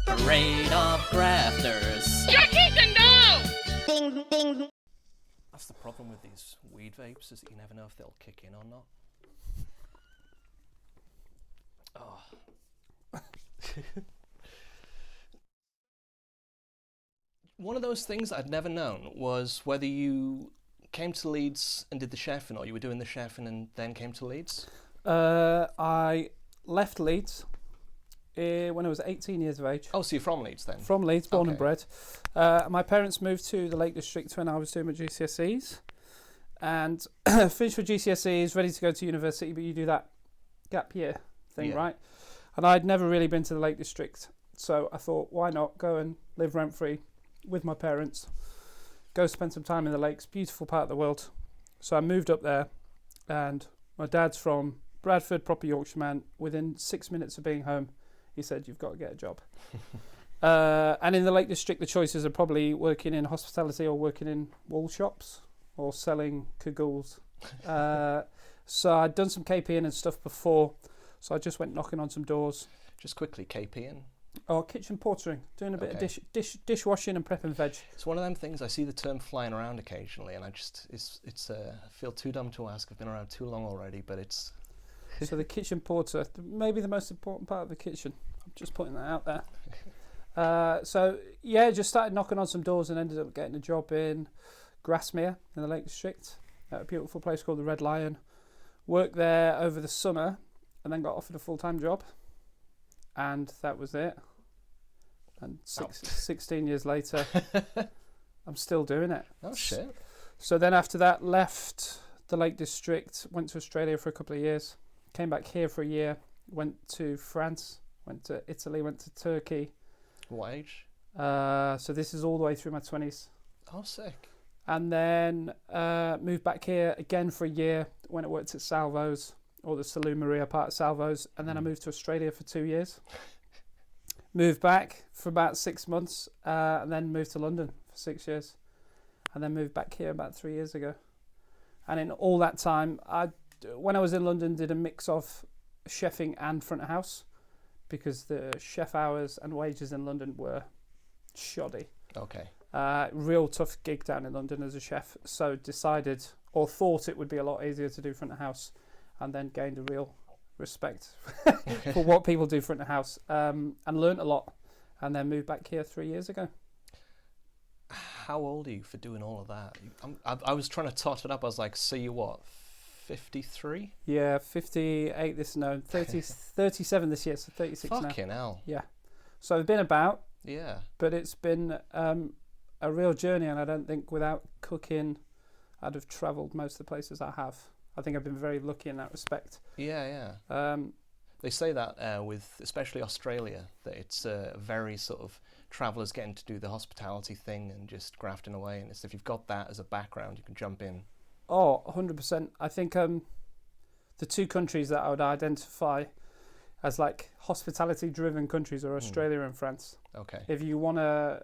Parade of grafters. Ding, ding. That's the problem with these weed vapes, is that you never know if they'll kick in or not. Oh. One of those things I'd never known was whether you came to Leeds and did the chefing, or you were doing the chefing and then came to Leeds. I left Leeds when I was 18 years of age. Oh, so you're from Leeds then? From Leeds, born and Okay. bred. My parents moved to the Lake District when I was doing my GCSEs, and finished with GCSEs, ready to go to university, but you do that gap year thing, Yeah. right? And I'd never really been to the Lake District, so I thought, why not go and live rent-free with my parents, go spend some time in the lakes, beautiful part of the world. So I moved up there, and my dad's from Bradford, proper Yorkshire man. Within 6 minutes of being home, he said, you've got to get a job. And in the Lake District, the choices are probably working in hospitality or working in wool shops or selling cagoules. So I'd done some KPing and stuff before, so I just went knocking on some doors. Just quickly, KPing. Oh, kitchen portering, doing a bit Okay. of dishwashing and prepping veg. It's one of them things, I see the term flying around occasionally, and I feel too dumb to ask. I've been around too long already, but it's... So the kitchen porter, maybe the most important part of the kitchen. I'm just putting that out there. So yeah, just started knocking on some doors and ended up getting a job in Grasmere in the Lake District at a beautiful place called the Red Lion. Worked there over the summer and then got offered a full-time job, and that was it. And 16 years later, I'm still doing it. Oh shit. So then after that, left the Lake District, went to Australia for a couple of years, came back here for a year, went to France, went to Italy, went to Turkey. What age? So this is all the way through my 20s. Oh, sick. And then moved back here again for a year, when I worked at Salvo's, or the Saloon Maria part of Salvo's, and then I moved to Australia for 2 years. Moved back for about 6 months, and then moved to London for 6 years, and then moved back here about 3 years ago. And in all that time, when I was in London, did a mix of chefing and front of house, because the chef hours and wages in London were shoddy. Okay. Real tough gig down in London as a chef, so decided or thought it would be a lot easier to do front of house, and then gained a real respect for what people do front of house, and learnt a lot, and then moved back here 3 years ago. How old are you for doing all of that? I was trying to tot it up. I was like, so you what, 53? Yeah, 58 this, no, 37 this year, so 36 now. Fucking hell. Yeah. So I've been about, Yeah. but it's been a real journey, and I don't think without cooking I'd have travelled most of the places I have. I think I've been very lucky in that respect. Yeah, yeah. They say that with especially Australia, that it's very sort of travellers getting to do the hospitality thing and just grafting away. And it's, if you've got that as a background, you can jump in. Oh, 100%. I think the two countries that I would identify as like hospitality-driven countries are Australia and France. Okay. If you want to,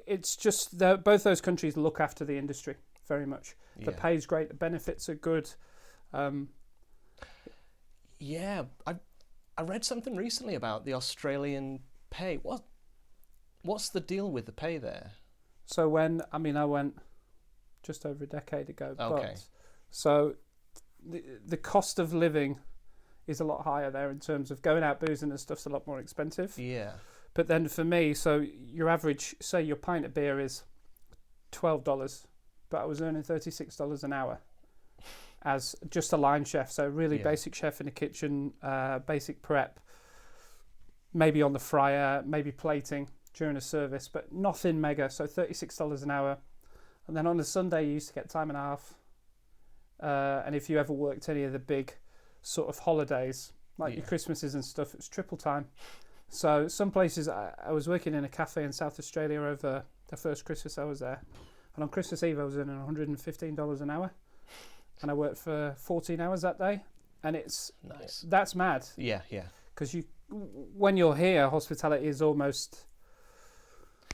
it's just both those countries look after the industry very much. The Yeah. pay's great, the benefits are good. Yeah, I read something recently about the Australian pay. What's the deal with the pay there? So I went just over a decade ago. Okay. But, so the cost of living is a lot higher there in terms of going out boozing and stuff's a lot more expensive. Yeah. But then for me, so your average, say your pint of beer is $12, but I was earning $36 an hour as just a line chef. So really basic chef in the kitchen, basic prep, maybe on the fryer, maybe plating during a service, but nothing mega. So $36 an hour. And then on a Sunday, you used to get time and a half. And if you ever worked any of the big sort of holidays, like your Christmases and stuff, it's triple time. So some places, I was working in a cafe in South Australia over the first Christmas I was there. And on Christmas Eve, I was earning $115 an hour. And I worked for 14 hours that day. And Nice. That's mad. Yeah, yeah. Because when you're here, hospitality is almost...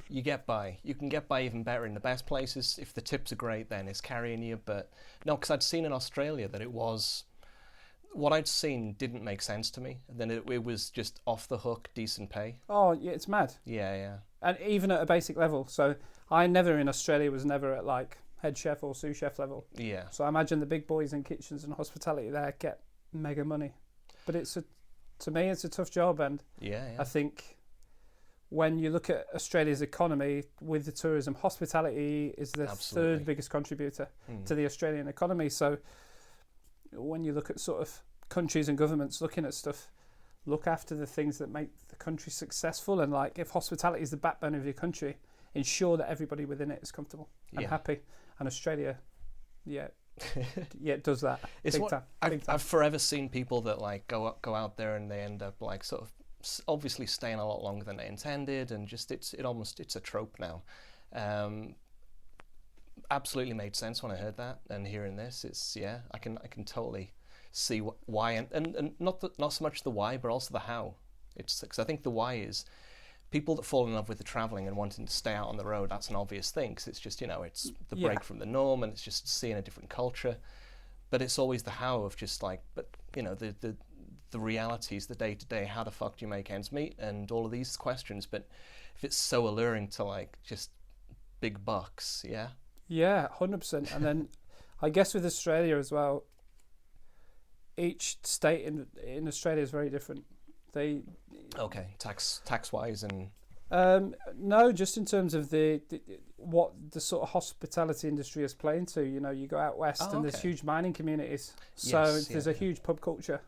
You get by. You can get by even better in the best places. If the tips are great, then it's carrying you. But no, because I'd seen in Australia that it was what I'd seen didn't make sense to me. And then it was just off the hook, decent pay. Oh, yeah, it's mad. Yeah. And even at a basic level. So I never in Australia was never at like head chef or sous chef level. Yeah. So I imagine the big boys in kitchens and hospitality there get mega money. But to me, it's a tough job. And I think when you look at Australia's economy with the tourism, hospitality is the third biggest contributor to the Australian economy. So when you look at sort of countries and governments looking at stuff, look after the things that make the country successful. And like if hospitality is the backbone of your country, ensure that everybody within it is comfortable and happy. And Australia, it does that. It's big time. I've forever seen people that like go out there and they end up like sort of obviously staying a lot longer than they intended, and just it's a trope now. Absolutely made sense when I heard that, and hearing this, it's I can totally see why, and not so much the why, but also the how. It's because I think the why is people that fall in love with the traveling and wanting to stay out on the road. That's an obvious thing, because it's just it's the break from the norm, and it's just seeing a different culture. But it's always the how of just like, but the realities, the day to day. How the fuck do you make ends meet, and all of these questions. But if it's so alluring to like just big bucks, yeah. Yeah, 100%. And then I guess with Australia as well, each state in Australia is very different. Tax wise and no, just in terms of what the sort of hospitality industry is playing to. You go out west and there's huge mining communities, so there's a huge pub culture,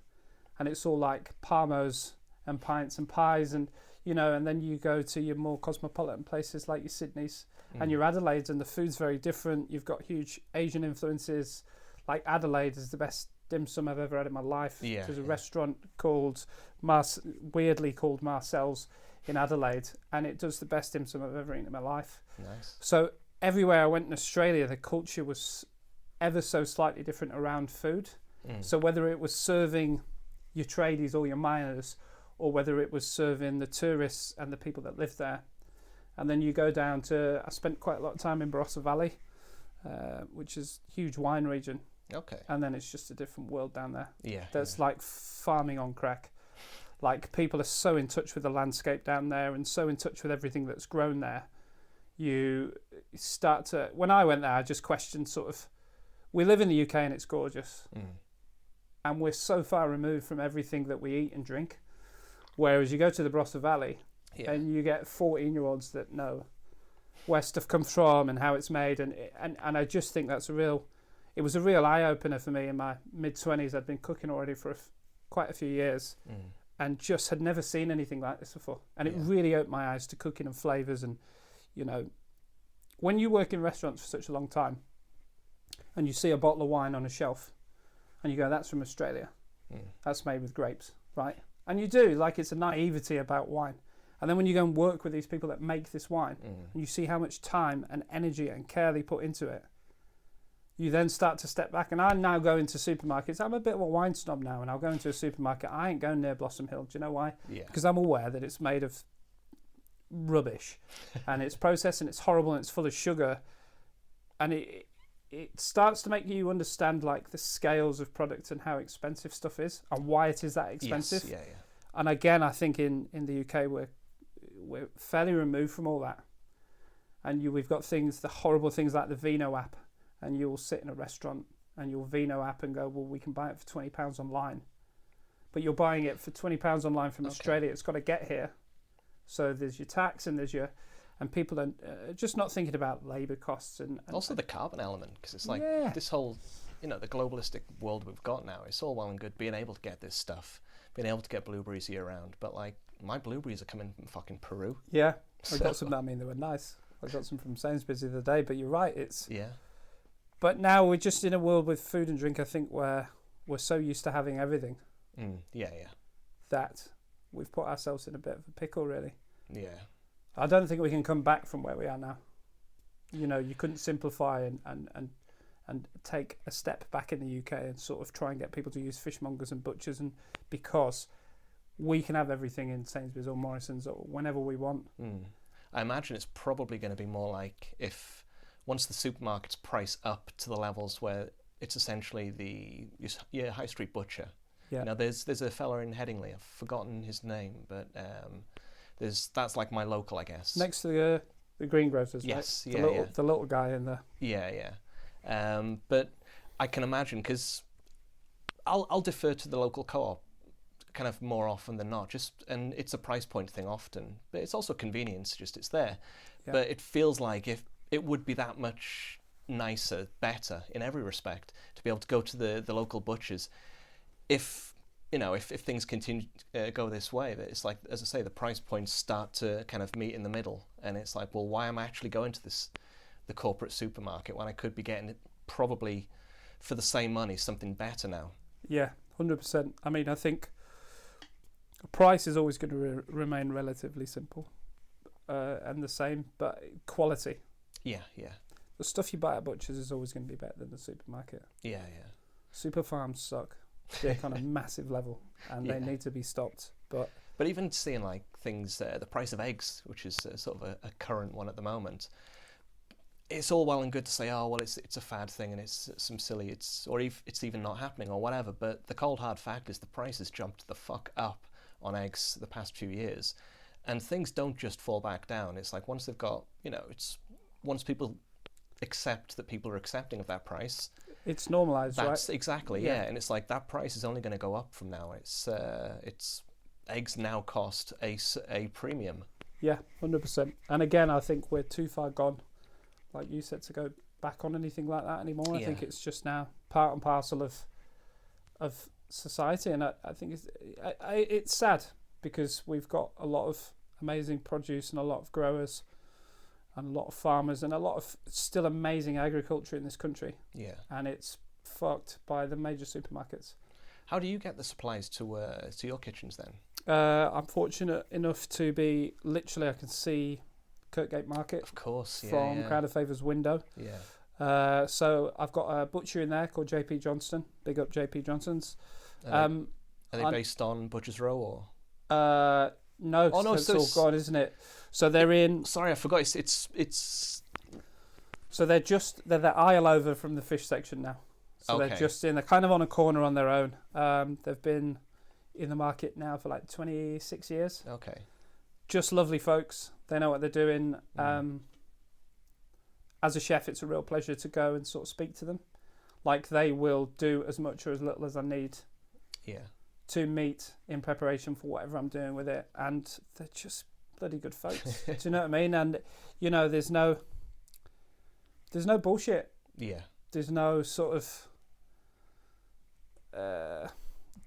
and it's all like parmos and pints and pies, and and then you go to your more cosmopolitan places like your Sydneys and your Adelaides, and the food's very different. You've got huge Asian influences. Like Adelaide is the best dim sum I've ever had in my life. There's a restaurant called weirdly called Marcel's in Adelaide, and it does the best dim sum I've ever eaten in my life. Nice. So everywhere I went in Australia, the culture was ever so slightly different around food. So whether it was serving your tradies or your miners, or whether it was serving the tourists and the people that live there. And then you go down to, I spent quite a lot of time in Barossa Valley, which is a huge wine region. Okay. And then it's just a different world down there. Yeah. That's like farming on crack. Like people are so in touch with the landscape down there and so in touch with everything that's grown there. You start to, when I went there, I just questioned sort of, we live in the UK and it's gorgeous. And we're so far removed from everything that we eat and drink. Whereas you go to the Barossa Valley and you get 14-year-olds that know where stuff comes from and how it's made. And I just think that's it was a real eye-opener for me in my mid-20s. I'd been cooking already for quite a few years and just had never seen anything like this before. And it really opened my eyes to cooking and flavours. And, when you work in restaurants for such a long time and you see a bottle of wine on a shelf and you go, that's from Australia. That's made with grapes, right? And you do, like it's a naivety about wine. And then when you go and work with these people that make this wine and you see how much time and energy and care they put into it, you then start to step back. And I now go into supermarkets. I'm a bit of a wine snob now, and I'll go into a supermarket. I ain't going near Blossom Hill. Do you know why? Because I'm aware that it's made of rubbish and it's processed and it's horrible and it's full of sugar. And it starts to make you understand like the scales of products and how expensive stuff is and why it is that expensive. Yes, And again, I think in the UK we're fairly removed from all that. And we've got the horrible things like the Vino app, and you'll sit in a restaurant and you'll Vino app and go, well, we can buy it for £20 online. But you're buying it for £20 online from Australia. It's got to get here. So there's your tax and and people are just not thinking about labour costs and also the carbon element, because it's like this whole, the globalistic world we've got now. It's all well and good being able to get this stuff, being able to get blueberries year round, but like my blueberries are coming from fucking Peru. Yeah, I got some. I mean, they were nice. I got some from Sainsbury's the other day. But you're right. But now we're just in a world with food and drink, I think, where we're so used to having everything. That we've put ourselves in a bit of a pickle, really. Yeah. I don't think we can come back from where we are now. You couldn't simplify and take a step back in the UK and sort of try and get people to use fishmongers and butchers, and because we can have everything in Sainsbury's or Morrison's or whenever we want. I imagine it's probably going to be more like if once the supermarkets price up to the levels where it's essentially your high street butcher, Yeah. Now there's a fella in Headingley. I've forgotten his name, but that's like my local, I guess. Next to the greengrocers, yes, right? yeah, The little guy in there. Yeah. But I can imagine, because I'll defer to the local co-op kind of more often than not, and it's a price point thing often, but it's also convenience, just it's there. Yeah. But it feels like if it would be that much nicer, better in every respect to be able to go to the local butchers if things continue go this way, that it's like, as I say, the price points start to kind of meet in the middle, and it's like, well, why am I actually going to the corporate supermarket when I could be getting it probably for the same money something better now? Yeah, 100%. I mean, I think price is always going to remain relatively simple and the same, but quality. Yeah. The stuff you buy at butchers is always going to be better than the supermarket. Yeah. Super farms suck. They're kind of massive level, and they need to be stopped. But even seeing like things, the price of eggs, which is sort of a current one at the moment, it's all well and good to say, oh well, it's a fad thing and it's some silly, it's even not happening or whatever. But the cold hard fact is the price has jumped the fuck up on eggs the past few years, and things don't just fall back down. It's like once they've got, once people accept that people are accepting of that price, it's normalised, right? That's exactly, yeah. And it's like that price is only going to go up from now. It's eggs now cost a premium. Yeah, 100%. And again, I think we're too far gone, like you said, to go back on anything like that anymore. I think it's just now part and parcel of society, and I think it's sad because we've got a lot of amazing produce and a lot of growers and a lot of farmers and a lot of still amazing agriculture in this country. Yeah. And it's fucked by the major supermarkets. How do you get the supplies to your kitchens then? I'm fortunate enough to be literally, I can see Kirkgate Market. Of course, from Crowd of Favours window. Yeah. So I've got a butcher in there called JP Johnston. Big up JP Johnston's. Are they based on Butcher's Row or? No, oh, no, it's all gone, isn't it? So they're in. Sorry, I forgot. It's. So they're the aisle over from the fish section now. So they're just in. They're kind of on a corner on their own. They've been in the market now for like 26 years. Okay. Just lovely folks. They know what they're doing. As a chef, it's a real pleasure to go and sort of speak to them. Like, they will do as much or as little as I need. Yeah. To meet in preparation for whatever I'm doing with it, and they're just bloody good folks. Do you know what I mean? And there's no bullshit. Yeah. There's no sort of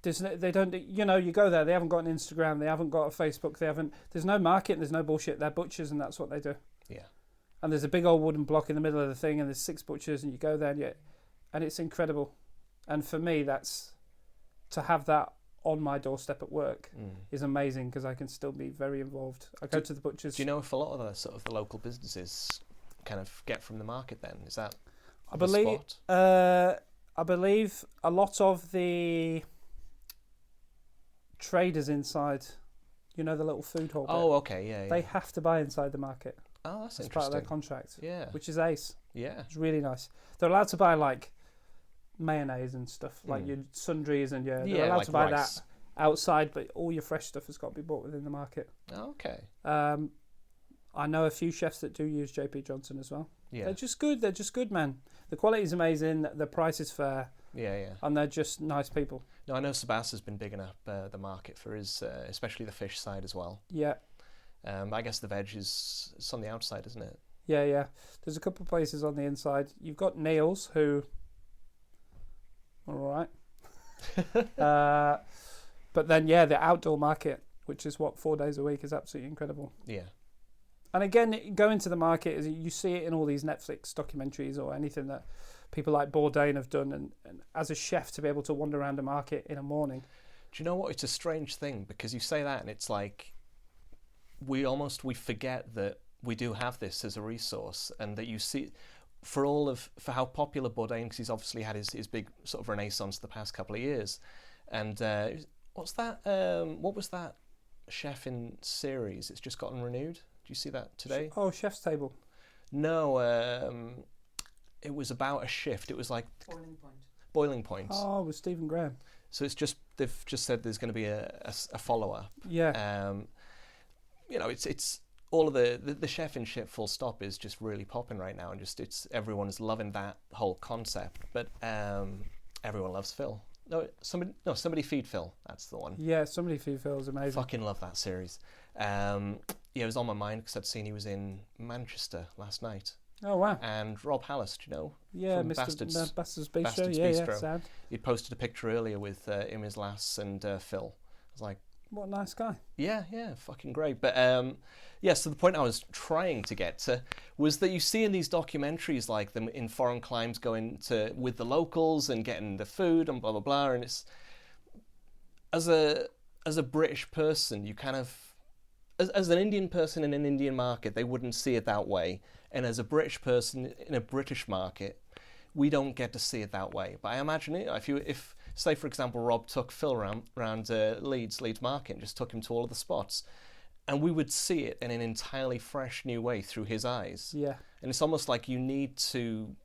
they don't. You go there. They haven't got an Instagram. They haven't got a Facebook. There's no market. There's no bullshit. They're butchers, and that's what they do. Yeah. And there's a big old wooden block in the middle of the thing, and there's 6 butchers, and you go there, and it's incredible. And for me, that's to have that on my doorstep at work is amazing, because I can still be very involved. I go to the butchers. Do you know if a lot of the local businesses kind of get from the market then? Is that I believe a lot of the traders inside, the little food hall bit, okay, yeah. They have to buy inside the market. Oh, that's as interesting. part of their contract. Yeah. Which is ace. Yeah. It's really nice. They're allowed to buy like mayonnaise and stuff, like your sundries and they're allowed like to buy rice. that outside, but all your fresh stuff has got to be bought within the market. Okay. I know a few chefs that do use JP Johnson as well. Yeah. They're just good, man. The quality is amazing, the price is fair. Yeah. And they're just nice people. No, I know Sebas has been bigging up the market for his, especially the fish side as well. Yeah. I guess the veg is on the outside, isn't it? Yeah. There's a couple of places on the inside. You've got Neil's, who, all right. But then, the outdoor market, which is 4 days a week, is absolutely incredible. Yeah. And again, going to the market, is you see it in all these Netflix documentaries or anything that people like Bourdain have done. And as a chef, to be able to wander around a market in a morning. Do you know what? It's a strange thing, because you say that and it's like, we forget that we do have this as a resource, and that you see for how popular Bourdain, because he's obviously had his big sort of renaissance the past couple of years. And what was that chef in series? It's just gotten renewed. Do you see that today? Oh, Chef's Table. No, it was about a shift. It was like Boiling Point. Boiling Point. Oh, with Stephen Graham. So it's just they've just said there's going to be a follow-up. Yeah. You know, it's all of the chef in shit full stop is just really popping right now, and just everyone is loving that whole concept. But everyone loves Phil. Somebody Feed Phil. That's the one. Yeah, Somebody Feed Phil is amazing. Fucking love that series. Yeah, it was on my mind because I'd seen he was in Manchester last night. Oh wow! And Rob Hallis, do you know? Yeah, from Mr. Bastards Bistro. Yeah, sound. He posted a picture earlier with Imiz Lass and Phil. I was like, what a nice guy. Yeah, fucking great. But so the point I was trying to get to was that you see in these documentaries like them in foreign climes going to with the locals and getting the food and blah blah blah, and it's as a British person, you kind of as an Indian person in an Indian market, they wouldn't see it that way, and as a British person in a British market, we don't get to see it that way. But I imagine if say, for example, Rob took Phil around Leeds market and just took him to all of the spots, and we would see it in an entirely fresh new way through his eyes. Yeah. And it's almost like you need to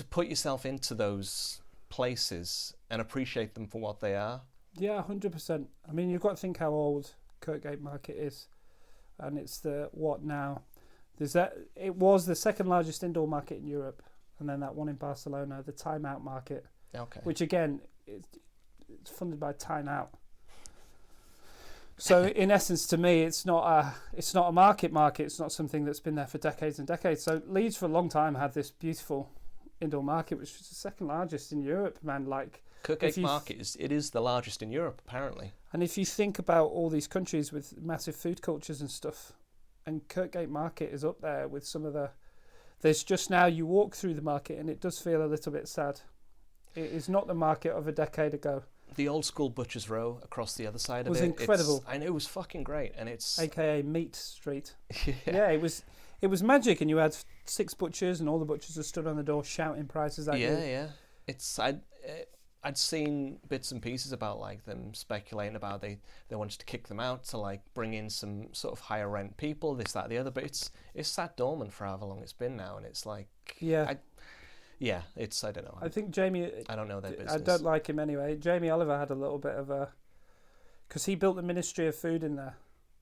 put yourself into those places and appreciate them for what they are. Yeah, 100%. I mean, you've got to think how old Kirkgate Market is, and it's it was the second largest indoor market in Europe, and then that one in Barcelona, the Time Out Market. Okay. Which again, it's funded by Time Out. So in essence, to me, it's not a market. It's not something that's been there for decades and decades. So Leeds for a long time had this beautiful indoor market, which was the second largest in Europe, man. Like Kirkgate Market is the largest in Europe, apparently. And if you think about all these countries with massive food cultures and stuff, and Kirkgate Market is up there with some of the. There's just now you walk through the market and it does feel a little bit sad. It is not the market of a decade ago. The old school Butcher's Row across the other side of it was incredible. I know it was fucking great, and it's AKA Meat Street. Yeah, it was magic, and you had 6 butchers, and all the butchers are stood on the door shouting prices at you. Yeah. I'd seen bits and pieces about like them speculating about they wanted to kick them out to like bring in some sort of higher rent people, this, that, the other. But it's sat dormant for however long it's been now, and it's like I don't know. I think Jamie. I don't know their business. I don't like him anyway. Jamie Oliver had a little bit of a, because he built the Ministry of Food in there.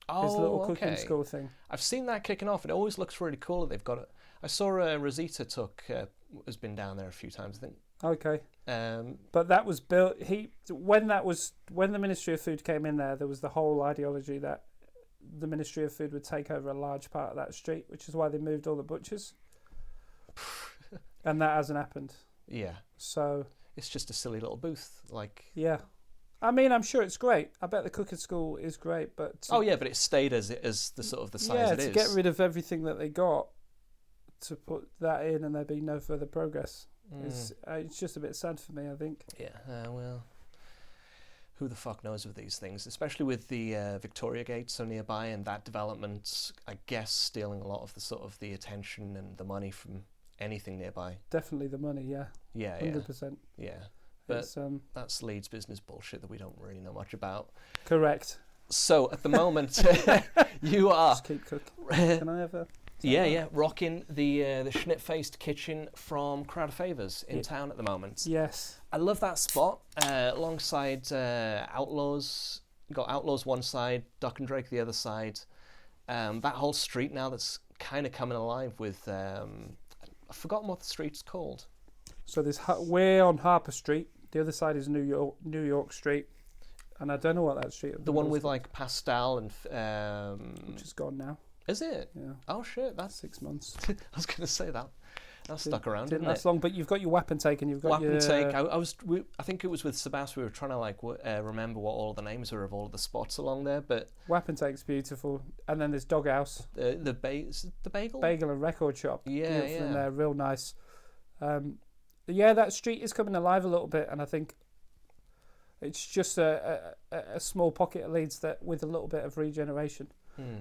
Oh, his little cooking school thing. I've seen that kicking off. It always looks really cool that they've got it. I saw Rosita has been down there a few times, I think. Okay. But that was built. When the Ministry of Food came in there was the whole ideology that the Ministry of Food would take over a large part of that street, which is why they moved all the butchers. And that hasn't happened. Yeah. So it's just a silly little booth, like. Yeah, I mean, I'm sure it's great. I bet the cooking school is great, but but it stayed as the sort of the size it is. Yeah, to get rid of everything that they got, to put that in, and there be no further progress. It's just a bit sad for me, I think. Yeah. Well, who the fuck knows with these things, especially with the Victoria Gate so nearby, and that development, I guess, stealing a lot of the sort of the attention and the money from anything nearby. Definitely the money, yeah. Yeah, 100%. Yeah. But that's Leeds business bullshit that we don't really know much about. Correct. So at the moment, you are. Just keep cooking. Can I have a? Yeah, rocking the Schnitfaced kitchen from Crowd of Favours in town at the moment. Yes. I love that spot. Alongside Outlaws, you've got Outlaws one side, Duck and Drake the other side. That whole street now that's kind of coming alive with. I've forgotten what the street's called. So we're on Harper Street. The other side is New York Street, and I don't know what that street is. The one with like Pastel and which is gone now. Is it? Yeah. Oh shit, that's 6 months. I was going to say that. That stuck around, didn't it? last long, but you've got your Wapentake and you've got your... Wapentake. I think it was with Sebas. We were trying to remember what all the names were of all of the spots along there, but Wapentake's beautiful, and then there's Doghouse. The bagel. Bagel and record shop. Yeah, beautiful in there, real nice. That street is coming alive a little bit, and I think it's just a small pocket of Leeds that with a little bit of regeneration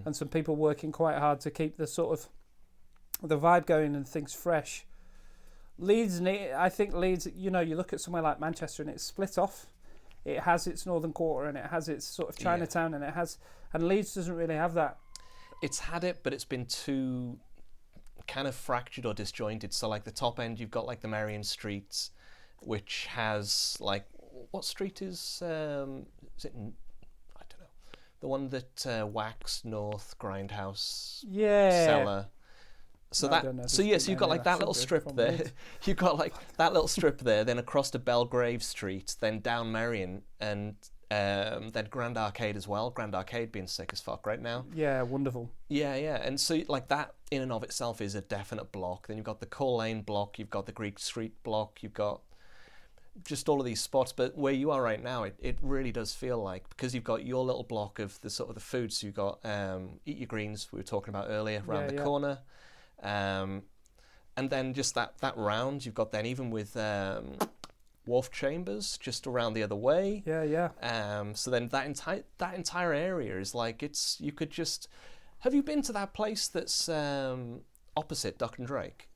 and some people working quite hard to keep the sort of the vibe going and things fresh. I think Leeds, you look at somewhere like Manchester and it's split off. It has its northern quarter and it has its sort of Chinatown and Leeds doesn't really have that. It's had it, but it's been too kind of fractured or disjointed. So like the top end, you've got like the Merrion Street, which has like what street is it? I don't know. The one that Wax, North, Grindhouse, Yeah. Cellar. So No, I don't know so the yes, street you've got name, like yeah, that should little do, strip from there. Leeds. You've got like that little strip there, then across to Belgrave Street, then down Merrion, and then Grand Arcade as well. Grand Arcade being sick as fuck right now. Yeah, wonderful. Yeah, and so like that in and of itself is a definite block. Then you've got the Coal Lane block, you've got the Greek Street block, you've got just all of these spots. But where you are right now, it really does feel like, because you've got your little block of the sort of the food. So you've got Eat Your Greens we were talking about earlier around the corner, and then just that round you've got then even with Wharf Chambers just around the other way. Yeah. So then that entire area is like you could just. Have you been to that place that's opposite Duck and Drake?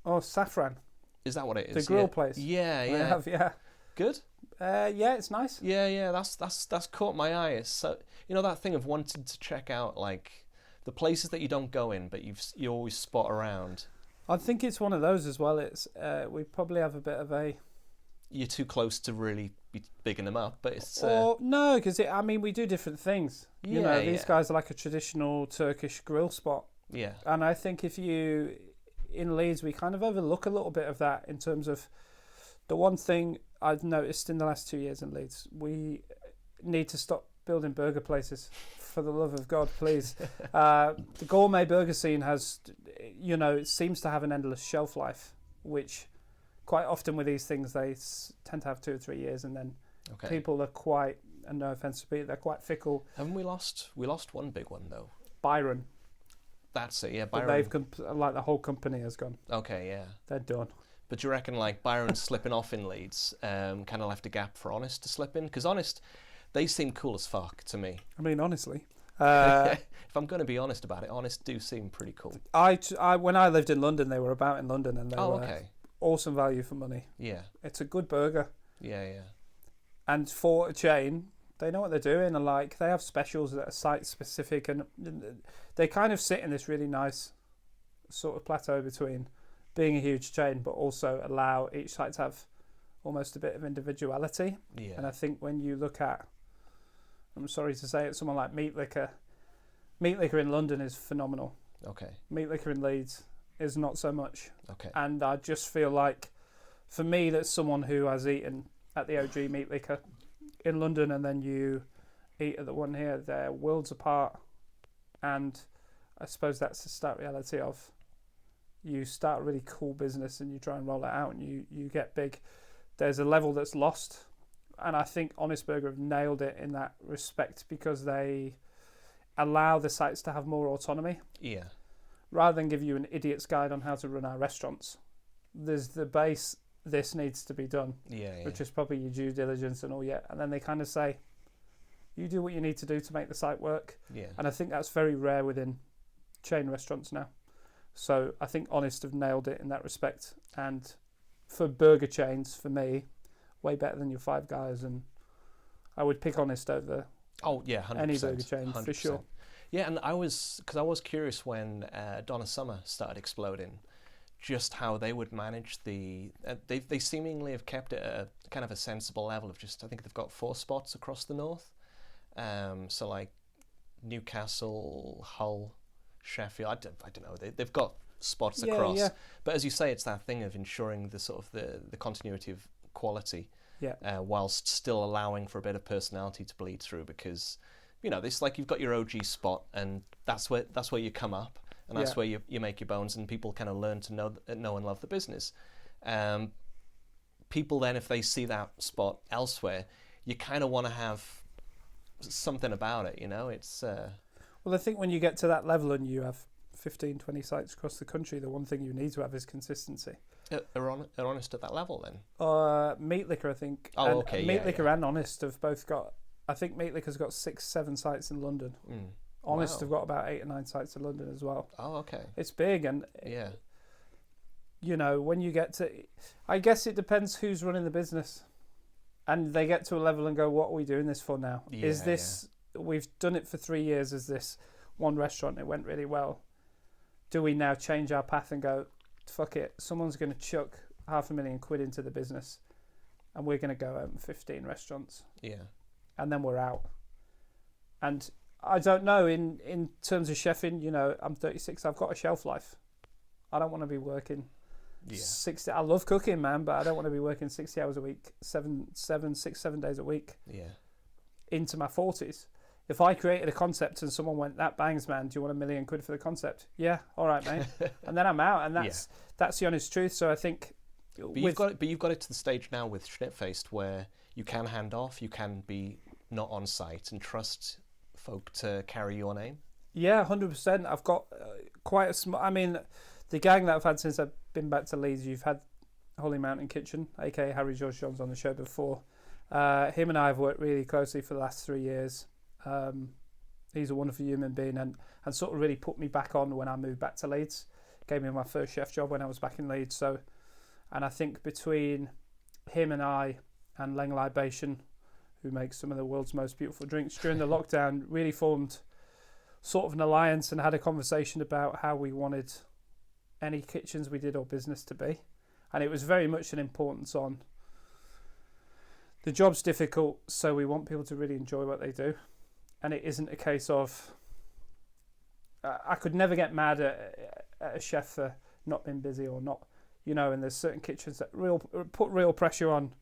Oh, Saffron. Is that what it is? The grill place. Yeah. I have, yeah. Good. Yeah, it's nice. Yeah. That's caught my eye. It's so that thing of wanting to check out like the places that you don't go in, but you always spot around. I think it's one of those as well. It's we probably have a bit of a. You're too close to really be bigging them up, but it's. No, because we do different things. These guys are like a traditional Turkish grill spot. Yeah. And I think in Leeds, we kind of overlook a little bit of that in terms of the one thing I've noticed in the last 2 years in Leeds, we need to stop building burger places. For the love of God, please. The gourmet burger scene has, it seems to have an endless shelf life, which quite often with these things, they tend to have 2 or 3 years, and then people are quite, and no offence to Pete, they're quite fickle. Haven't we lost one big one though? Byron. That's it, yeah. Byron. But they've like the whole company has gone. Okay, yeah. They're done. But do you reckon like Byron's slipping off in Leeds kind of left a gap for Honest to slip in? Because Honest, they seem cool as fuck to me. Honestly. If I'm going to be honest about it, Honest do seem pretty cool. When I lived in London, they were about in London, and they were awesome value for money. Yeah. It's a good burger. Yeah. And for a chain, they know what they're doing, and like they have specials that are site specific, and they kind of sit in this really nice sort of plateau between being a huge chain, but also allow each site to have almost a bit of individuality. Yeah. And I think when you look at, I'm sorry to say it, someone like Meat Liquor in London is phenomenal. Okay. Meat Liquor in Leeds is not so much. Okay. And I just feel like, for me, that's someone who has eaten at the OG Meat Liquor in London, and then you eat at the one here, they're worlds apart. And I suppose that's the stark reality of, you start a really cool business and you try and roll it out, and you get big. There's a level that's lost, and I think Honest Burger have nailed it in that respect, because they allow the sites to have more autonomy. Yeah. Rather than give you an idiot's guide on how to run our restaurants, there's the base, this needs to be done, which is probably your due diligence and all, and then they kind of say, you do what you need to do to make the site work. Yeah. And I think that's very rare within chain restaurants now. So I think Honest have nailed it in that respect. And for burger chains, for me, way better than your Five Guys, and I would pick Honest over 100%, any burger chain 100%. For sure. Yeah, and I was curious when Donna Summer started exploding, just how they would manage the. They seemingly have kept it at a kind of a sensible level of just. I think they've got 4 spots across the north, so like Newcastle, Hull, Sheffield. I don't know. They've got spots across, but as you say, it's that thing of ensuring the sort of the continuity of quality, whilst still allowing for a bit of personality to bleed through, because. This like you've got your OG spot, and that's where you come up, and that's where you make your bones, and people kind of learn to know and love the business. People then, if they see that spot elsewhere, you kind of want to have something about it. It's. Well, I think when you get to that level and you have 15, 20 sites across the country, the one thing you need to have is consistency. Are Honest at that level then? Meat Liquor, I think. Oh, okay. Meat Liquor and Honest have both got. I think Meat Liquor's got 6, 7 sites in London. Honest have got about 8 or 9 sites in London as well. Oh, okay. It's big, and when you get to, I guess it depends who's running the business, and they get to a level and go, "What are we doing this for now? Is this we've done it for 3 years as this one restaurant? It went really well. Do we now change our path and go, fuck it? Someone's going to chuck £500,000 into the business. and we're going to go open 15 restaurants. Yeah. And then we're out. And I don't know, in terms of chefing, you know, I'm 36, I've got a shelf life. I don't want to be working 60. I love cooking, man, but I don't want to be working 60 hours a week, 7 days a week into my 40s. If I created a concept and someone went, that bangs, man, do you want £1 million for the concept? Yeah, all right, mate. And then I'm out, and that's the honest truth. So I think... But you've got it to the stage now with Schnitfaced where you can hand off, you can be not on site and trust folk to carry your name. Yeah, 100%. I've got quite a small... I mean, the gang that I've had since I've been back to Leeds, you've had Holy Mountain Kitchen, aka Harry George Jones, on the show before. Him and I have worked really closely for the last 3 years. He's a wonderful human being and sort of really put me back on when I moved back to Leeds. Gave me my first chef job when I was back in Leeds. So, and I think between him and I and Leng Libation, who makes some of the world's most beautiful drinks during the lockdown, really formed sort of an alliance and had a conversation about how we wanted any kitchens we did or business to be. And it was very much an importance on the job's difficult, so we want people to really enjoy what they do. And it isn't a case of... I could never get mad at a chef for not being busy or not, you know, and there's certain kitchens that put real pressure on,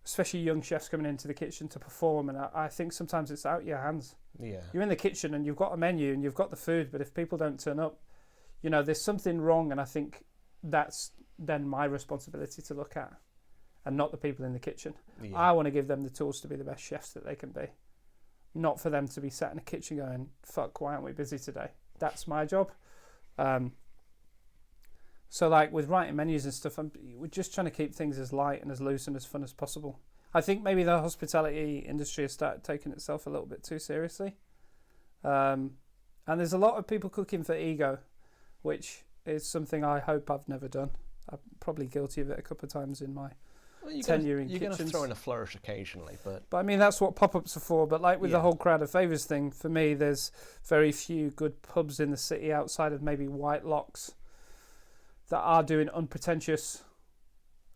especially young chefs coming into the kitchen to perform, and I think sometimes it's out your hands. Yeah. You're in the kitchen and you've got a menu and you've got the food, but if people don't turn up, you know, there's something wrong, and I think that's then my responsibility to look at, and not the people in the kitchen. Yeah. I want to give them the tools to be the best chefs that they can be. Not for them to be sat in the kitchen going, fuck, why aren't we busy today? That's my job. So like with writing menus and stuff, we're just trying to keep things as light and as loose and as fun as possible. I think maybe the hospitality industry has started taking itself a little bit too seriously. And there's a lot of people cooking for ego, which is something I hope I've never done. I'm probably guilty of it a couple of times in my tenure in kitchens. You're going to throw in a flourish occasionally, but I mean, that's what pop-ups are for. But like with the whole Crowd of Favours thing, for me, there's very few good pubs in the city outside of maybe White Locks that are doing unpretentious,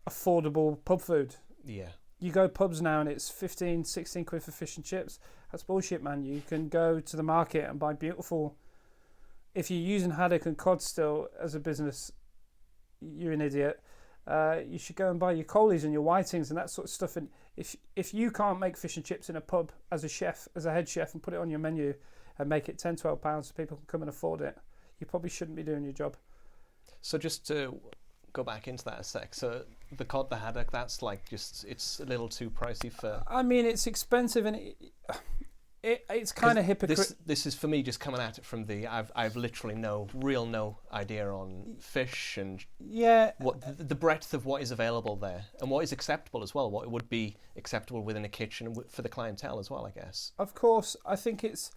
affordable pub food. Yeah. You go pubs now and it's 15, 16 quid for fish and chips. That's bullshit, man. You can go to the market and buy beautiful... If you're using haddock and cod still as a business, you're an idiot. You should go and buy your Coleys and your Whitings and that sort of stuff. And if you can't make fish and chips in a pub as a chef, as a head chef, and put it on your menu and make it £10, £12 so people can come and afford it, you probably shouldn't be doing your job. So just to go back into that a sec, so the cod, the haddock, that's like just, it's a little too pricey for... I mean, it's expensive and it's kind of hypocritical. This is for me just coming at it from the I've literally no idea on fish and what the breadth of what is available there and what is acceptable as well, what would be acceptable within a kitchen for the clientele as well, I guess. Of course, I think it's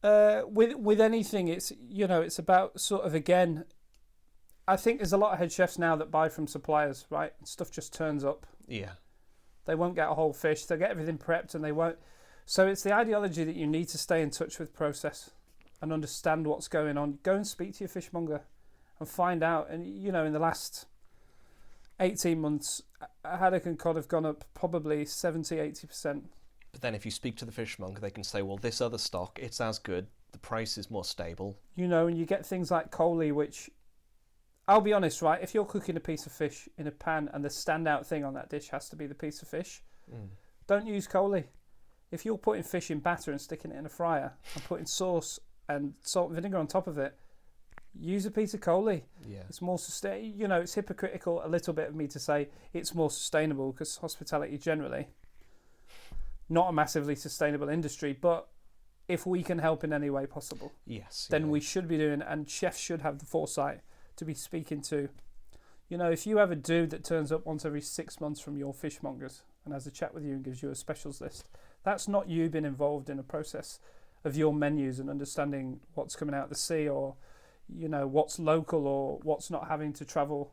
with anything, it's, you know, it's about sort of, again, I think there's a lot of head chefs now that buy from suppliers, right? Stuff just turns up. Yeah. They won't get a whole fish. They'll get everything prepped and they won't. So it's the ideology that you need to stay in touch with process and understand what's going on. Go and speak to your fishmonger and find out. And, you know, in the last 18 months, haddock and cod have gone up probably 70, 80%. But then if you speak to the fishmonger, they can say, well, this other stock, it's as good. The price is more stable. You know, and you get things like Coley, which... I'll be honest, right? If you're cooking a piece of fish in a pan and the standout thing on that dish has to be the piece of fish, don't use Coley. If you're putting fish in batter and sticking it in a fryer and putting sauce and salt and vinegar on top of it, use a piece of Coley. Yeah. It's more sustainable. You know, it's hypocritical a little bit of me to say it's more sustainable because hospitality generally, not a massively sustainable industry, but if we can help in any way possible, then we should be doing, and chefs should have the foresight to be speaking to. You know, if you have a dude that turns up once every 6 months from your fishmongers and has a chat with you and gives you a specials list, that's not you being involved in a process of your menus and understanding what's coming out of the sea, or, you know, what's local or what's not having to travel.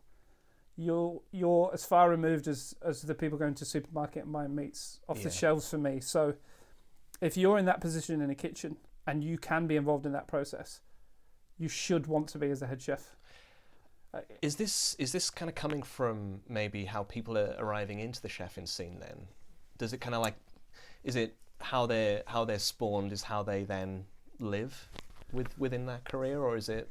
You're as far removed as the people going to the supermarket and buying meats off the shelves for me. So if you're in that position in a kitchen and you can be involved in that process, you should want to be as a head chef. Is this kind of coming from maybe how people are arriving into the chefing scene then? Does it kind of like, is it how they're spawned is how they then live within that career, or is it?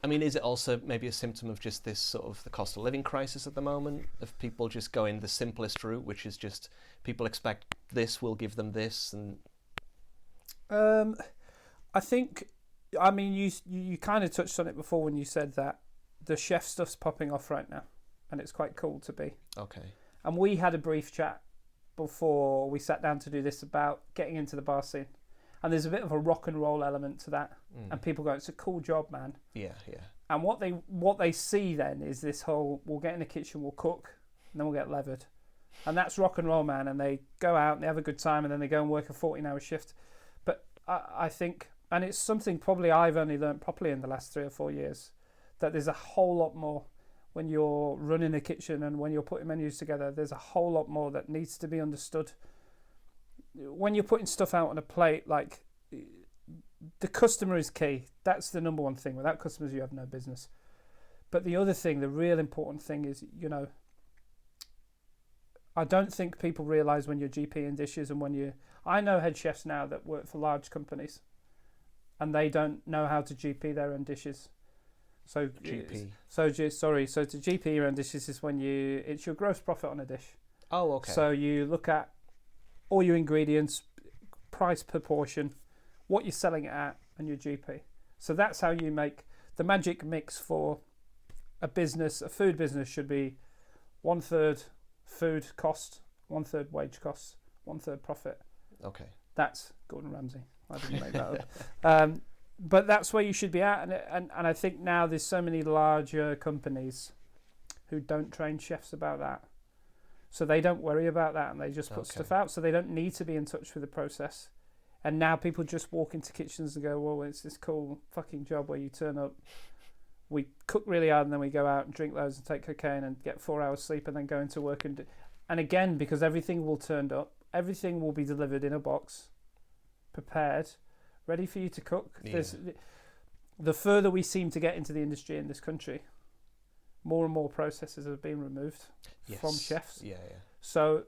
I mean, is it also maybe a symptom of just this sort of the cost of living crisis at the moment, of people just going the simplest route, which is just people expect this, we'll give them this, and. I think, I mean, you kind of touched on it before when you said that the chef stuff's popping off right now, and it's quite cool to be. Okay. And we had a brief chat before we sat down to do this about getting into the bar scene, and there's a bit of a rock and roll element to that, and people go, "It's a cool job, man." Yeah. And what they see then is this whole: we'll get in the kitchen, we'll cook, and then we'll get levered, and that's rock and roll, man. And they go out and they have a good time, and then they go and work a 14-hour shift. But I think, and it's something probably I've only learnt properly in the last 3 or 4 years, that there's a whole lot more when you're running a kitchen and when you're putting menus together. There's a whole lot more that needs to be understood. When you're putting stuff out on a plate, like, the customer is key. That's the number one thing. Without customers, you have no business. But the other thing, the real important thing is, I don't think people realise when you're GPing dishes and when you... I know head chefs now that work for large companies and they don't know how to GP their own dishes. So GP. So to GP your own dishes is when it's your gross profit on a dish. Oh, okay. So you look at all your ingredients, price per portion, what you're selling it at, and your GP. So that's how you make the magic mix for a business. A food business should be 1/3 food cost, 1/3 wage costs, 1/3 profit. Okay. That's Gordon Ramsay. I didn't make that up. But that's where you should be at, and I think now there's so many larger companies who don't train chefs about that, so they don't worry about that, and they just put stuff out, so they don't need to be in touch with the process. And now people just walk into kitchens and go, well, it's this cool fucking job where you turn up, we cook really hard, and then we go out and drink loads and take cocaine and get 4 hours sleep and then go into work and again, because everything will turn up, everything will be delivered in a box, prepared, ready for you to cook. Yeah. The further we seem to get into the industry in this country, more and more processes are being removed from chefs. Yeah. So,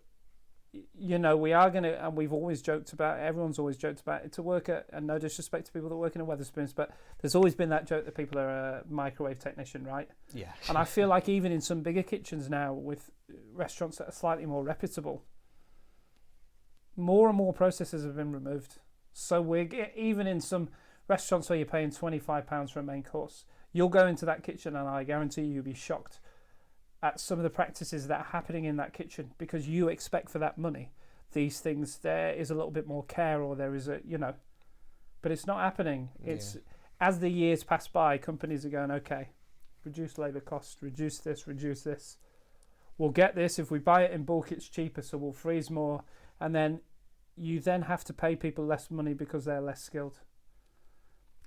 we are going to, and we've always joked about, everyone's always joked about it, to work at, and no disrespect to people that work in a Wetherspoons, but there's always been that joke that people are a microwave technician, right? Yeah. And I feel like even in some bigger kitchens now, with restaurants that are slightly more reputable, more and more processes have been removed. So even in some restaurants where you're paying £25 for a main course, you'll go into that kitchen and I guarantee you'll be shocked at some of the practices that are happening in that kitchen, because you expect for that money these things. There is a little bit more care, or there is but it's not happening. It's as the years pass by, companies are going, okay, reduce labour costs, reduce this. We'll get this. If we buy it in bulk, it's cheaper, so we'll freeze more. And then you then have to pay people less money because they're less skilled.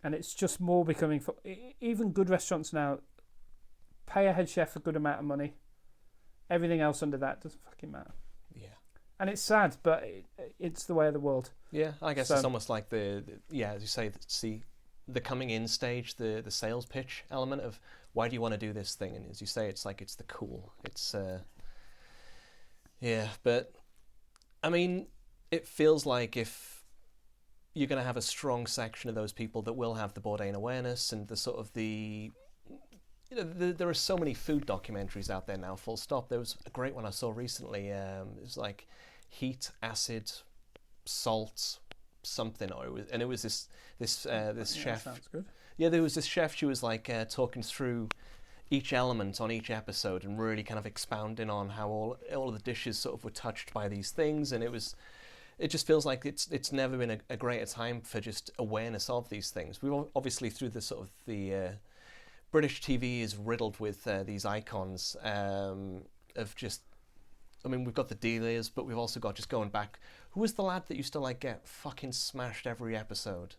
And it's just more becoming... Even good restaurants now pay a head chef a good amount of money. Everything else under that doesn't fucking matter. Yeah. And it's sad, but it's the way of the world. Yeah, I guess it's almost like the as you say, the coming in stage, the sales pitch element of why do you want to do this thing? And as you say, it's like it's the cool. It's but I mean, it feels like if you're going to have a strong section of those people that will have the Bourdain awareness and the sort of there are so many food documentaries out there now, full stop. There was a great one I saw recently. It was like heat, acid, salt, something, it was this chef. Sounds good. Yeah, there was this chef. She was like talking through each element on each episode and really kind of expounding on how all of the dishes sort of were touched by these things, and it just feels like it's never been a greater time for just awareness of these things. We've obviously through the sort of the British TV is riddled with these icons of just. I mean, we've got the Delias, but we've also got, just going back, who was the lad that used to like get fucking smashed every episode?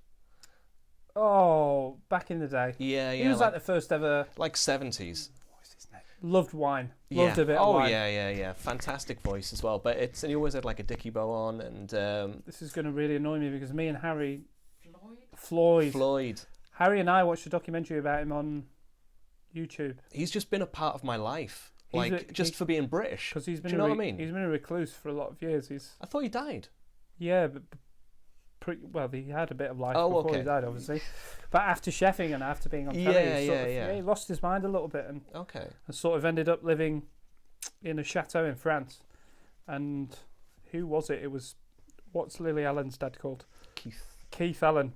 Oh, back in the day. Yeah. He was like the first ever... Like 70s. What's his name? Loved wine. Loved a bit of wine. Oh, yeah. Fantastic voice as well. But and he always had like a dicky bow on, and... This is going to really annoy me because me and Harry... Floyd. Harry and I watched a documentary about him on YouTube. He's just been a part of my life, for being British. Because he's been Do you know what I mean? He's been a recluse for a lot of years. I thought he died. Yeah, but he had a bit of life Oh, before okay. he died, obviously. But after chefing and after being on telly, Yeah. he lost his mind a little bit and sort of ended up living in a chateau in France. And who was it? It was, what's Lily Allen's dad called? Keith Allen.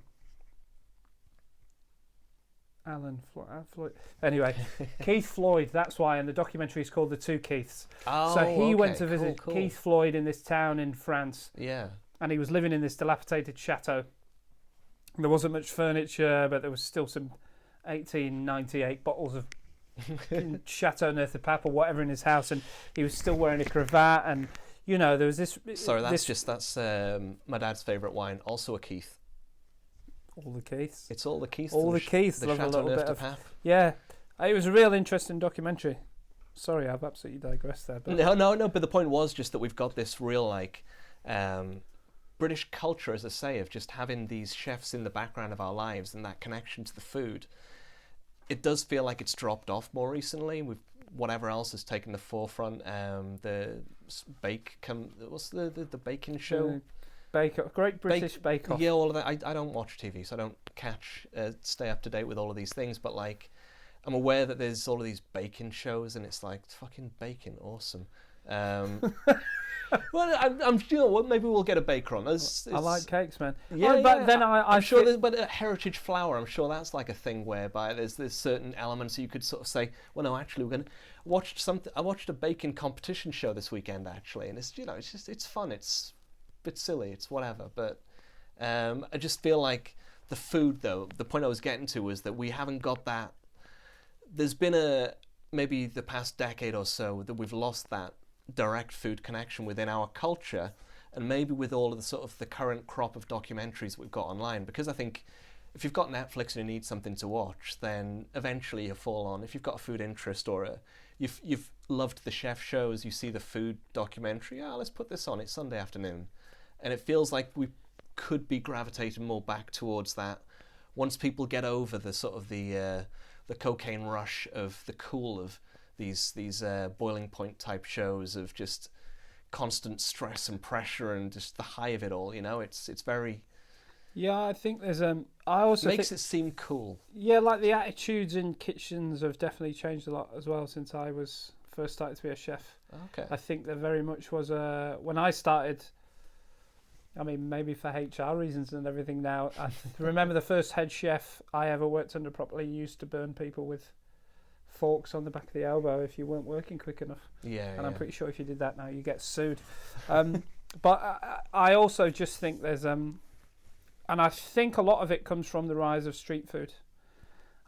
Floyd. Anyway, Keith Floyd, that's why, and the documentary is called The Two Keiths. Oh, so he went to visit cool. Keith Floyd in this town in France. Yeah. And he was living in this dilapidated chateau. There wasn't much furniture, but there was still some 1898 bottles of Chateau Neuf de Pape or whatever in his house, and he was still wearing a cravat, and there was this... Sorry, that's my dad's favourite wine, also a Keith. All the Keiths. It's all the Keiths. All the Keiths. The Love a Chateau little Neuf bit de of... Pape. Yeah. It was a real interesting documentary. Sorry, I've absolutely digressed there. But... No, but the point was just that we've got this real, British culture, as I say, of just having these chefs in the background of our lives and that connection to the food. It does feel like it's dropped off more recently. Whatever else has taken the forefront. What's the baking show? Great British Bake Off. Yeah, all of that. I don't watch TV, so I don't stay up to date with all of these things. But I'm aware that there's all of these baking shows, and it's fucking baking, awesome. Well, I'm sure maybe we'll get a baker on. I like cakes, man. Yeah, but then I'm sure. But heritage flour, I'm sure that's a thing whereby there's certain elements you could sort of say, well, no, actually, we're going to watch something. I watched a baking competition show this weekend actually, and it's fun. It's a bit silly. It's whatever. But I just feel like the food, though. The point I was getting to was that we haven't got that. There's been maybe the past decade or so that we've lost that direct food connection within our culture, and maybe with all of the sort of the current crop of documentaries we've got online, because I think if you've got Netflix and you need something to watch, then eventually you fall on, if you've got a food interest or you've loved the chef shows, you see the food documentary, let's put this on, it's Sunday afternoon, and it feels like we could be gravitating more back towards that once people get over the sort of the cocaine rush of the cool of these boiling point type shows of just constant stress and pressure and just the high of it all. It's very. Yeah, I think there's I also makes it seem cool. Yeah, like the attitudes in kitchens have definitely changed a lot as well since I was first started to be a chef. Okay. I think there very much was when I started. I mean, maybe for HR reasons and everything now. I remember the first head chef I ever worked under properly used to burn people with forks on the back of the elbow if you weren't working quick enough. Yeah. And I'm pretty sure if you did that now, you get sued. But I also just think there's and I think a lot of it comes from the rise of street food.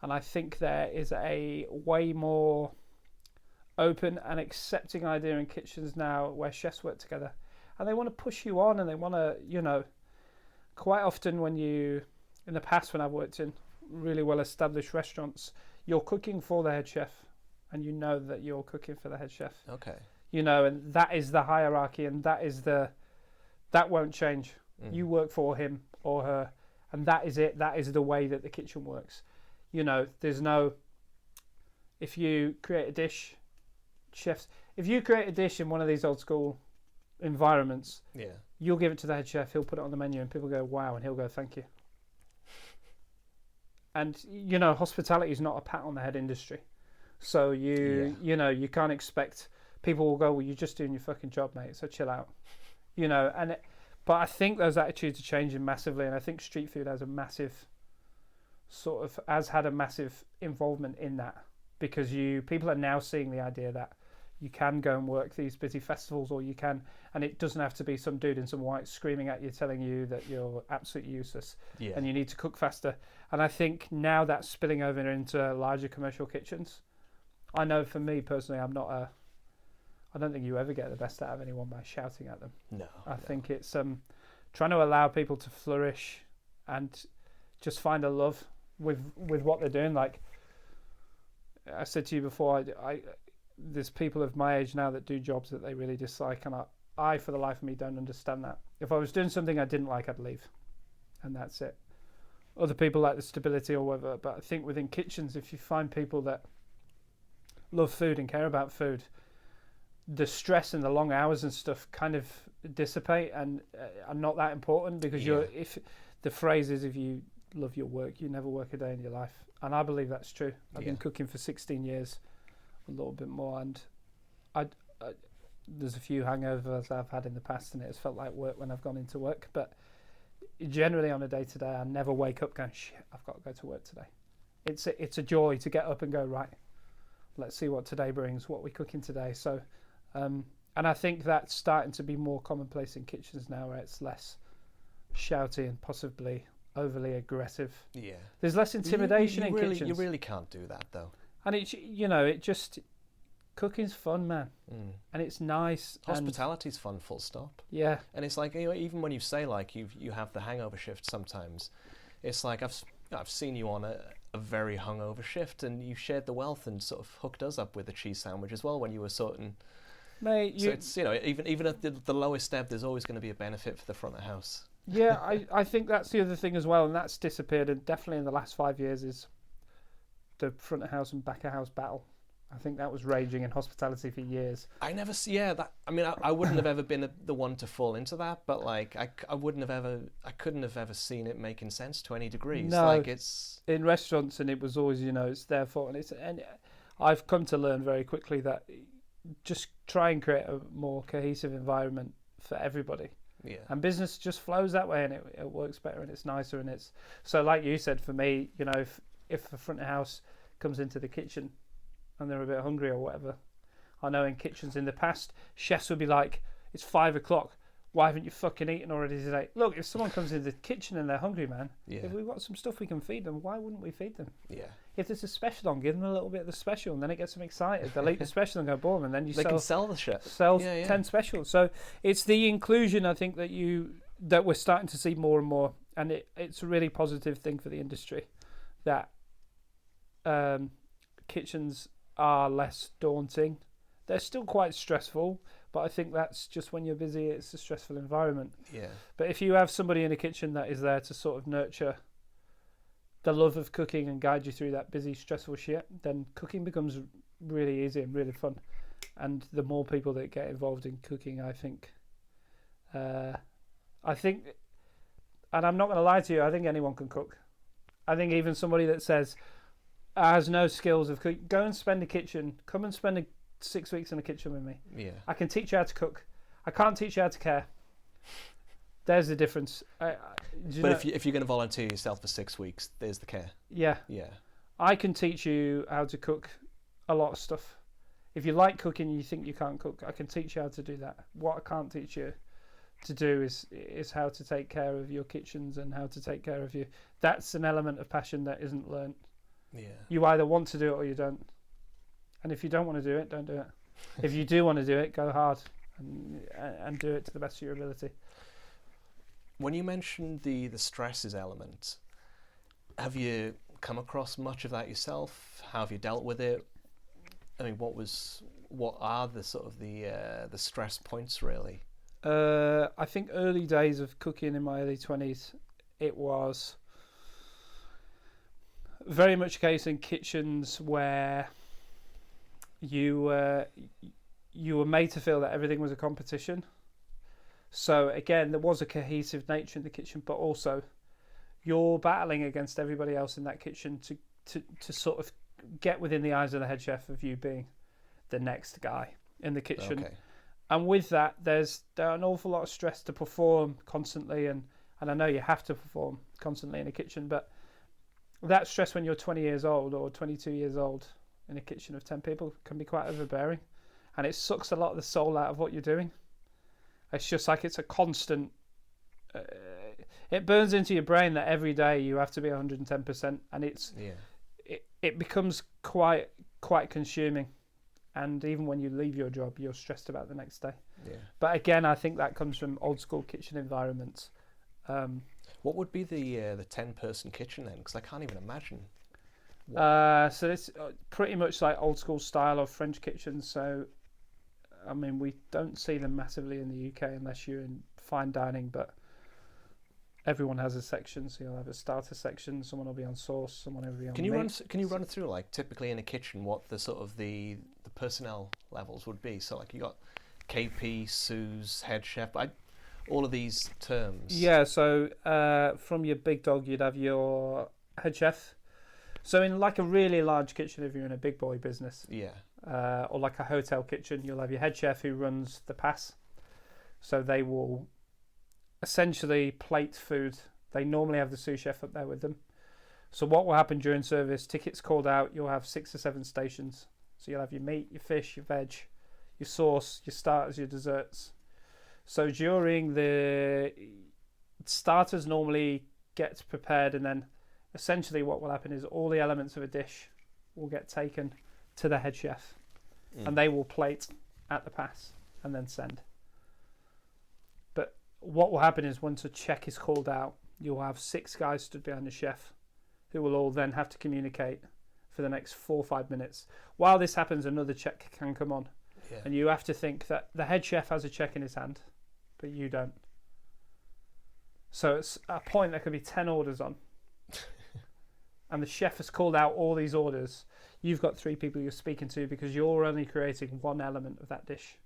And I think there is a way more open and accepting idea in kitchens now where chefs work together. And they want to push you on, and they want to, quite often in the past when I've worked in really well-established restaurants, you're cooking for the head chef, and you know that you're cooking for the head chef. Okay. And that is the hierarchy, and that won't change. You work for him or her, and that is it. That is the way that the kitchen works. There's no, if you create a dish, if you create a dish in one of these old school environments, you'll give it to the head chef, he'll put it on the menu, and people go, wow, and he'll go, thank you. And hospitality is not a pat on the head industry, so you can't expect people will go, well, you're just doing your fucking job, mate, so chill out. But I think those attitudes are changing massively, and I think street food has had a massive involvement in that, because people are now seeing the idea that you can go and work these busy festivals, or you can, and it doesn't have to be some dude in some white screaming at you telling you that you're absolutely useless and you need to cook faster. And I think now that's spilling over into larger commercial kitchens. I know for me personally, I don't think you ever get the best out of anyone by shouting at them. No. I think it's trying to allow people to flourish and just find a love with what they're doing. Like I said to you before, there's people of my age now that do jobs that they really dislike, and I for the life of me don't understand that. If I was doing something I didn't like, I'd leave, and that's it. Other people like the stability or whatever, but I think within kitchens, if you find people that love food and care about food, the stress and the long hours and stuff kind of dissipate and are not that important, because if the phrase is, if you love your work, you never work a day in your life. And I believe that's true. I've been cooking for 16 years, a little bit more, and I there's a few hangovers I've had in the past, and it has felt like work when I've gone into work. But generally on a day-to-day, I never wake up going, shit, I've got to go to work today. It's a joy to get up and go, right, let's see what today brings, what we're cooking today. So, and I think that's starting to be more commonplace in kitchens now, where it's less shouty and possibly overly aggressive. Yeah. There's less intimidation in kitchens. You really can't do that, though. And cooking's fun, man. And it's nice. Hospitality's fun, full stop. Yeah. And it's like, even when you say like you have the hangover shift sometimes, it's like I've seen you on a very hungover shift, and you shared the wealth and sort of hooked us up with a cheese sandwich as well when you were sorting. Mate, so it's, even at the lowest step, there's always going to be a benefit for the front of house. Yeah, I think that's the other thing as well, and that's disappeared, and definitely in the last 5 years, is the front of house and back of house battle. I think that was raging in hospitality for years. I never see, that. I mean, I wouldn't have ever been the one to fall into that, but like, I couldn't have ever seen it making sense to any degrees. No, like it's in restaurants, and it was always, it's their fault, and I've come to learn very quickly that just try and create a more cohesive environment for everybody. Yeah. And business just flows that way, and it works better, and it's nicer, and it's so, like you said, for me, if the front of house comes into the kitchen and they're a bit hungry or whatever, I know in kitchens in the past, chefs would be like, it's 5 o'clock, why haven't you fucking eaten already today? Look, if someone comes into the kitchen and they're hungry, man, if we've got some stuff we can feed them, why wouldn't we feed them? Yeah. If there's a special on, give them a little bit of the special, and then it gets them excited. They'll eat the special and go, boom, and then they can sell the shit. Sell 10 specials. So it's the inclusion, I think, that we're starting to see more and more, and it's a really positive thing for the industry that kitchens are less daunting. They're still quite stressful, but I think that's just when you're busy, it's a stressful environment. Yeah. But if you have somebody in a kitchen that is there to sort of nurture the love of cooking and guide you through that busy, stressful shit, then cooking becomes really easy and really fun. And the more people that get involved in cooking, I think, and I'm not going to lie to you, I think anyone can cook. I think even somebody that says has no skills of cooking, go and spend come and spend 6 weeks in the kitchen with me. Yeah. I can teach you how to cook. I can't teach you how to care. There's the difference. But if you're going to volunteer yourself for 6 weeks, there's the care. Yeah. Yeah. I can teach you how to cook a lot of stuff. If you like cooking and you think you can't cook, I can teach you how to do that. What I can't teach you to do is how to take care of your kitchens and how to take care of you. That's an element of passion that isn't learnt. Yeah. You either want to do it or you don't. And if you don't want to do it, don't do it. If you do want to do it, go hard and do it to the best of your ability. When you mentioned the stresses element, have you come across much of that yourself? How have you dealt with it? I mean, what are the sort of the stress points really? I think early days of cooking in my early 20s, it was very much a case in kitchens where you were made to feel that everything was a competition. So again, there was a cohesive nature in the kitchen, but also you're battling against everybody else in that kitchen to sort of get within the eyes of the head chef of you being the next guy in the kitchen. Okay. And with that, there's an awful lot of stress to perform constantly, and I know you have to perform constantly in a kitchen, but that stress when you're 20 years old or 22 years old in a kitchen of 10 people can be quite overbearing, and it sucks a lot of the soul out of what you're doing. It's just like it's a constant, it burns into your brain that every day you have to be 110%, and it becomes quite consuming. And even when you leave your job, you're stressed about the next day. Yeah. But again, I think that comes from old school kitchen environments. What would be the 10-person kitchen then? Because I can't even imagine. So it's pretty much like old school style of French kitchens. So, I mean, we don't see them massively in the UK unless you're in fine dining. But everyone has a section. So you'll have a starter section. Someone will be on sauce. Someone will be on Can you meat. Can you run through, like, typically in a kitchen, what the sort of the personnel levels would be? So, like, you got KP, Suze, head chef, all of these terms. Yeah. So from your big dog, you'd have your head chef. So in like a really large kitchen, if you're in a big boy business, or like a hotel kitchen, you'll have your head chef who runs the pass. So they will essentially plate food. They normally have the sous chef up there with them. So what will happen during service, tickets called out, you'll have 6 or 7 stations. So you'll have your meat, your fish, your veg, your sauce, your starters, your desserts. So during the starters normally get prepared, and then essentially what will happen is all the elements of a dish will get taken to the head chef and they will plate at the pass and then send. But what will happen is once a check is called out, you'll have 6 guys stood behind the chef who will all then have to communicate for the next 4 or 5 minutes. While this happens, another check can come on. Yeah. And you have to think that the head chef has a check in his hand, but you don't. So it's a point there could be 10 orders on. And the chef has called out all these orders. You've got 3 people you're speaking to because you're only creating one element of that dish.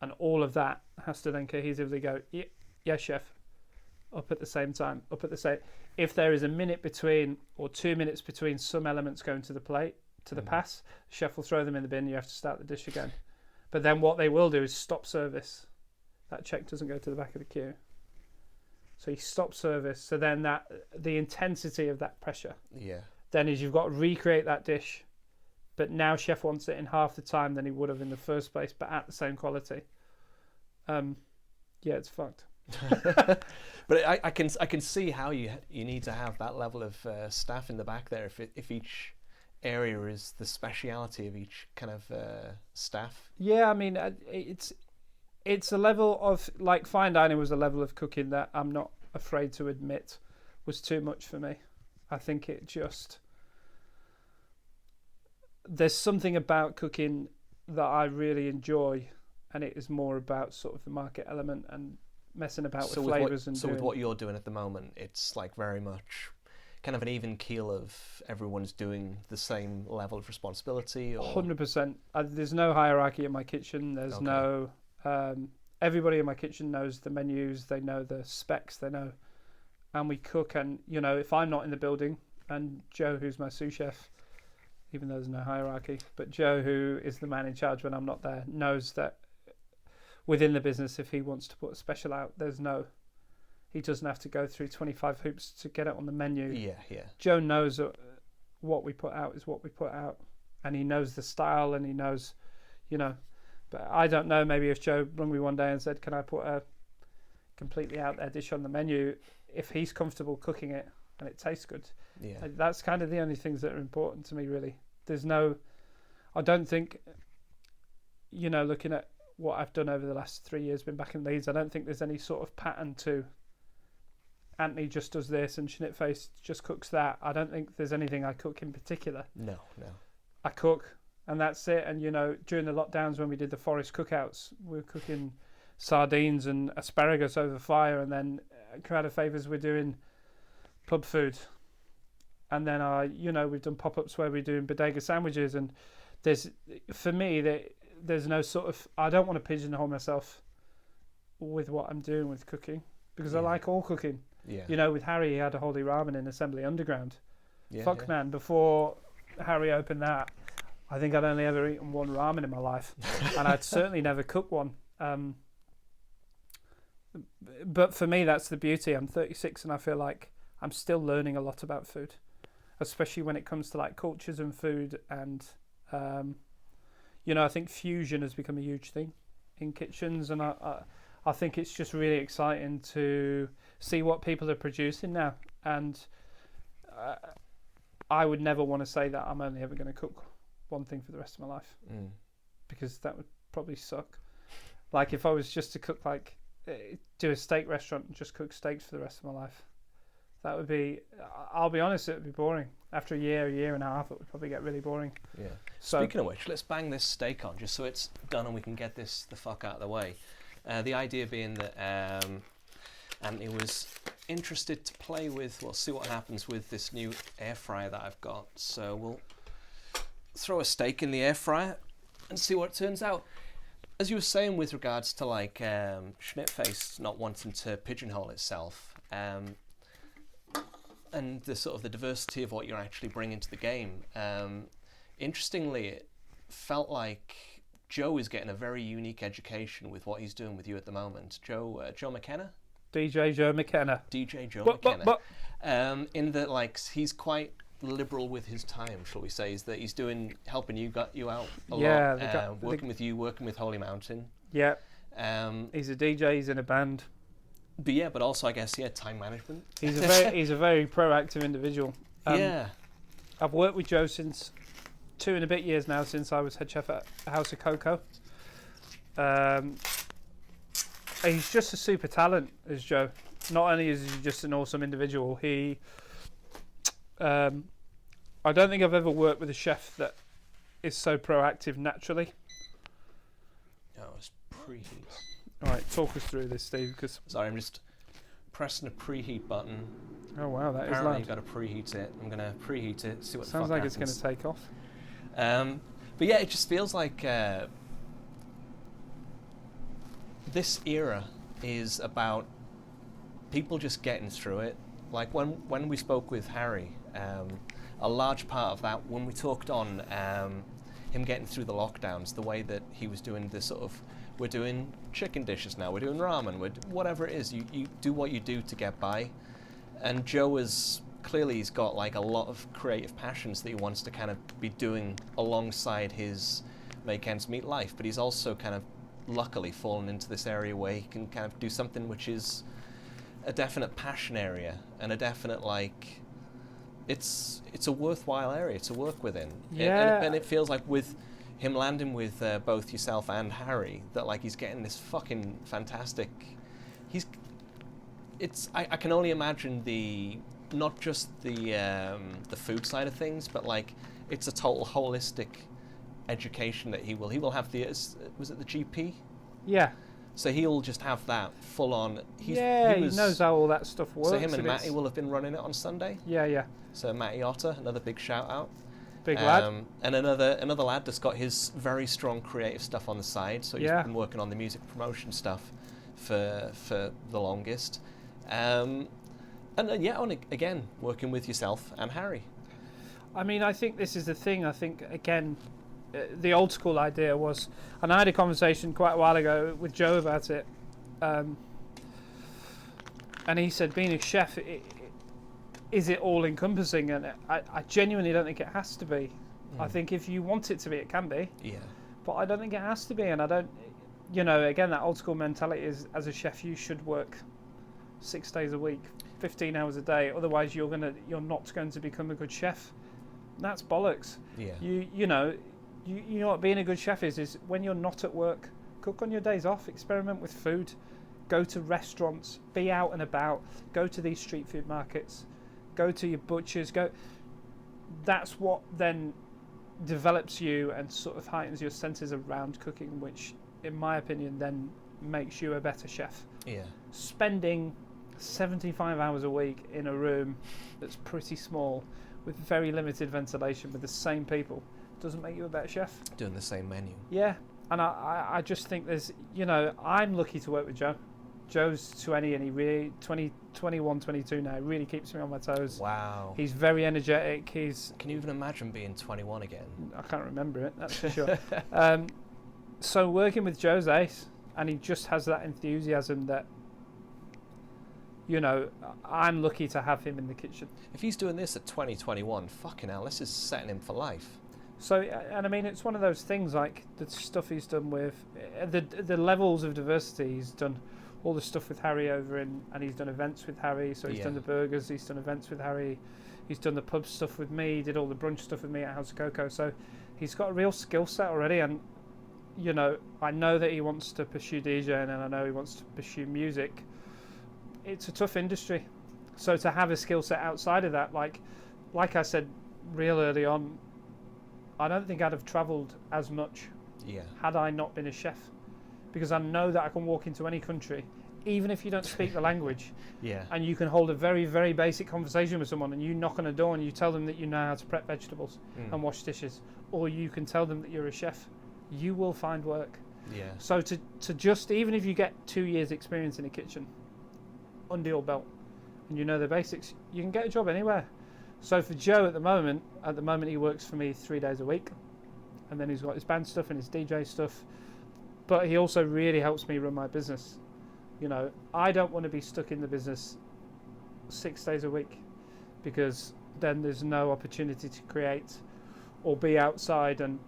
And all of that has to then cohesively go, yeah, chef, up at the same time, up at the same. If there is a minute between or 2 minutes between some elements going to the plate, to the pass, the chef will throw them in the bin. You have to start the dish again. But then what they will do is stop service. That check doesn't go to the back of the queue. So you stop service. So then the intensity of that pressure then is you've got to recreate that dish. But now chef wants it in half the time than he would have in the first place, but at the same quality. It's fucked. But I can see how you need to have that level of staff in the back there if each area is the speciality of each kind of staff. Yeah, I mean it's a level of, like, fine dining was a level of cooking that I'm not afraid to admit was too much for me. I think there's something about cooking that I really enjoy, and it is more about sort of the market element and messing about with flavours. With what you're doing at the moment, it's like very much kind of an even keel of everyone's doing the same level of responsibility? Or? 100%. There's no hierarchy in my kitchen. There's no... everybody in my kitchen knows the menus, they know the specs, they know, and we cook. And if I'm not in the building, and Joe, who's my sous chef, even though there's no hierarchy, but Joe, who is the man in charge when I'm not there, knows that within the business, if he wants to put a special out, he doesn't have to go through 25 hoops to get it on the menu. Yeah. Joe knows what we put out is what we put out, and he knows the style, and he knows, But I don't know, maybe if Joe rung me one day and said, can I put a completely out there dish on the menu, if he's comfortable cooking it and it tastes good. Yeah. That's kind of the only things that are important to me, really. I don't think, looking at what I've done over the last 3 years, been back in Leeds, I don't think there's any sort of pattern to Anthony just does this and Schnitfaced just cooks that. I don't think there's anything I cook in particular. No. I cook. And that's it. And, during the lockdowns when we did the forest cookouts, we were cooking sardines and asparagus over fire. And then Crowd of Favours, we're doing pub food. And then, we've done pop-ups where we're doing bodega sandwiches. And for me, there's no sort of... I don't want to pigeonhole myself with what I'm doing with cooking because I like all cooking. Yeah. With Harry, he had a Holy Ramen in Assembly Underground. Man, before Harry opened that, I think I'd only ever eaten one ramen in my life, and I'd certainly never cooked one. But for me, that's the beauty. I'm 36, and I feel like I'm still learning a lot about food, especially when it comes to like cultures and food. And I think fusion has become a huge thing in kitchens, and I think it's just really exciting to see what people are producing now. And I would never want to say that I'm only ever going to cook one thing for the rest of my life, because that would probably suck. Like if I was just to cook, like do a steak restaurant and just cook steaks for the rest of my life, that would be, I'll be honest, it would be boring. After a year and a half, it would probably get really boring. Yeah. So, speaking of which, let's bang this steak on just so it's done and we can get this the fuck out of the way. The idea being that and he was interested to play with, well, see what happens with this new air fryer that I've got. So we'll throw a steak in the air fryer and see what turns out. As you were saying with regards to like Schnitfaced not wanting to pigeonhole itself, and the sort of the diversity of what you're actually bringing to the game, interestingly, it felt like Joe is getting a very unique education with what he's doing with you at the moment. Joe McKenna? DJ Joe McKenna. DJ Joe McKenna. In that, like, he's quite liberal with his time, shall we say, is that he's helping you out a lot, working with you, working with Holy Mountain. Yeah. He's a DJ, he's in a band. But also, I guess, time management. He's a very proactive individual. I've worked with Joe since 2 and a bit years now, since I was head chef at House of Cocoa. He's just a super talent, is Joe. Not only is he just an awesome individual, I don't think I've ever worked with a chef that is so proactive naturally. Oh, it's preheat. All right, talk us through this, Steve. Sorry, I'm just pressing a preheat button. Oh wow, that Apparently is loud. You've got to preheat it. I'm going to preheat it, see what the fuck Sounds like happens. it's going to take off. But yeah, it just feels like this era is about people just getting through it. Like when we spoke with Harry, a large part of that, when we talked on him getting through the lockdowns, the way that he was doing this sort of, we're doing chicken dishes now, we're doing ramen, whatever it is, you do what you do to get by. And Joe is, clearly he's got like a lot of creative passions that he wants to kind of be doing alongside his make ends meet life, but he's also kind of luckily fallen into this area where he can kind of do something which is a definite passion area and a definite, like, it's a worthwhile area to work within. Yeah. And it feels like with him landing with both yourself and Harry, that like he's getting this fucking fantastic, I can only imagine not just the food side of things, but like it's a total holistic education that he will have. Was it the GP? Yeah. So he'll just have that full on. He knows how all that stuff works. So him and Matty will have been running it on Sunday. Yeah. So Matty Otter, another big shout out. Big lad. And another lad that's got his very strong creative stuff on the side. So he's been working on the music promotion stuff for the longest. Again, working with yourself and Harry. I mean, I think this is the thing. I think, again, the old school idea was, and I had a conversation quite a while ago with Joe about it, and he said being a chef, is it all encompassing? And I genuinely don't think it has to be. I think if you want it to be, it can be. Yeah. But I don't think it has to be, and I don't, again, that old school mentality is, as a chef, you should work 6 days a week, 15 hours a day, otherwise you're not going to become a good chef. That's bollocks. Yeah. You know what being a good chef is when you're not at work, cook on your days off, experiment with food, go to restaurants, be out and about, go to these street food markets, go to your butchers, that's what then develops you and sort of heightens your senses around cooking, which in my opinion then makes you a better chef. Yeah. Spending 75 hours a week in a room that's pretty small with very limited ventilation with the same people doesn't make you a better chef. Doing the same menu. Yeah, and I just think there's, I'm lucky to work with Joe. Joe's 20 and he really, 21, 22 now, really keeps me on my toes. Wow. He's very energetic. Can you even imagine being 21 again? I can't remember it, that's for sure. So working with Joe's ace, and he just has that enthusiasm that, I'm lucky to have him in the kitchen. If he's doing this at 2021, fucking hell, this is setting him for life. So, and I mean, it's one of those things, like the stuff he's done with the levels of diversity. He's done all the stuff with Harry and he's done events with Harry. So he's done the burgers, he's done events with Harry, he's done the pub stuff with me, he did all the brunch stuff with me at House of Cocoa. So he's got a real skill set already, and I know that he wants to pursue DJing and I know he wants to pursue music. It's a tough industry, so to have a skill set outside of that, like I said real early on, I don't think I'd have travelled as much had I not been a chef, because I know that I can walk into any country, even if you don't speak the language, Yeah. and you can hold a very, very basic conversation with someone, and you knock on a door and you tell them that you know how to prep vegetables and wash dishes, or you can tell them that you're a chef, you will find work. Yeah. So to just, even if you get 2 years experience in a kitchen under your belt and you know the basics, you can get a job anywhere. So for Joe at the moment he works for me 3 days a week, and then he's got his band stuff and his DJ stuff, but he also really helps me run my business. You know, I don't want to be stuck in the business 6 days a week, because then there's no opportunity to create or be outside. And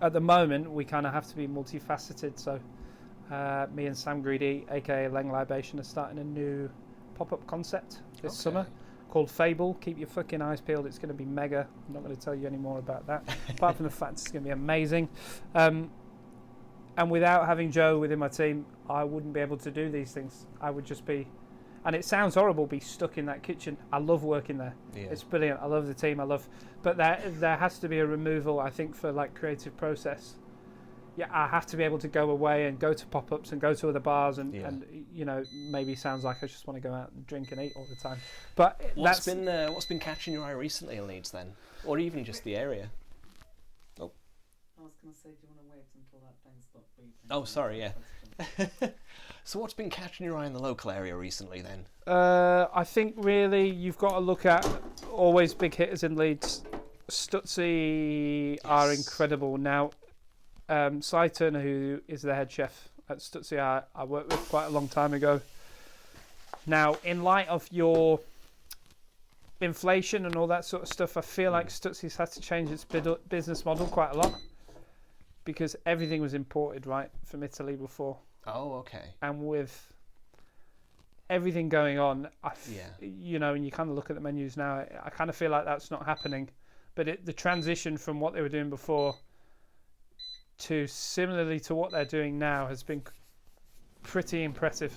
at the moment we kind of have to be multifaceted. So me and Sam Greedy, aka Leng Libation, are starting a new pop-up concept this summer called Fable. Keep your fucking eyes peeled, it's going to be mega. I'm not going to tell you any more about that apart from the fact it's going to be amazing. And without having Joe within my team, I wouldn't be able to do these things. I would just be, and it sounds horrible, be stuck in that kitchen. I love working there. Yeah. It's brilliant. I love the team. But there has to be a removal, I think, for like creative process. Yeah, I have to be able to go away and go to pop-ups and go to other bars and you know, maybe sounds like I just want to go out and drink and eat all the time. But what's been catching your eye recently in Leeds then, or even just the area? Oh. I was going to say, do you want to wait until that thing stops beeping? Oh, sorry, yeah. So what's been catching your eye in the local area recently then? I think really you've got to look at always big hitters in Leeds. Stutzy are incredible. Now, Cy Turner, who is the head chef at Stutzy, I worked with quite a long time ago. Now, in light of your inflation and all that sort of stuff, I feel like Stutzy's had to change its business model quite a lot, because everything was imported, right, from Italy before. Oh, okay. And with everything going on, you know, and you kind of look at the menus now, I kind of feel like that's not happening. But the transition from what they were doing before to similarly to what they're doing now has been pretty impressive.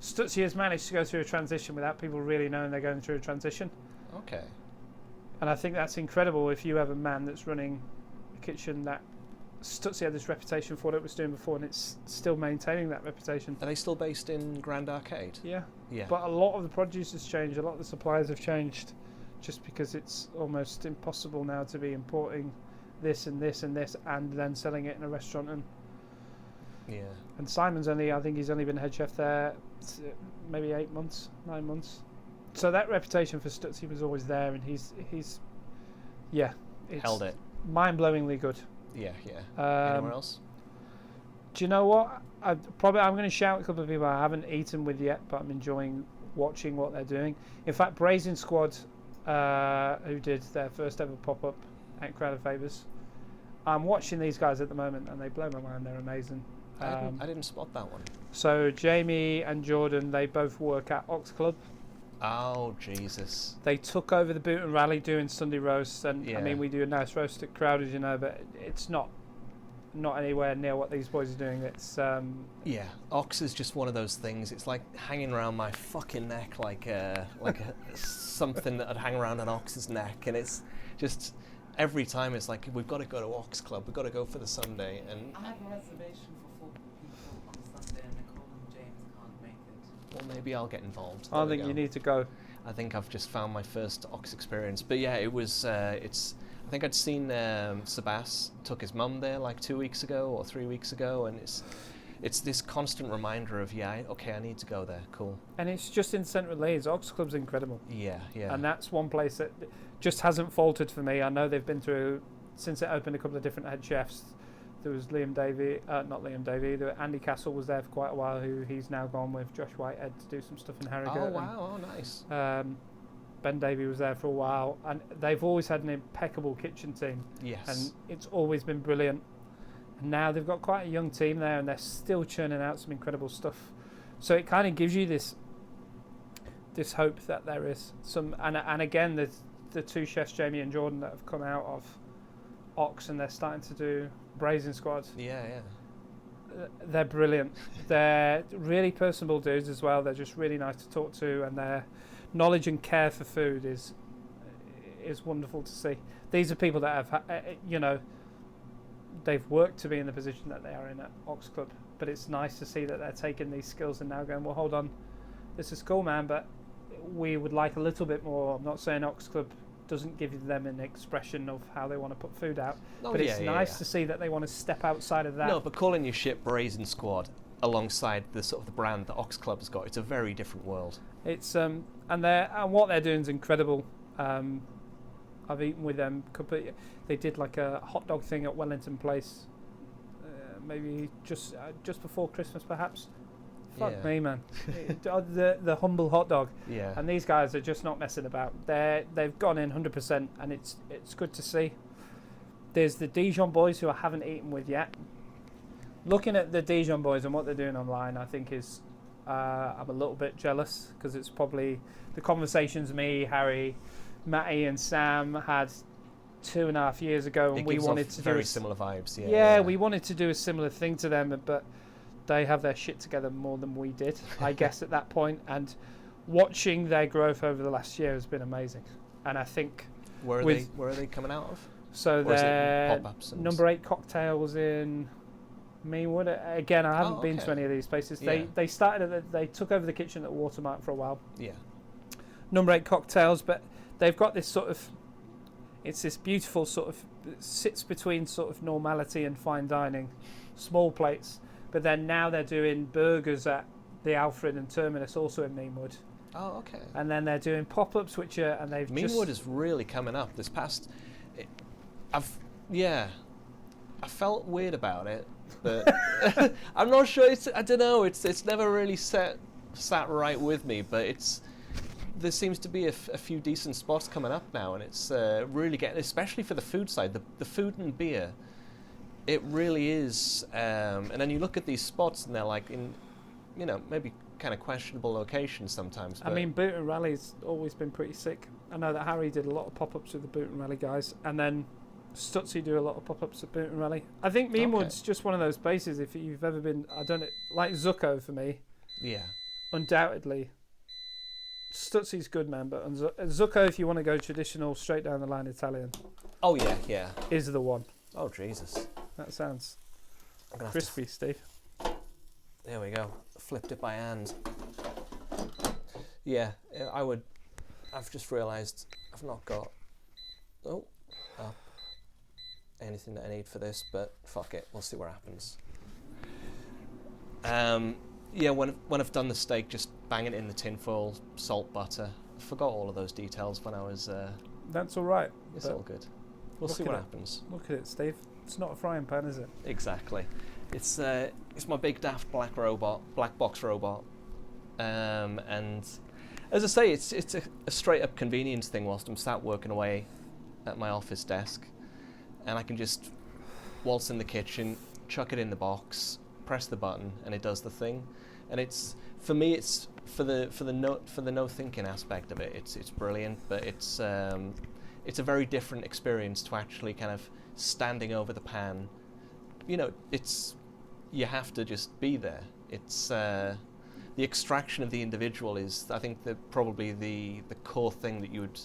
Stutzy has managed to go through a transition without people really knowing they're going through a transition. Okay. And I think that's incredible if you have a man that's running a kitchen that Stutzy had this reputation for what it was doing before, and it's still maintaining that reputation. Are they still based in Grand Arcade? Yeah. Yeah. But a lot of the produce has changed, a lot of the suppliers have changed, just because it's almost impossible now to be importing this and this and this and then selling it in a restaurant. And and Simon's I think he's only been head chef there maybe 8 months, 9 months. So that reputation for Stutzy was always there, and he's held it. Mind-blowingly good. Yeah. Anywhere else? Do you know what? I'm going to shout a couple of people I haven't eaten with yet, but I'm enjoying watching what they're doing. In fact, Brazen Squad, who did their first ever pop-up at Crowd of Favours, I'm watching these guys at the moment, and they blow my mind. They're amazing. I didn't spot that one. So Jamie and Jordan, they both work at Ox Club. Oh, Jesus. They took over the Boot and Rally doing Sunday roasts, and I mean, we do a nice roast at Crowd, as you know, but it's not anywhere near what these boys are doing. It's Ox is just one of those things. It's like hanging around my fucking neck, like something that would hang around an ox's neck, and it's just every time it's like, we've got to go to Ox Club, we've got to go for the Sunday. And I have a reservation for 4 people on Sunday, and Nicole and James can't make it. Well, maybe I'll get involved. I think you need to go. I think I've just found my first Ox experience. But yeah, it was. I think I'd seen Sebas took his mum there like 2 weeks ago or 3 weeks ago, and it's this constant reminder of I need to go there. Cool. And it's just in Central Leeds. Ox Club's incredible. Yeah. And that's one place that just hasn't faltered for me. I know they've been through, since it opened, a couple of different head chefs. There was Andy Castle was there for quite a while, who he's now gone with Josh Whitehead to do some stuff in Harrogate. Oh, wow. Oh, nice. Ben Davey was there for a while, and they've always had an impeccable kitchen team. Yes. And it's always been brilliant. And now they've got quite a young team there, and they're still churning out some incredible stuff. So it kind of gives you this hope that there is some. And again, there's the two chefs, Jamie and Jordan, that have come out of Ox, and they're starting to do Brazen Squad. Yeah. They're brilliant. They're really personable dudes as well. They're just really nice to talk to, and their knowledge and care for food is wonderful to see. These are people that have, they've worked to be in the position that they are in at Ox Club, but it's nice to see that they're taking these skills and now going, well, hold on, this is cool, man, but we would like a little bit more. I'm not saying Ox Club doesn't give them an expression of how they want to put food out, but it's nice to see that they want to step outside of that. No, but calling your shit Brazen Squad alongside the sort of the brand that Ox Club has got, it's a very different world. It's and what they're doing is incredible. I've eaten with them. They did like a hot dog thing at Wellington Place, maybe just before Christmas, perhaps. Fuck me, man. the humble hot dog. Yeah. And these guys are just not messing about. They've gone in 100%, and it's good to see. There's the Dijon boys who I haven't eaten with yet. Looking at the Dijon boys and what they're doing online, I think is I'm a little bit jealous, because it's probably the conversations me, Harry, Matty, and Sam had 2.5 years ago, and we wanted to do very similar vibes. Yeah, we wanted to do a similar thing to them, but they have their shit together more than we did, I guess, at that point. And watching their growth over the last year has been amazing. And I think where are they coming out of? So they're pop-ups number 8 cocktails in Meanwood. Again, I haven't been to any of these places. Yeah. They started they took over the kitchen at Watermark for a while. Yeah. Number 8 cocktails, but they've got this sort of, it's this beautiful sort of, sits between sort of normality and fine dining, small plates. But then now they're doing burgers at the Alfred and Terminus, also in Meanwood. Oh, okay. And then they're doing pop-ups, which are, and they've Meanwood is really coming up this past. I felt weird about it, but I'm not sure. I don't know. It's never really sat right with me, but there seems to be a few decent spots coming up now, and it's really getting, especially for the food side, the food and beer. It really is, and then you look at these spots and they're like in, maybe kind of questionable locations sometimes. I mean, Boot and Rally's always been pretty sick. I know that Harry did a lot of pop-ups with the Boot and Rally guys, and then Stutzy do a lot of pop-ups at Boot and Rally. I think Meanwood's just one of those places, if you've ever been, I don't know, like Zucco for me. Yeah. Undoubtedly. Stutzy's good, man, but Zucco, if you want to go traditional, straight down the line Italian. Oh, yeah. Is the one. Oh, Jesus. That sounds crispy, Steve. There we go. Flipped it by hand. Yeah, I've just realised I've not got anything that I need for this, but fuck it, we'll see what happens. Yeah, when I've done the steak, just bang it in the tinfoil, salt, butter. I forgot all of those details when I was... That's all right. It's all good. We'll see what happens. Look at it, Steve. It's not a frying pan, is it? Exactly. It's my big daft black box robot, and as I say, it's a straight up convenience thing. Whilst I'm sat working away at my office desk, and I can just waltz in the kitchen, chuck it in the box, press the button, and it does the thing. And it's for me, it's for the no thinking aspect of it. It's brilliant, but it's a very different experience to actually kind of standing over the pan. You have to just be there. It's the extraction of the individual is, I think, probably the core thing that you would.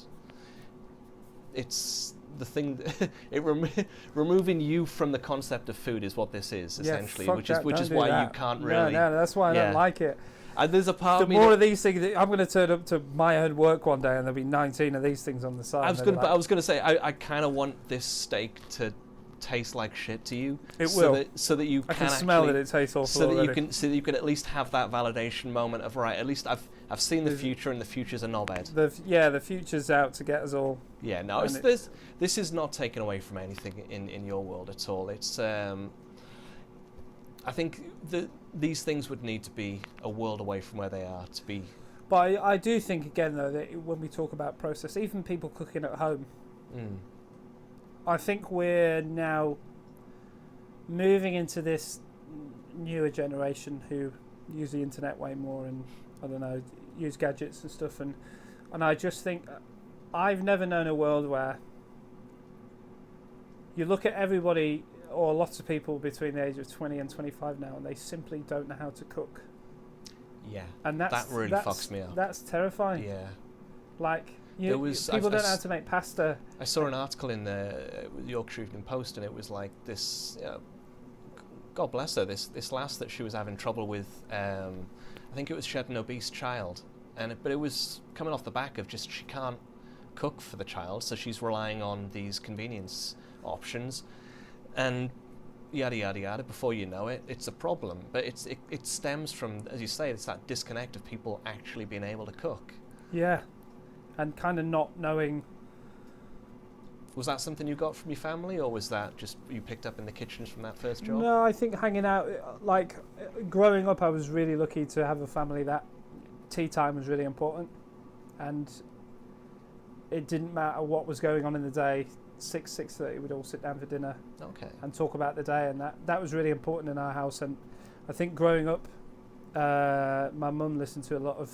It's the thing that removing you from the concept of food is what this is essentially, which is why you can't really. No, that's why I don't like it. And there's a part of me. The more of these things, I'm going to turn up to my own work one day, and there'll be 19 of these things on the side. I was going to say, I kind of want this steak to taste like shit to you. It will. So that you I can smell that it tastes awful so already. that you can at least have that validation moment of, right, at least I've seen the future, and the future's a knobhead. The future's out to get us all. Yeah, no, this is not taken away from anything in your world at all. It's I think these things would need to be a world away from where they are to be. But I do think, again, though, that when we talk about process, even people cooking at home, I think we're now moving into this newer generation who use the internet way more and, I don't know, use gadgets and stuff. And I just think I've never known a world where you look at everybody, or lots of people between the age of 20 and 25 now, and they simply don't know how to cook. Yeah, and that really fucks me up. That's terrifying. Yeah, like people don't know how to make pasta. I saw an article in the Yorkshire Evening Post, and it was like this God bless her, this lass that she was having trouble with, I think it was she had an obese child, but it was coming off the back of just she can't cook for the child, so she's relying on these convenience options, and yada yada yada. Before you know it, it's a problem. But it stems from, as you say, it's that disconnect of people actually being able to cook. Yeah, and kind of not knowing. Was that something you got from your family, or was that just you picked up in the kitchens from that first job? No, I think hanging out, like growing up, I was really lucky to have a family that tea time was really important, and it didn't matter what was going on in the day. 6:30 we'd all sit down for dinner. Okay. And talk about the day, and that was really important in our house. And I think growing up, my mum listened to a lot of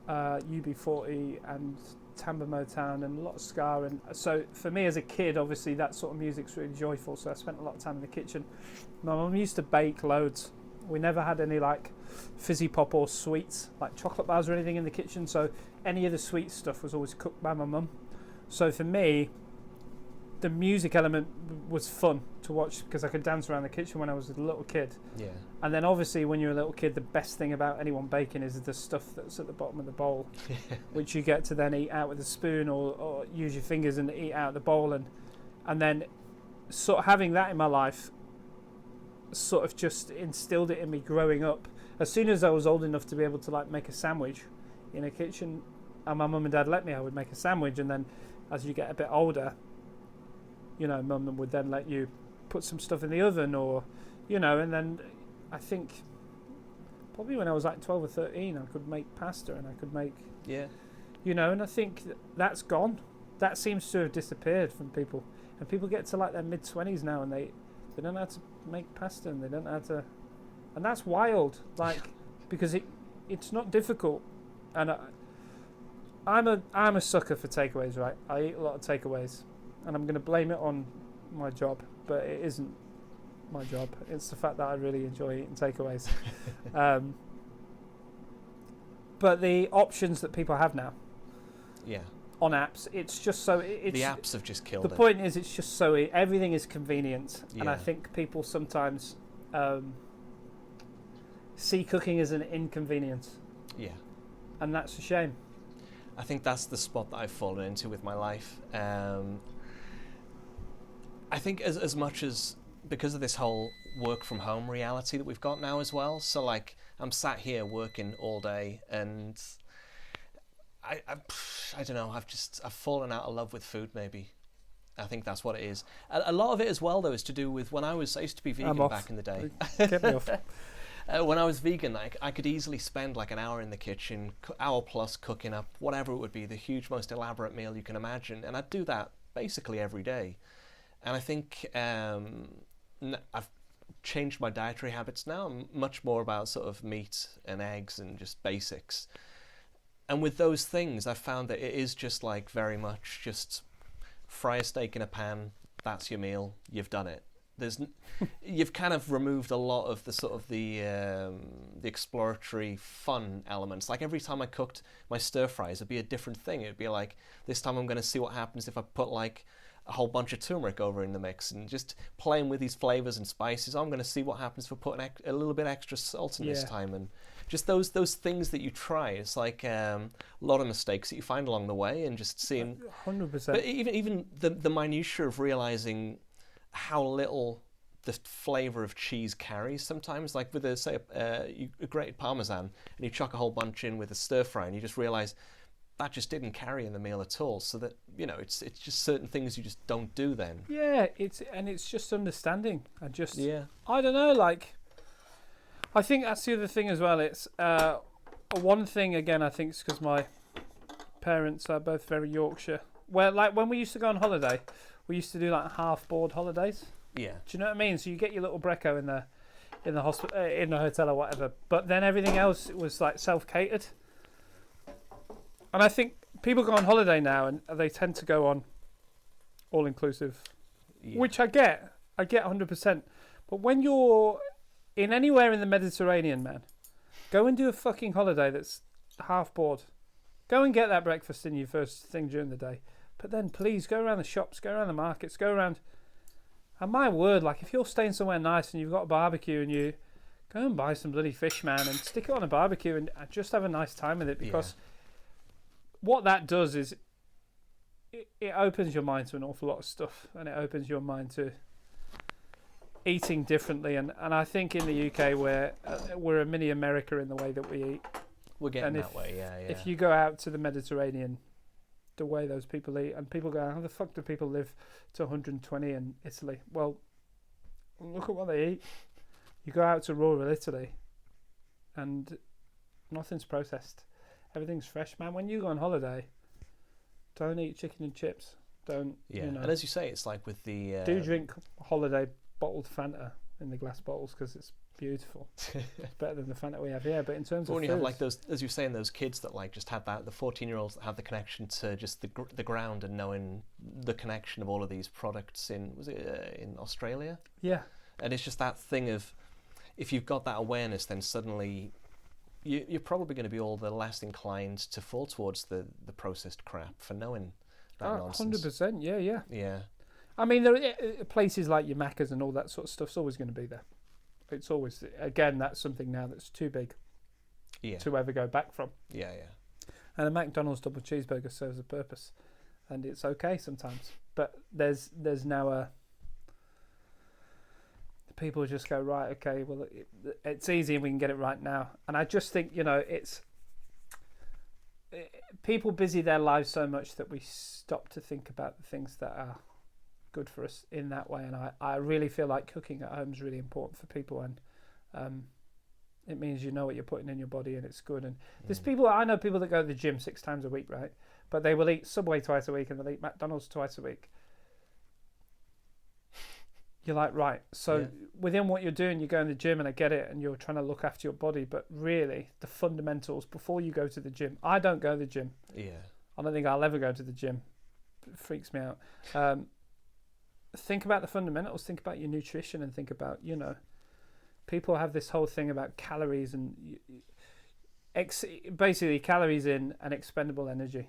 UB40 and Tampa Motown and a lot of ska, and so for me as a kid, obviously that sort of music's really joyful, so I spent a lot of time in the kitchen. My mum used to bake loads. We never had any like fizzy pop or sweets like chocolate bars or anything in the kitchen, so any of the sweet stuff was always cooked by my mum. So for me, the music element was fun to watch because I could dance around the kitchen when I was a little kid. Yeah. And then obviously when you're a little kid, the best thing about anyone baking is the stuff that's at the bottom of the bowl, which you get to then eat out with a spoon or use your fingers and eat out of the bowl. And then sort of having that in my life sort of just instilled it in me growing up. As soon as I was old enough to be able to like make a sandwich in a kitchen, and my mum and dad let me, I would make a sandwich. And then as you get a bit older, you know, mum would then let you put some stuff in the oven, or, you know, and then I think probably when I was like 12 or 13, I could make pasta and I could make, you know, and I think that's gone. That seems to have disappeared from people. And people get to like their mid-20s now and they don't know how to make pasta and they don't know how to, and that's wild, like, because it's not difficult. And I'm a sucker for takeaways, right? I eat a lot of takeaways. And I'm going to blame it on my job, but it isn't my job. It's the fact that I really enjoy eating takeaways. But the options that people have now, on apps, it's just so. The apps have just killed it. The point is, it's just so everything is convenient, and I think people sometimes see cooking as an inconvenience. Yeah, and that's a shame. I think that's the spot that I've fallen into with my life. I think as much as because of this whole work from home reality that we've got now as well. So like I'm sat here working all day, and I don't know. I've fallen out of love with food. Maybe I think that's what it is. A lot of it as well though is to do with when I used to be vegan back in the day. Get me off. When I was vegan, I could easily spend like an hour in the kitchen, hour plus cooking up whatever it would be, the huge, most elaborate meal you can imagine, and I'd do that basically every day. And I think I've changed my dietary habits now. I'm much more about sort of meat and eggs and just basics. And with those things, I've found that it is just like very much just fry a steak in a pan, that's your meal, you've done it. You've kind of removed a lot of the sort of the exploratory fun elements. Like every time I cooked my stir fries, it'd be a different thing. It'd be like, this time I'm going to see what happens if I put like a whole bunch of turmeric over in the mix, and just playing with these flavors and spices. I'm going to see what happens if I put a little bit extra salt in this time, and just those things that you try. It's like a lot of mistakes that you find along the way, and just seeing 100%. But even the minutiae of realizing how little the flavor of cheese carries sometimes, like with a grated parmesan, and you chuck a whole bunch in with a stir fry, and you just realize that just didn't carry in the meal at all. So that, you know, it's just certain things you just don't do then. Yeah, it's just understanding. I don't know, like, I think that's the other thing as well. It's one thing again. I think it's because my parents are both very Yorkshire. Well, like when we used to go on holiday, we used to do like half-board holidays. Yeah. Do you know what I mean? So you get your little brecco in the hospital, in the hotel or whatever, but then everything else was like self-catered. And I think people go on holiday now and they tend to go on all-inclusive, which I get 100%. But when you're in anywhere in the Mediterranean, man, go and do a fucking holiday that's half-board. Go and get that breakfast in your first thing during the day. But then please go around the shops, go around the markets, go around. And my word, like if you're staying somewhere nice and you've got a barbecue and you go and buy some bloody fish, man, and stick it on a barbecue and just have a nice time with it, because what that does is it opens your mind to an awful lot of stuff, and it opens your mind to eating differently. And I think in the UK we're a mini America in the way that we eat. We're getting that way, yeah. If you go out to the Mediterranean, the way those people eat, and people go, how the fuck do people live to 120 in Italy? Well, look at what they eat. You go out to rural Italy and nothing's processed. Everything's fresh, man. When you go on holiday, don't eat chicken and chips. Don't, and as you say, it's like with the... do drink holiday bottled Fanta in the glass bottles, because it's beautiful. It's better than the Fanta we have here. But in terms of when you foods, have like those, as you're saying, those kids that like just have that, the 14-year-olds that have the connection to just the ground and knowing the connection of all of these products in Australia? Yeah. And it's just that thing of, if you've got that awareness, then suddenly you're probably going to be all the less inclined to fall towards the processed crap for knowing that nonsense. 100%, yeah. Yeah. I mean, there are places like your Macca's and all that sort of stuff's always going to be there. It's always, again, that's something now that's too big to ever go back from. Yeah. And a McDonald's double cheeseburger serves a purpose, and it's okay sometimes. But there's now people just go, right, okay, well, it's easy and we can get it right now. And I just think, people busy their lives so much that we stop to think about the things that are good for us in that way. And I really feel like cooking at home is really important for people, and it means you know what you're putting in your body and it's good. And there's I know people that go to the gym 6 times a week, right? But they will eat Subway twice a week and they'll eat McDonald's twice a week. You're like, right, so within what you're doing, you go in the gym, and I get it, and you're trying to look after your body, but really the fundamentals before you go to the gym. I don't go to the gym. I don't think I'll ever go to the gym. It freaks me out. Think about the fundamentals, think about your nutrition, and think about, people have this whole thing about calories and basically calories in and expendable energy.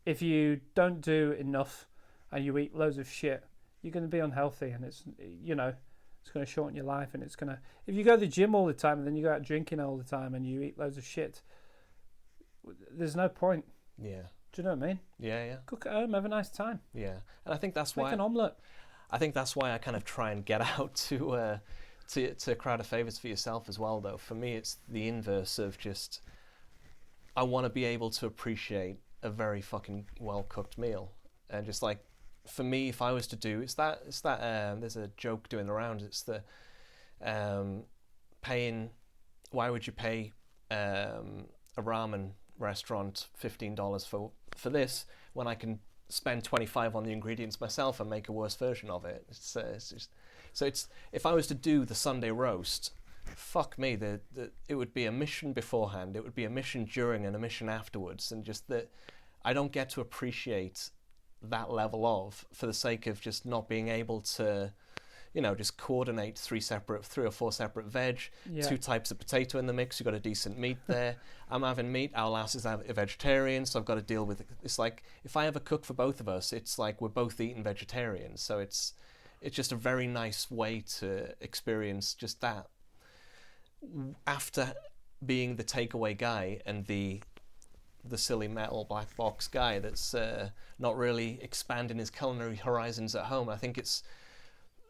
If you don't do enough and you eat loads of shit, you're going to be unhealthy, and it's going to shorten your life, and it's going to, if you go to the gym all the time and then you go out drinking all the time and you eat loads of shit, there's no point. Yeah. Do you know what I mean? Yeah. Cook at home, have a nice time. Yeah. And I think that's why... Make an omelette. I think that's why I kind of try and get out to Crowd of Favours for yourself as well, though. For me, it's the inverse of just... I want to be able to appreciate a very fucking well-cooked meal. And just like, for me, if I was to do... It's that there's a joke doing the rounds. It's the paying... Why would you pay a ramen restaurant $15 for this when I can spend $25 on the ingredients myself and make a worse version of it? It's just, so it's, if I was to do the Sunday roast, fuck me, it would be a mission beforehand, it would be a mission during and a mission afterwards, and just that I don't get to appreciate that level of, for the sake of just not being able to, just coordinate 3 or 4 separate veg, 2 types of potato in the mix. You've got a decent meat there. I'm having meat. Our lass is a vegetarian, so I've got to deal with it. It's like, if I ever cook for both of us, it's like we're both eating vegetarian. So it's just a very nice way to experience just that. After being the takeaway guy and the silly metal black box guy that's not really expanding his culinary horizons at home, I think it's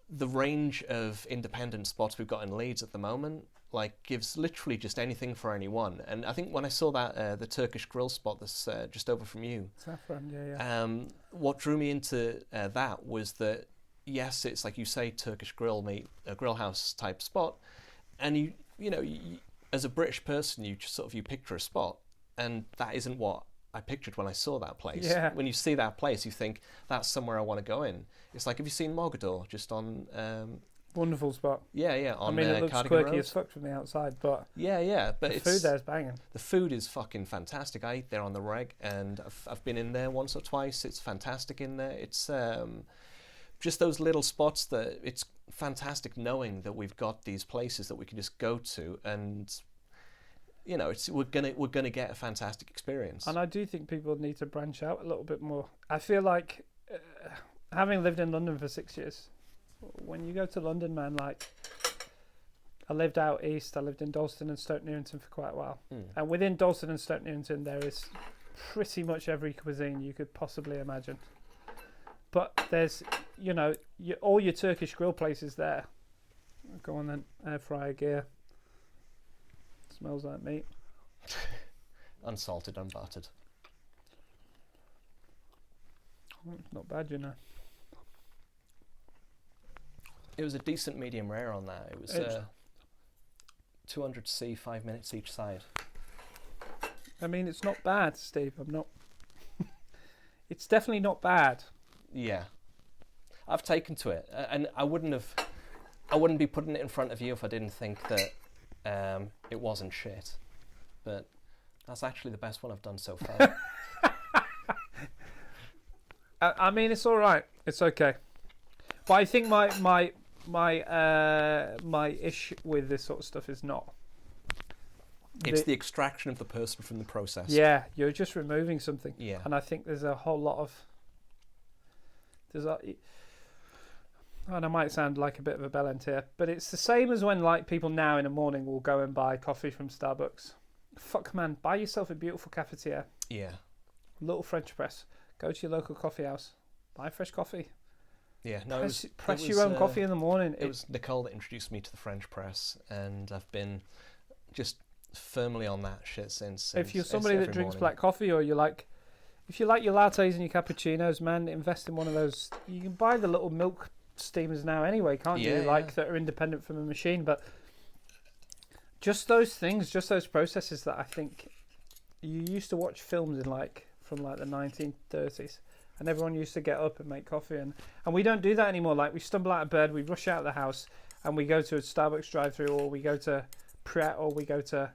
the range of independent spots we've got in Leeds at the moment, like, gives literally just anything for anyone. And I think when I saw that the Turkish grill spot that's just over from you, Saffron, yeah. What drew me into that was that, yes, it's like you say, Turkish grill meat, a grill house type spot, and you as a British person, you just sort of, you picture a spot, and that isn't what I pictured when I saw that place. Yeah. When you see that place, you think, that's somewhere I want to go in. It's like, have you seen Mogador, just on... Wonderful spot. Yeah, on it looks Cardigan quirky Road. as fuck from the outside, but... Yeah, but the food there's banging. The food is fucking fantastic. I eat there on the reg, and I've been in there once or twice. It's fantastic in there. It's just those little spots that it's fantastic knowing that we've got these places that we can just go to, and... we're gonna get a fantastic experience. And I do think people need to branch out a little bit more. I feel like having lived in London for 6 years, when you go to London, man, like, I lived out east. I lived in Dalston and Stoke Newington for quite a while. And within Dalston and Stoke Newington, there is pretty much every cuisine you could possibly imagine. But there's, all your Turkish grill places there. Go on then, air fryer gear. Smells like meat. Unsalted, unbuttered. Not bad, It was a decent medium rare on that. It was 200C, 5 minutes each side. I mean, it's not bad, Steve. I'm not. It's definitely not bad. Yeah, I've taken to it, and I wouldn't be putting it in front of you if I didn't think that it wasn't shit. But that's actually the best one I've done so far. I mean, it's all right. It's okay. But I think my issue with this sort of stuff is not. It's the extraction of the person from the process. Yeah, you're just removing something. Yeah. And I think there's a whole lot of. And I might sound like a bit of a bellend here, but it's the same as when like people now in the morning will go and buy coffee from Starbucks. Fuck man, buy yourself a beautiful cafetiere. Yeah. Little French press. Go to your local coffee house. Buy fresh coffee. Yeah, no, press your own coffee in the morning. It was Nicole that introduced me to the French press, and I've been just firmly on that shit since. If you're somebody that drinks black coffee, or if you like your lattes and your cappuccinos, man, invest in one of those. You can buy the little milk steamers now anyway, can't you? That are independent from a machine. But just those things, just those processes that I think you used to watch films in from the 1930s. And everyone used to get up and make coffee. And we don't do that anymore. Like, we stumble out of bed, we rush out of the house, and we go to a Starbucks drive-thru, or we go to Pret, or we go to...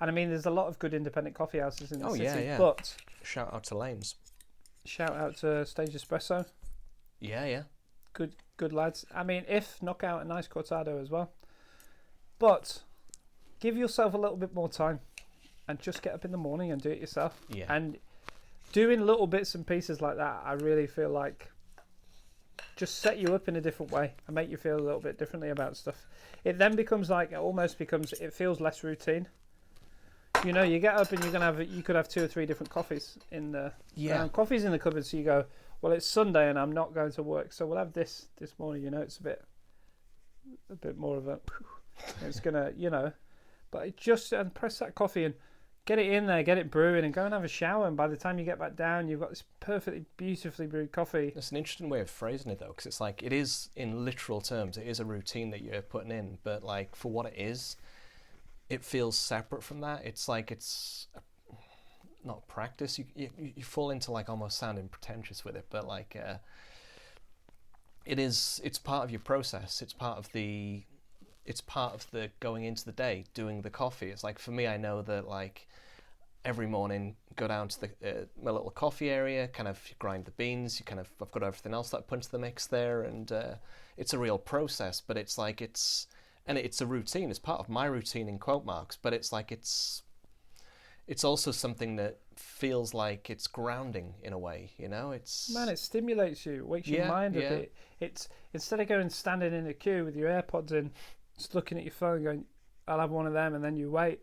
And I mean, there's a lot of good independent coffee houses in the city. Yeah. But... Shout out to Lanes. Shout out to Stage Espresso. Yeah. Good lads. I mean, knock out a nice cortado as well. But give yourself a little bit more time and just get up in the morning and do it yourself. Yeah. And doing little bits and pieces like that, I really feel like just set you up in a different way and make you feel a little bit differently about stuff. It then becomes it feels less routine. You get up and you could have 2 or 3 different coffees in the coffees in the cupboard. So you go, well, it's Sunday and I'm not going to work, so we'll have this morning. It's a bit more of a. It's gonna, but it just and press that coffee and get it in there, get it brewing, and go and have a shower. And by the time you get back down, you've got this perfectly beautifully brewed coffee. That's an interesting way of phrasing it, though, because it's like it is in literal terms. It is a routine that you're putting in, but like for what it is. It feels separate from that. It's like it's not practice. You fall into like almost sounding pretentious with it, but like it's part of your process. It's part of the going into the day, doing the coffee. It's like for me, I know that like every morning go down to my little coffee area, kind of grind the beans. I've got everything else that I put into the mix there, and it's a real process. But it's like it's a routine. It's part of my routine in quote marks, but it's like it's also something that feels like it's grounding in a way, It's it stimulates you, wakes your mind a bit. It's instead of going standing in a queue with your AirPods in, just looking at your phone, going, "I'll have one of them," and then you wait.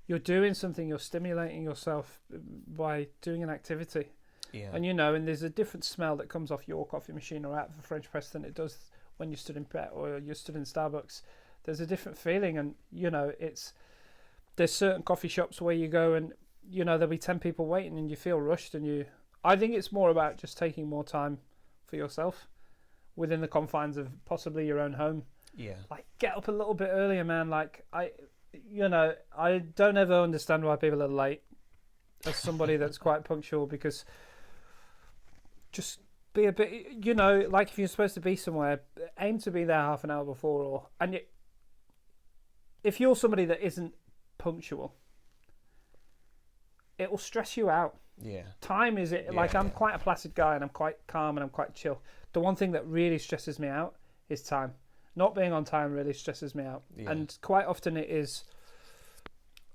You're doing something. You're stimulating yourself by doing an activity. Yeah. And and there's a different smell that comes off your coffee machine or out of a French press than it does when you stood in Pret or you stood in Starbucks. There's a different feeling, and there's certain coffee shops where you go and there'll be 10 people waiting and you feel rushed, and I think it's more about just taking more time for yourself within the confines of possibly your own home. Yeah. Like, get up a little bit earlier, man. Like, I don't ever understand why people are late as somebody that's quite punctual, because just be a bit, like if you're supposed to be somewhere, aim to be there half an hour before, if you're somebody that isn't punctual, it will stress you out. Yeah. Time is it. Like, I'm quite a placid guy and I'm quite calm and I'm quite chill. The one thing that really stresses me out is time. Not being on time really stresses me out. Yeah. And quite often it is,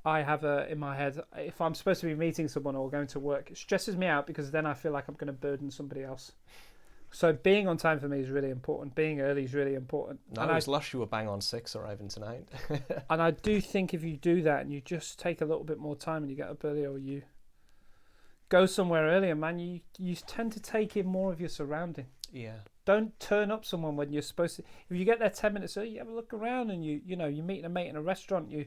I have in my head, if I'm supposed to be meeting someone or going to work, it stresses me out because then I feel like I'm going to burden somebody else. So being on time for me is really important. Being early is really important. No, it was lush you were bang on 6 arriving tonight. And I do think if you do that and you just take a little bit more time and you get up early, or you go somewhere earlier, man, you tend to take in more of your surrounding. Yeah. Don't turn up someone when you're supposed to. If you get there 10 minutes early, you have a look around, and you meet a mate in a restaurant, you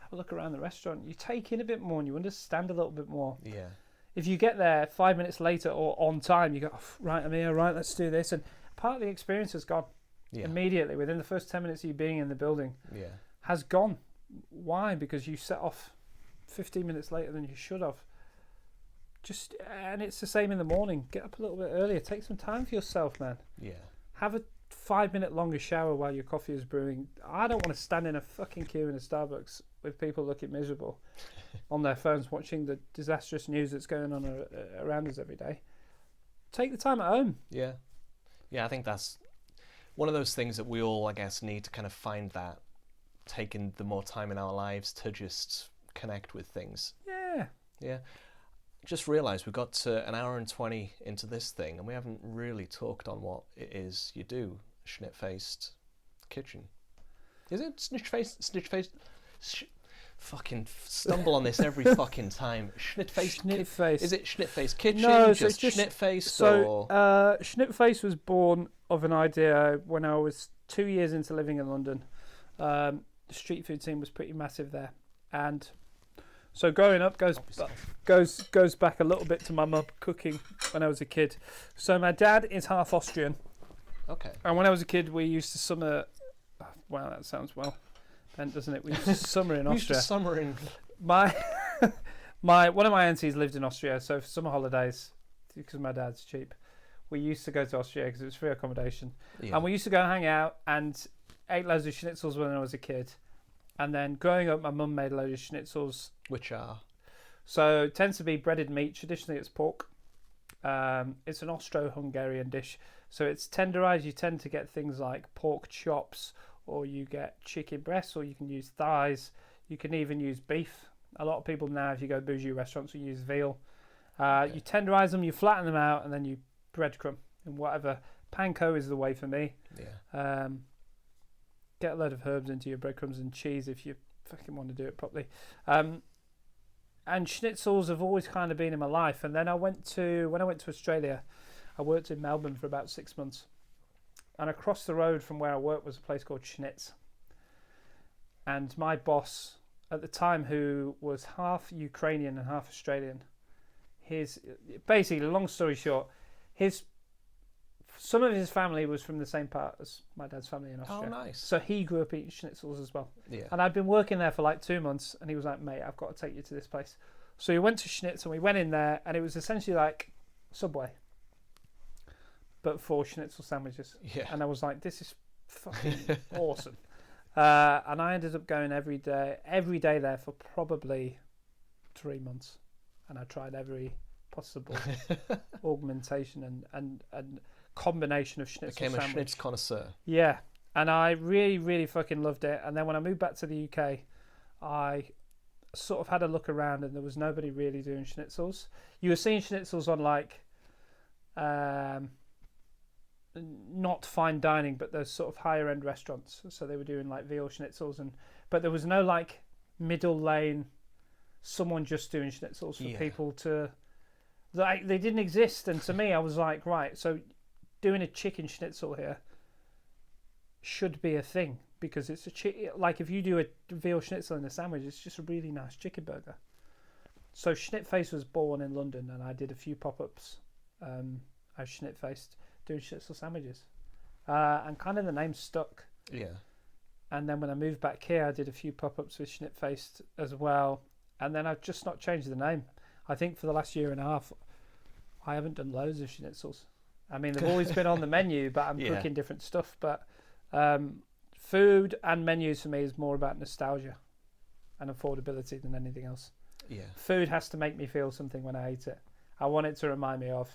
have a look around the restaurant, you take in a bit more and you understand a little bit more. Yeah. If you get there 5 minutes later or on time, you go, oh, right, I'm here, right, let's do this. And part of the experience has gone immediately within the first 10 minutes of you being in the building. Yeah. Has gone. Why? Because you set off 15 minutes later than you should have. And it's the same in the morning. Get up a little bit earlier. Take some time for yourself, man. Yeah. Have a 5-minute longer shower while your coffee is brewing. I don't want to stand in a fucking queue in a Starbucks with people looking miserable on their phones watching the disastrous news that's going on around us every day. Take the time at home. Yeah. Yeah, I think that's one of those things that we all, I guess, need to kind of find that, taking the more time in our lives to just connect with things. Yeah. Yeah. Just realised we got to an hour and 20 into this thing and we haven't really talked on what it is you do. Schnitfaced kitchen. Is it Schnitfaced? Fucking stumble on this every fucking time. Schnitfaced. Is it Schnitfaced kitchen? No, just so it's Schnitfaced? So, or... Schnitfaced was born of an idea when I was 2 years into living in London. The street food scene was pretty massive there, and so growing up goes back a little bit to my mum cooking when I was a kid. So my dad is half Austrian. Okay. And when I was a kid, we used to summer. Wow, that sounds well bent, doesn't it? We used to summer in Austria. We used to summer in... One of my aunties lived in Austria, so for summer holidays, because my dad's cheap, we used to go to Austria because it was free accommodation. Yeah. And we used to go hang out and ate loads of schnitzels when I was a kid. And then growing up, my mum made a load of schnitzels. Which are? So it tends to be breaded meat. Traditionally, it's pork. It's an Austro-Hungarian dish. So it's tenderized. You tend to get things like pork chops, or you get chicken breasts, or you can use thighs. You can even use beef. A lot of people now, if you go to bougie restaurants, will use veal. Okay. You tenderize them, you flatten them out, and then you breadcrumb and whatever. Panko is the way for me. Yeah. Get a load of herbs into your breadcrumbs and cheese if you fucking want to do it properly. And schnitzels have always kind of been in my life. And then when I went to Australia, I worked in Melbourne for about 6 months. And across the road from where I worked was a place called Schnitz. And my boss at the time, who was half Ukrainian and half Australian, basically, long story short, some of his family was from the same part as my dad's family in Austria. Oh, nice. So he grew up eating schnitzels as well. Yeah. And I'd been working there for like 2 months, and he was like, mate, I've got to take you to this place. So we went to Schnitz, and we went in there, and it was essentially like Subway, but for schnitzel sandwiches. Yeah. And I was like, this is fucking awesome. And I ended up going every day there for probably 3 months. And I tried every possible augmentation and combination of schnitzel Became sandwich. a schnitz connoisseur. Yeah. And I really, really fucking loved it. And then when I moved back to the UK, I sort of had a look around and there was nobody really doing schnitzels. You were seeing schnitzels on like... not fine dining, but those sort of higher end restaurants. So they were doing like veal schnitzels, but there was no like middle lane, someone just doing schnitzels for people to, like, they didn't exist. And to me, I was like, right, so doing a chicken schnitzel here should be a thing, because it's like if you do a veal schnitzel in a sandwich, it's just a really nice chicken burger. So Schnitfaced was born in London, and I did a few pop-ups as Schnitfaced, doing schnitzel sandwiches, and kind of the name stuck. Yeah. And then when I moved back here, I did a few pop-ups with Schnitfaced as well, and then I've just not changed the name. I think for the last year and a half, I haven't done loads of schnitzels. I mean, they've always been on the menu, but I'm cooking different stuff. But food and menus for me is more about nostalgia and affordability than anything else. Yeah. Food has to make me feel something when I eat it. I want it to remind me of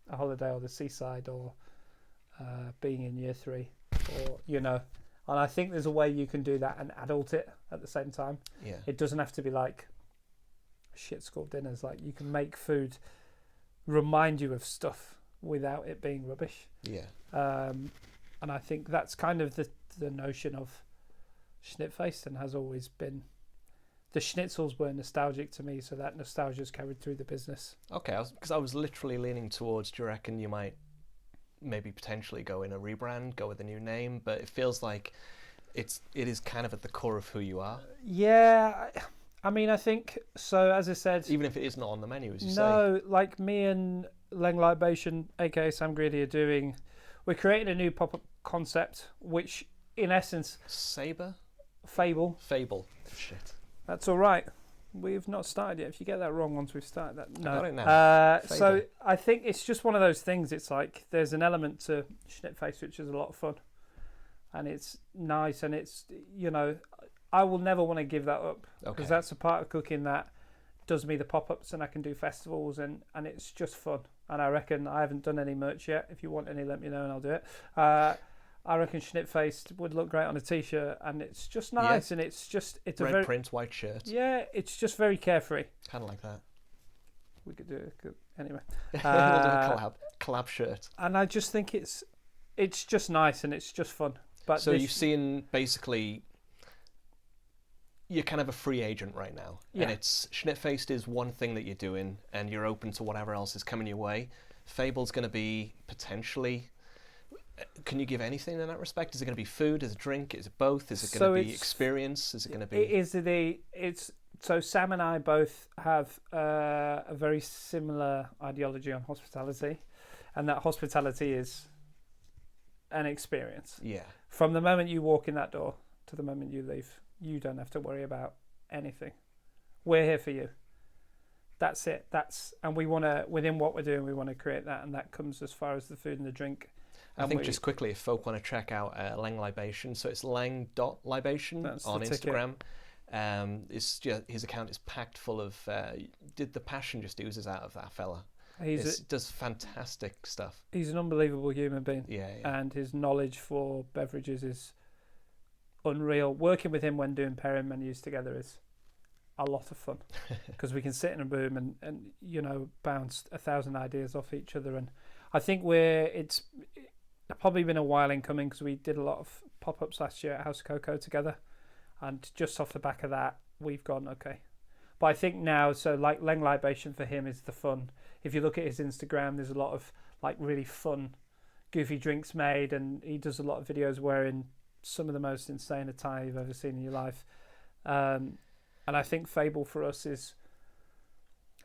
a holiday or the seaside, or being in year 3, or and I think there's a way you can do that and adult it at the same time. Yeah. It doesn't have to be like shit school dinners. Like, you can make food remind you of stuff without it being rubbish. Yeah. And I think that's kind of the notion of Schnitfaced, and has always been. The schnitzels were nostalgic to me, so that nostalgia's carried through the business. Okay, because I was literally leaning towards, do you reckon you might maybe potentially go in a rebrand, go with a new name? But it feels like it is kind of at the core of who you are. Yeah, I mean, I think, so as I said... Even if it is not on the menu, as you say. No, like me and Leng Libation, aka Sam Greedy, are doing... We're creating a new pop-up concept, which, in essence... Fable. Shit. That's all right. We've not started yet. If you get that wrong once we've started that... No. I got it now. So I think it's just one of those things. It's like there's an element to Schnitfaced which is a lot of fun. And it's nice, and it's, you know... I will never want to give that up, because that's a part of cooking that does me the pop-ups, and I can do festivals, and it's just fun. And I reckon I haven't done any merch yet. If you want any, let me know and I'll do it. I reckon Schnitfaced would look great on a t-shirt, and it's just nice, and it's a red very print, white shirt. Yeah, it's just very carefree. Kind of like that. We could do it anyway. We'll do a collab shirt. And I just think it's just nice, and it's just fun. But so you've seen basically. You're kind of a free agent right now, and it's Schnitfaced is one thing that you're doing, and you're open to whatever else is coming your way. Fable's going to be potentially. Can you give anything in that respect? Is it going to be food? Is it drink? Is it both? Is it going to be experience? Is it going to be? So Sam and I both have a very similar ideology on hospitality, and that hospitality is an experience. Yeah. From the moment you walk in that door to the moment you leave. You don't have to worry about anything. We're here for you. That's it. And we want to, within what we're doing, we want to create that, and that comes as far as the food and the drink. I think just quickly, if folk want to check out Leng Libation, so it's leng.libation on Instagram. His account is packed full of. The passion just oozes out of that fella. He does fantastic stuff. He's an unbelievable human being. Yeah. And his knowledge for beverages is unreal. Working with him when doing pairing menus together is a lot of fun, because we can sit in a room and you know, bounce 1,000 ideas off each other. And I think it's probably been a while in coming, because we did a lot of pop-ups last year at House of Cocoa together, and just off the back of that we've gone okay. But I think now, so like Leng Libation for him is the fun. If you look at his Instagram, there's a lot of like really fun goofy drinks made, and he does a lot of videos wearing some of the most insane attire you've ever seen in your life. And I think Fable for us is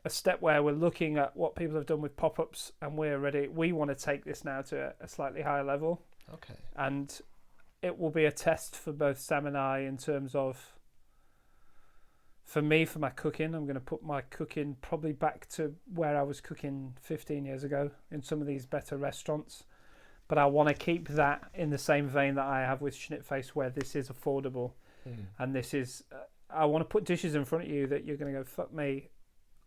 a step where we're looking at what people have done with pop-ups, and we're ready. We want to take this now to a slightly higher level. Okay. And it will be a test for both Sam and I in terms of, for me, for my cooking, I'm going to put my cooking probably back to where I was cooking 15 years ago in some of these better restaurants. But I want to keep that in the same vein that I have with Schnitfaced, where this is affordable. And this is... I want to put dishes in front of you that you're going to go, fuck me,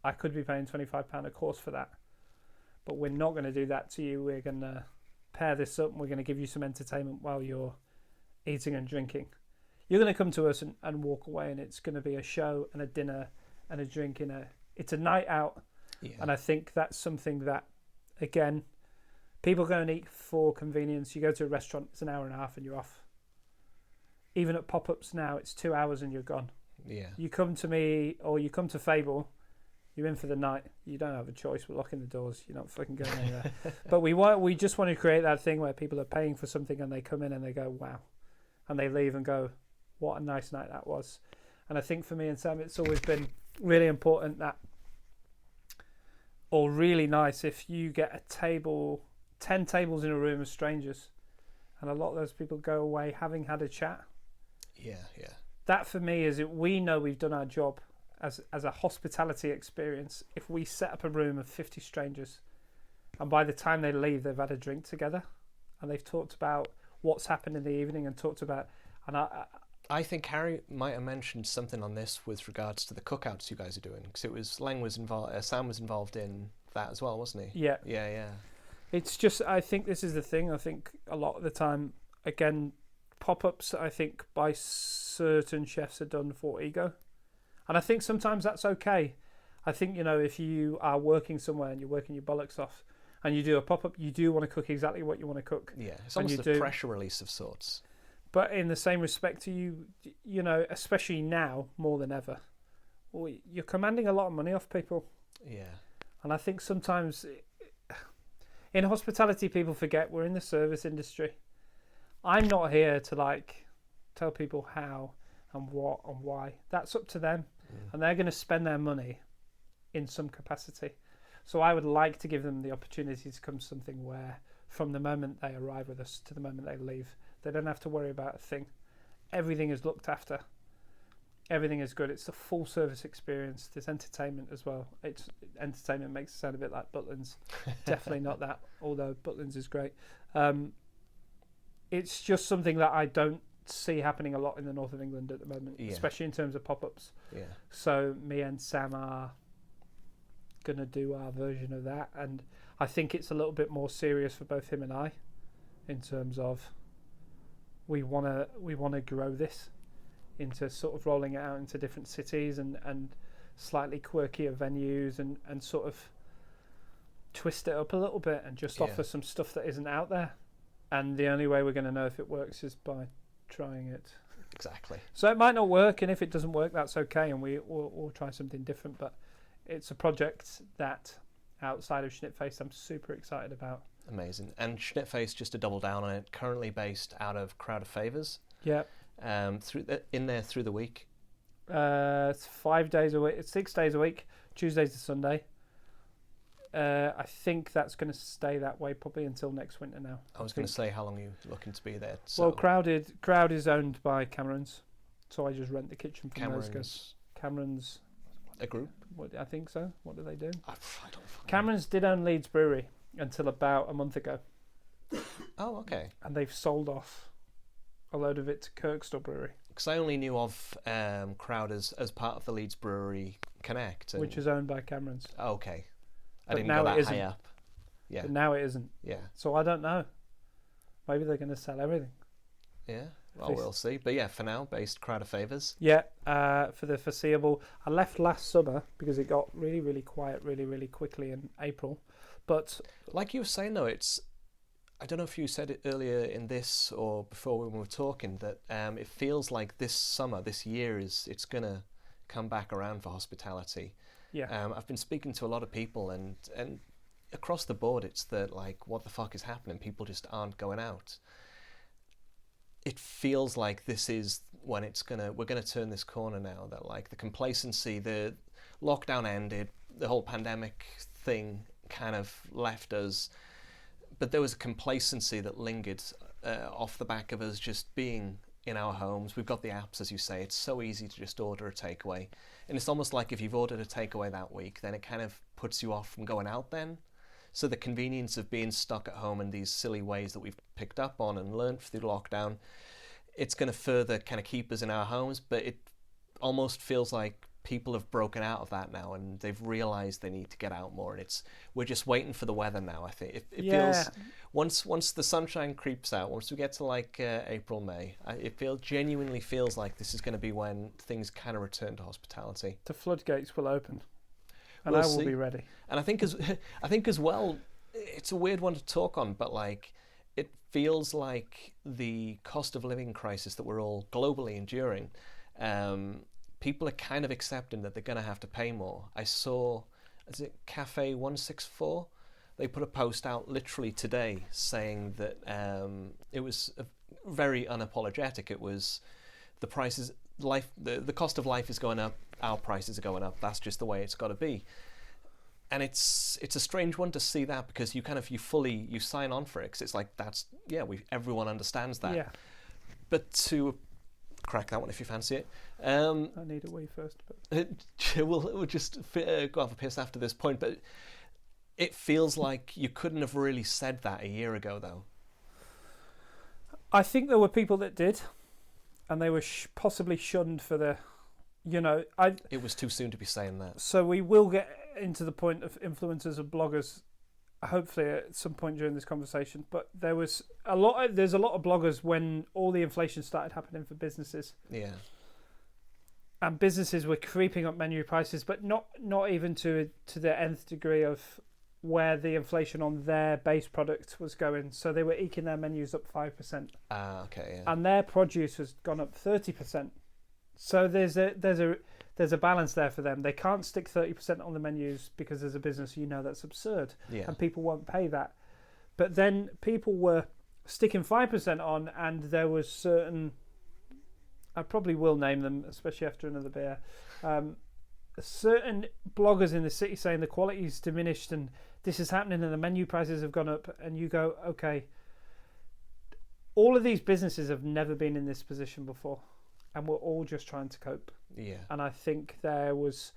I could be paying £25 a course for that. But we're not going to do that to you. We're going to pair this up, and we're going to give you some entertainment while you're eating and drinking. You're going to come to us and walk away, and it's going to be a show and a dinner and a drink. It's a night out. Yeah. And I think that's something that, again... People go and eat for convenience. You go to a restaurant, it's an hour and a half and you're off. Even at pop-ups now, it's 2 hours and you're gone. Yeah. You come to me, or you come to Fable, you're in for the night. You don't have a choice. We're locking the doors. You're not fucking going anywhere. But we just want to create that thing where people are paying for something, and they come in and they go, wow. And they leave and go, what a nice night that was. And I think for me and Sam, it's always been really important that, or really nice, if you get a table... 10 tables in a room of strangers, and a lot of those people go away having had a chat. Yeah. That for me is we know we've done our job as a hospitality experience if we set up a room of 50 strangers, and by the time they leave they've had a drink together and they've talked about what's happened in the evening and talked about... And I think Harry might have mentioned something on this with regards to the cookouts you guys are doing, because it was Sam was involved in that as well, wasn't he? Yeah. It's just, I think this is the thing. I think a lot of the time, again, pop-ups, I think, by certain chefs are done for ego. And I think sometimes that's okay. I think, you know, if you are working somewhere and you're working your bollocks off and you do a pop-up, you do want to cook exactly what you want to cook. Yeah, it's And almost you a do. pressure release of sorts. But in the same respect to you know, especially now more than ever, well, you're commanding a lot of money off people. Yeah. And I think sometimes in hospitality, people forget we're in the service industry. I'm not here to like tell people how and what and why. That's up to them. And they're going to spend their money in some capacity. So I would like to give them the opportunity to come to something where from the moment they arrive with us to the moment they leave, they don't have to worry about a thing. Everything is looked after. Everything is good. It's a full service experience. There's entertainment as well. Entertainment makes it sound a bit like Butlins. Definitely not that, although Butlins is great. It's just something that I don't see happening a lot in the north of England at the moment, especially in terms of pop-ups. Yeah. So me and Sam are going to do our version of that, and I think it's a little bit more serious for both him and I in terms of we want to grow this into sort of rolling it out into different cities and slightly quirkier venues and sort of twist it up a little bit and just offer some stuff that isn't out there. And the only way we're going to know if it works is by trying it. Exactly. So it might not work, and if it doesn't work, that's okay, and we'll try something different. But it's a project that, outside of Schnitfaced, I'm super excited about. Amazing. And Schnitfaced, just to double down on it, currently based out of Crowd of Favours. Yeah. In there through the week. It's 5 days a week. It's 6 days a week, Tuesdays to Sunday. I think that's going to stay that way probably until next winter now. I was going to say, how long are you looking to be there? So Well, Crowd is owned by Cameron's, so I just rent the kitchen from those guys. Cameron's a group? What, I think so. What do they do? I don't know. Cameron's did own Leeds Brewery until about a month ago. Oh, okay. And they've sold off a load of it to Kirkstall Brewery. Because I only knew of Crowd as part of the Leeds Brewery Connect. Which is owned by Cameron's. Oh, okay. I But didn't now go it that isn't. high up. Yeah. But now it isn't. Yeah. So I don't know. Maybe they're going to sell everything. Yeah. Well, we'll see. But yeah, for now, based Crowd of Favours. Yeah, for the foreseeable. I left last summer because it got really, really quiet really, really quickly in April. But like you were saying, though, it's... I don't know if you said it earlier in this or before when we were talking, that it feels like this summer, this year, it's going to come back around for hospitality. yeah, I've been speaking to a lot of people, and across the board, it's that, like, what the fuck is happening? People just aren't going out. It feels like this is when we're gonna turn this corner now, that, like, the complacency, the lockdown ended, the whole pandemic thing kind of left us, but there was a complacency that lingered off the back of us just being in our homes. We've got the apps, as you say. It's so easy to just order a takeaway. And it's almost like if you've ordered a takeaway that week, then it kind of puts you off from going out then. So the convenience of being stuck at home in these silly ways that we've picked up on and learned through lockdown, it's going to further kind of keep us in our homes, but it almost feels like people have broken out of that now and they've realised they need to get out more, and we're just waiting for the weather now. I think it feels once the sunshine creeps out, once we get to like April, May, it genuinely feels like this is going to be when things kind of return to hospitality. the floodgates will open, and We'll I will see. be ready. And I think as well, it's a weird one to talk on, but like it feels like the cost of living crisis that we're all globally enduring. People are kind of accepting that they're going to have to pay more. I saw, is it Cafe 164? They put a post out literally today saying that it was very unapologetic. It was the prices, the cost of life is going up, our prices are going up. That's just the way it's got to be. And it's a strange one to see that, because you sign on for it, because it's like everyone understands that. Yeah, But to crack that one if you fancy it. I need a wee first, but we'll just go have a piss after this point, but it feels like you couldn't have really said that a year ago, though. I think there were people that did, and they were possibly shunned for the, It was too soon to be saying that. So we will get into the point of influencers and bloggers, hopefully at some point during this conversation. But there's a lot of bloggers when all the inflation started happening for businesses. Yeah. And businesses were creeping up menu prices, but not even to the nth degree of where the inflation on their base product was going. So they were eking their menus up 5%. Okay. Yeah. And their produce has gone up 30%. So there's a balance there for them. They can't stick 30% on the menus because as a business, that's absurd. Yeah. And people won't pay that. But then people were sticking 5% on, and there was certain, I probably will name them, especially after another beer, certain bloggers in the city saying the quality's diminished and this is happening and the menu prices have gone up, and you go, okay, all of these businesses have never been in this position before, and we're all just trying to cope. Yeah. And I think there was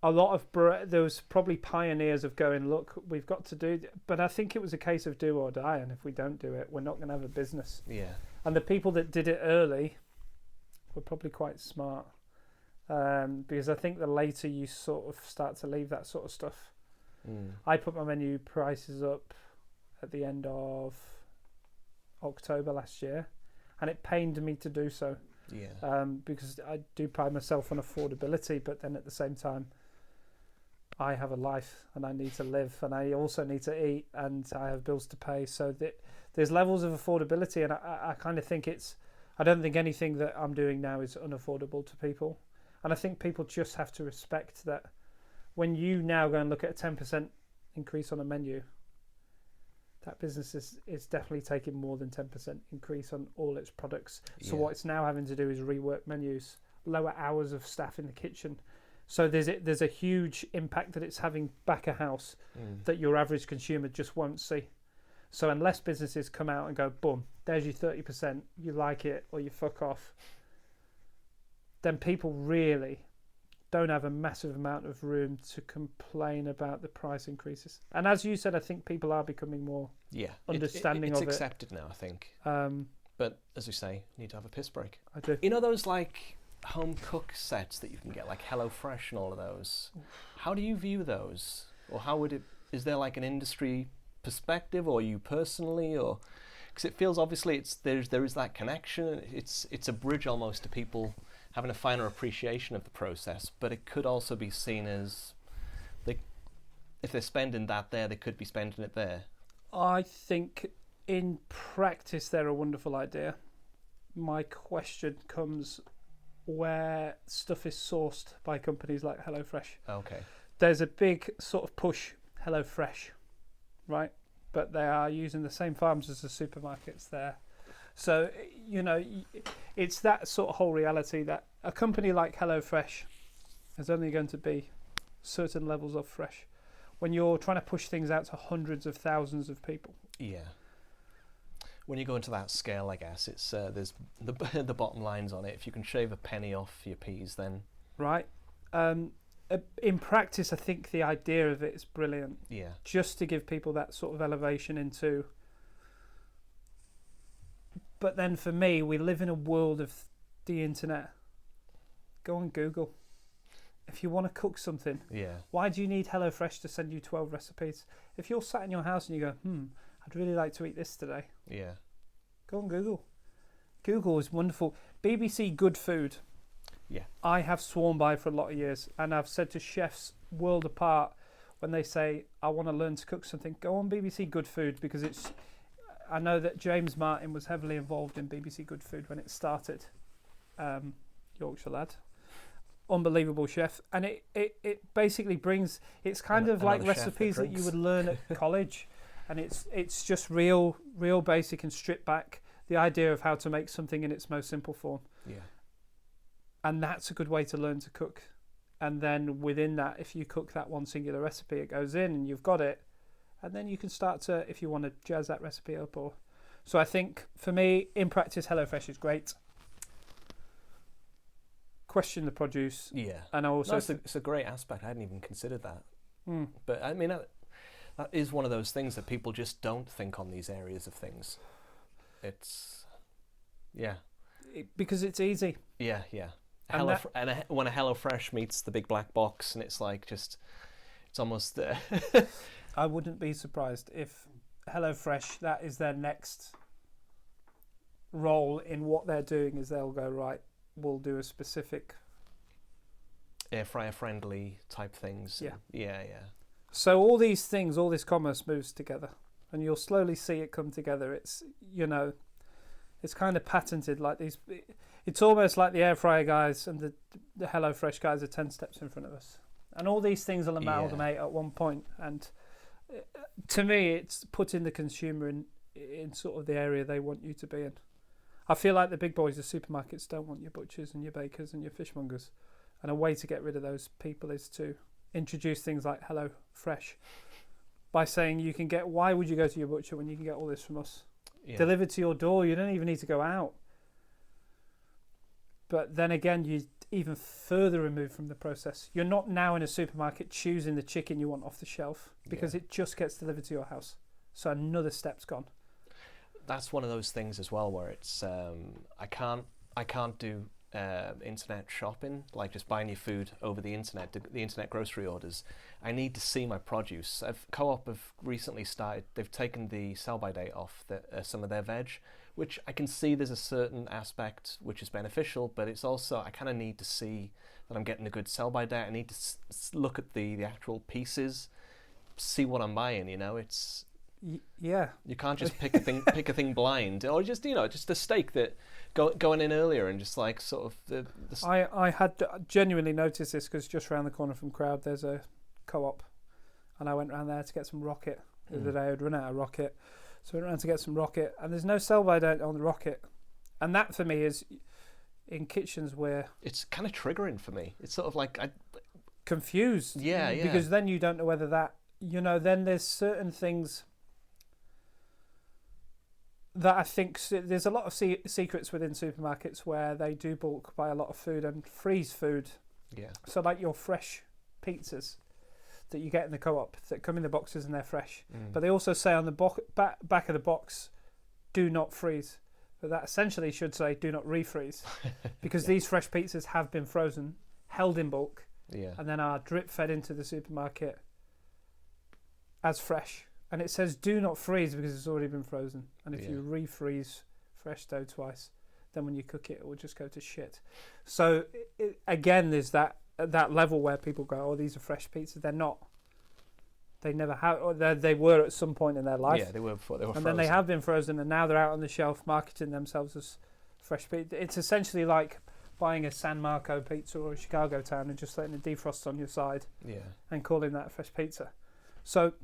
a lot of there was probably pioneers of going, look, we've got to do, but I think it was a case of do or die, and if we don't do it, we're not going to have a business. Yeah. And the people that did it early were probably quite smart, because I think the later you sort of start to leave that sort of stuff. I put my menu prices up at the end of October last year, and it pained me to do so. Yeah. Because I do pride myself on affordability, but then at the same time, I have a life and I need to live, and I also need to eat, and I have bills to pay. So there's levels of affordability, and I kind of think I don't think anything that I'm doing now is unaffordable to people. And I think people just have to respect that when you now go and look at a 10% increase on a menu, that business is definitely taking more than 10% increase on all its products. So what it's now having to do is rework menus, lower hours of staff in the kitchen. So there's a huge impact that it's having back of house that your average consumer just won't see. So unless businesses come out and go, boom, there's your 30%, you like it or you fuck off, then people really don't have a massive amount of room to complain about the price increases. And as you said, I think people are becoming more understanding it's of it. It's accepted now, I think. But as we say, you need to have a piss break. I do. You know those like home cook sets that you can get, like HelloFresh and all of those? How do you view those? Or how would it, is there like an industry perspective, or you personally, or because it feels obviously there is that connection. It's a bridge almost to people having a finer appreciation of the process, but it could also be seen as if they're spending that there, they could be spending it there. I think in practice they're a wonderful idea. My question comes where stuff is sourced by companies like HelloFresh. Okay. There's a big sort of push HelloFresh, right? But they are using the same farms as the supermarkets there. So, it's that sort of whole reality that a company like HelloFresh is only going to be certain levels of fresh. When you're trying to push things out to hundreds of thousands of people. Yeah. When you go into that scale, I guess, it's there's the bottom lines on it. If you can shave a penny off your peas, then... Right. In practice, I think the idea of it is brilliant. Yeah. Just to give people that sort of elevation into... But then for me, we live in a world of the internet. Go on Google. If you want to cook something, why do you need HelloFresh to send you 12 recipes? If you're sat in your house and you go, I'd really like to eat this today. Yeah. Go on Google. Google is wonderful. BBC Good Food. Yeah. I have sworn by for a lot of years, and I've said to chefs world apart when they say, I want to learn to cook something, go on BBC Good Food, because it's... I know that James Martin was heavily involved in BBC Good Food when it started. Yorkshire lad. Unbelievable chef. And it basically brings... It's kind of like recipes that you would learn at college. And it's just real basic and stripped back. The idea of how to make something in its most simple form. Yeah. And that's a good way to learn to cook. And then within that, if you cook that one singular recipe, it goes in and you've got it. And then you can start to, if you want to jazz that recipe up. So I think, for me, in practice, HelloFresh is great. Question the produce. Yeah. And also... No, it's a great aspect. I hadn't even considered that. But, I mean, that is one of those things that people just don't think on these areas of things. It's... Yeah. Because it's easy. Yeah. When a HelloFresh meets the big black box, and it's like just... It's almost... I wouldn't be surprised if HelloFresh, that is their next role in what they're doing, is they'll go, right, we'll do a specific... Air fryer friendly type things. Yeah. Yeah. So all these things, all this commerce moves together, and you'll slowly see it come together. It's, you know, it's kind of patented, like these. It's almost like the air fryer guys and the HelloFresh guys are 10 steps in front of us, and all these things will amalgamate at one point. And to me, it's putting the consumer in sort of the area they want you to be in. I feel like the big boys, the supermarkets, don't want your butchers and your bakers and your fishmongers, and a way to get rid of those people is to introduce things like HelloFresh by saying you can get. Why would you go to your butcher when you can get all this from us delivered to your door? You don't even need to go out. But then again, you even further removed from the process. You're not now in a supermarket choosing the chicken you want off the shelf because it just gets delivered to your house. So another step's gone. That's one of those things as well where it's I can't do internet shopping, like just buying your food over the internet, the internet grocery orders. I need to see my produce. Co-op have recently started. They've taken the sell-by date off some of their veg, which I can see there's a certain aspect which is beneficial, but it's also I kind of need to see that I'm getting a good sell-by date. I need to look at the actual pieces, see what I'm buying. You know, it's you can't just pick a thing blind, or just just a steak that going in earlier and just like sort of I had genuinely noticed this because just around the corner from Crowd there's a co-op, and I went around there to get some rocket the other day. I'd run out of rocket, so I went around to get some rocket, and there's no sell-by date on the rocket, and that for me is in kitchens where it's kind of triggering for me. It's sort of like confused, because then you don't know whether that then there's certain things that I think there's a lot of secrets within supermarkets where they do bulk buy a lot of food and freeze food. Yeah. So like your fresh pizzas that you get in the co-op that come in the boxes and they're fresh. But they also say on the back of the box, do not freeze. But that essentially should say do not refreeze because these fresh pizzas have been frozen, held in bulk, and then are drip fed into the supermarket as fresh. And it says do not freeze because it's already been frozen. And if you refreeze fresh dough twice, then when you cook it, it will just go to shit. So again, there's that level where people go, oh, these are fresh pizzas. They're not. They never have. Or they were at some point in their life. Yeah, they were before they were frozen. And then they have been frozen, and now they're out on the shelf marketing themselves as fresh pizza. It's essentially like buying a San Marco pizza or a Chicago town and just letting it defrost on your side and calling that a fresh pizza. So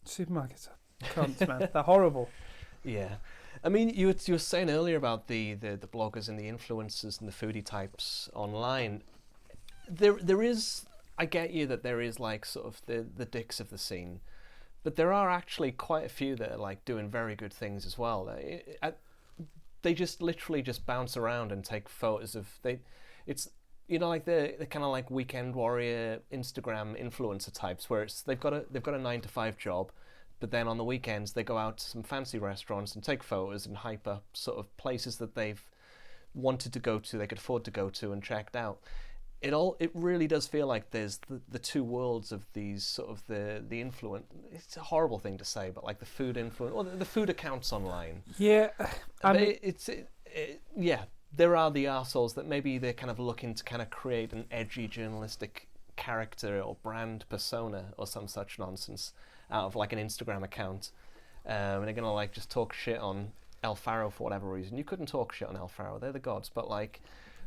supermarkets are cunts, man. They're horrible. Yeah. I mean, you were saying earlier about the bloggers and the influencers and the foodie types online. There is, I get you that there is like sort of the dicks of the scene, but there are actually quite a few that are like doing very good things as well. They just literally just bounce around and take photos of it's like they're kind of like weekend warrior Instagram influencer types where they've got a 9-to-5 job, but then on the weekends they go out to some fancy restaurants and take photos and hype up sort of places that they've wanted to go to, they could afford to go to and checked out. It really does feel like there's the two worlds of these sort of the influence. It's a horrible thing to say, but like the food influence or the food accounts online. Yeah, there are the arseholes that maybe they're kind of looking to kind of create an edgy journalistic character or brand persona or some such nonsense out of like an Instagram account, and they're gonna like just talk shit on El Faro for whatever reason. You couldn't talk shit on El Faro; they're the gods, but like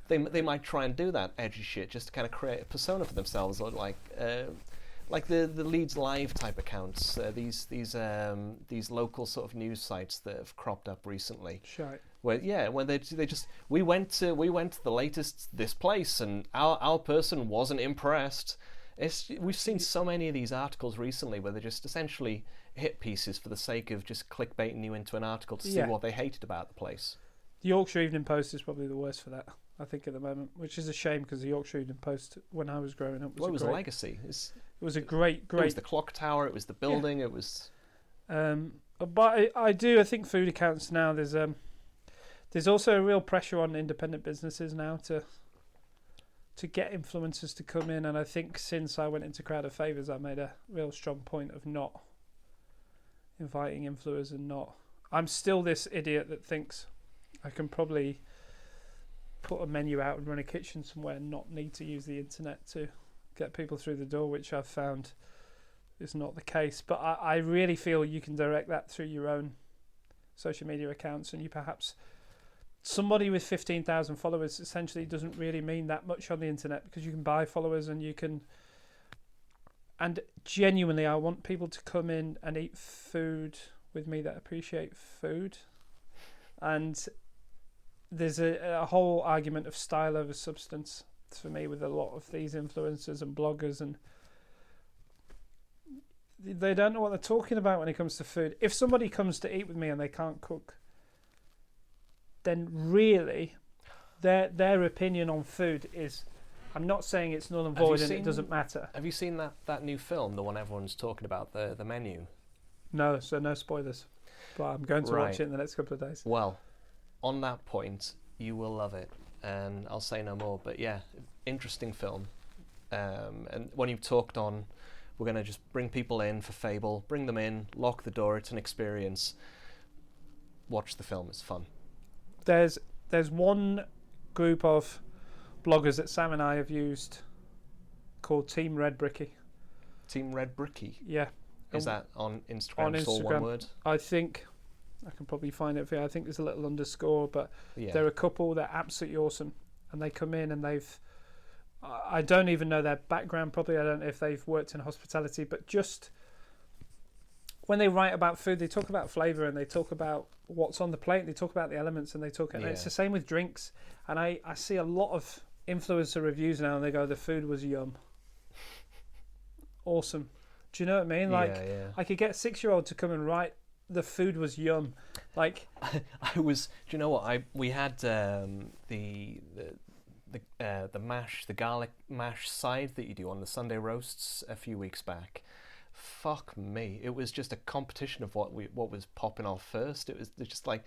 they might try and do that edgy shit just to kind of create a persona for themselves, or like the Leeds Live type accounts, these local sort of news sites that have cropped up recently. Sure. Where they just we went to the latest this place and our person wasn't impressed. We've seen so many of these articles recently where they're just essentially hit pieces for the sake of just clickbaiting you into an article to see what they hated about the place. The Yorkshire Evening Post is probably the worst for that, I think, at the moment, which is a shame because the Yorkshire Evening Post, when I was growing up, was a legacy. It was a great. It was the clock tower. It was the building. It was. But I think food accounts now. There's also a real pressure on independent businesses now to get influencers to come in, and I think since I went into Crowd of Favours, I made a real strong point of not inviting influencers and not. I'm still this idiot that thinks I can probably put a menu out and run a kitchen somewhere and not need to use the internet to get people through the door, which I've found is not the case. But I really feel you can direct that through your own social media accounts, and you perhaps somebody with 15,000 followers essentially doesn't really mean that much on the internet, because you can buy followers and you can. And genuinely, I want people to come in and eat food with me that appreciate food. And there's a whole argument of style over substance for me with a lot of these influencers and bloggers, and they don't know what they're talking about when it comes to food. If somebody comes to eat with me and they can't cook, then really their opinion on food is, I'm not saying it's null and void and it doesn't matter. Have you seen that new film, the one everyone's talking about, the menu? No, so no spoilers. But I'm going to watch it in the next couple of days. Well, on that point, you will love it, and I'll say no more. But yeah, interesting film. And when you've talked on, we're going to just bring people in for Fable, bring them in, lock the door, it's an experience. Watch the film, it's fun. There's one group of bloggers that Sam and I have used called Team Red Bricky. Team Red Bricky? Yeah. Is that on Instagram? On It's all one word? I think I can probably find it for you. I think there's a little underscore, but Yeah. they're a couple. They're absolutely awesome, and they come in and they've. I don't even know their background properly. I don't know if they've worked in hospitality, but just when they write about food, they talk about flavour and they talk about what's on the plate. They talk about the elements, and they talk. And it's the same with drinks. And I see a lot of influencer reviews now, and they go, "The food was yum." Awesome. Do you know what I mean? Like, I could get a 6-year-old to come and write, "The food was yum." Like, I was. Do you know what? We had the mash, the garlic mash side that you do on the Sunday roasts a few weeks back. Fuck me! It was just a competition of what was popping off first. It was just like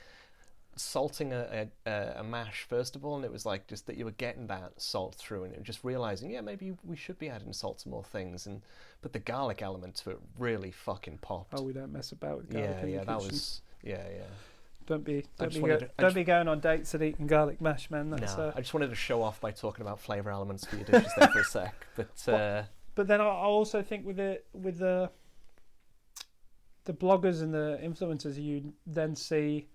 salting a mash first of all, and it was like just that you were getting that salt through, and just realizing, yeah, maybe we should be adding salt to more things, but the garlic element to it really fucking popped. Oh, we don't mess about with garlic. Don't be going on dates and eating garlic mash, man. That's, I just wanted to show off by talking about flavour elements for your dishes there for a sec. But then I also think with the bloggers and the influencers, you then see.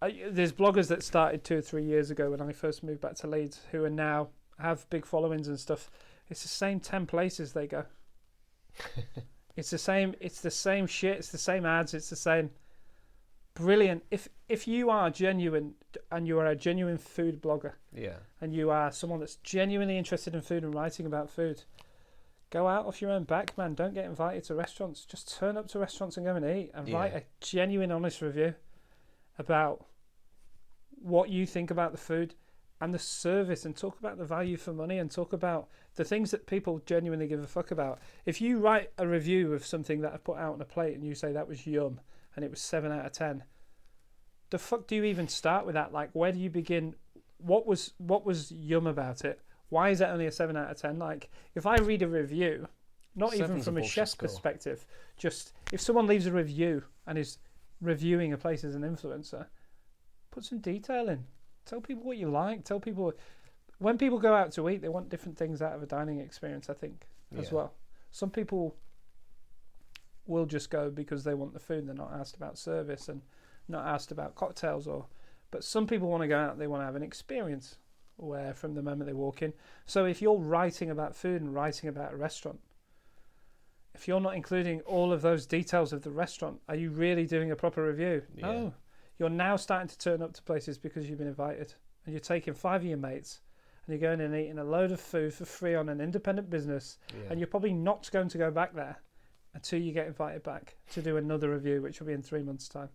There's bloggers that started 2 or 3 years ago when I first moved back to Leeds, who are now have big followings and stuff. It's the same 10 places they go. It's the same shit. It's the same ads. It's the same. Brilliant. If you are genuine and you are a genuine food blogger, and you are someone that's genuinely interested in food and writing about food, go out off your own back, man. Don't get invited to restaurants. Just turn up to restaurants and go and eat and write a genuine, honest review about what you think about the food and the service, and talk about the value for money, and talk about the things that people genuinely give a fuck about. If you write a review of something that I put out on a plate and you say that was yum and it was 7 out of 10, the fuck do you even start with that? Like, where do you begin? What was yum about it? Why is that only a 7 out of 10? Like, if I read a review, not even from a chef's perspective, just if someone leaves a review and is reviewing a place as an influencer, put some detail in. Tell people what you like. Tell people, when people go out to eat, they want different things out of a dining experience, I think, as well. Some people will just go because they want the food. They're not asked about service and not asked about cocktails, but some people want to go out, they want to have an experience where from the moment they walk in. So if you're writing about food and writing about a restaurant, if you're not including all of those details of the restaurant, are you really doing a proper review? No. You're now starting to turn up to places because you've been invited, and you're taking 5 of your mates and you're going and eating a load of food for free on an independent business, and you're probably not going to go back there until you get invited back to do another review, which will be in 3 months' time.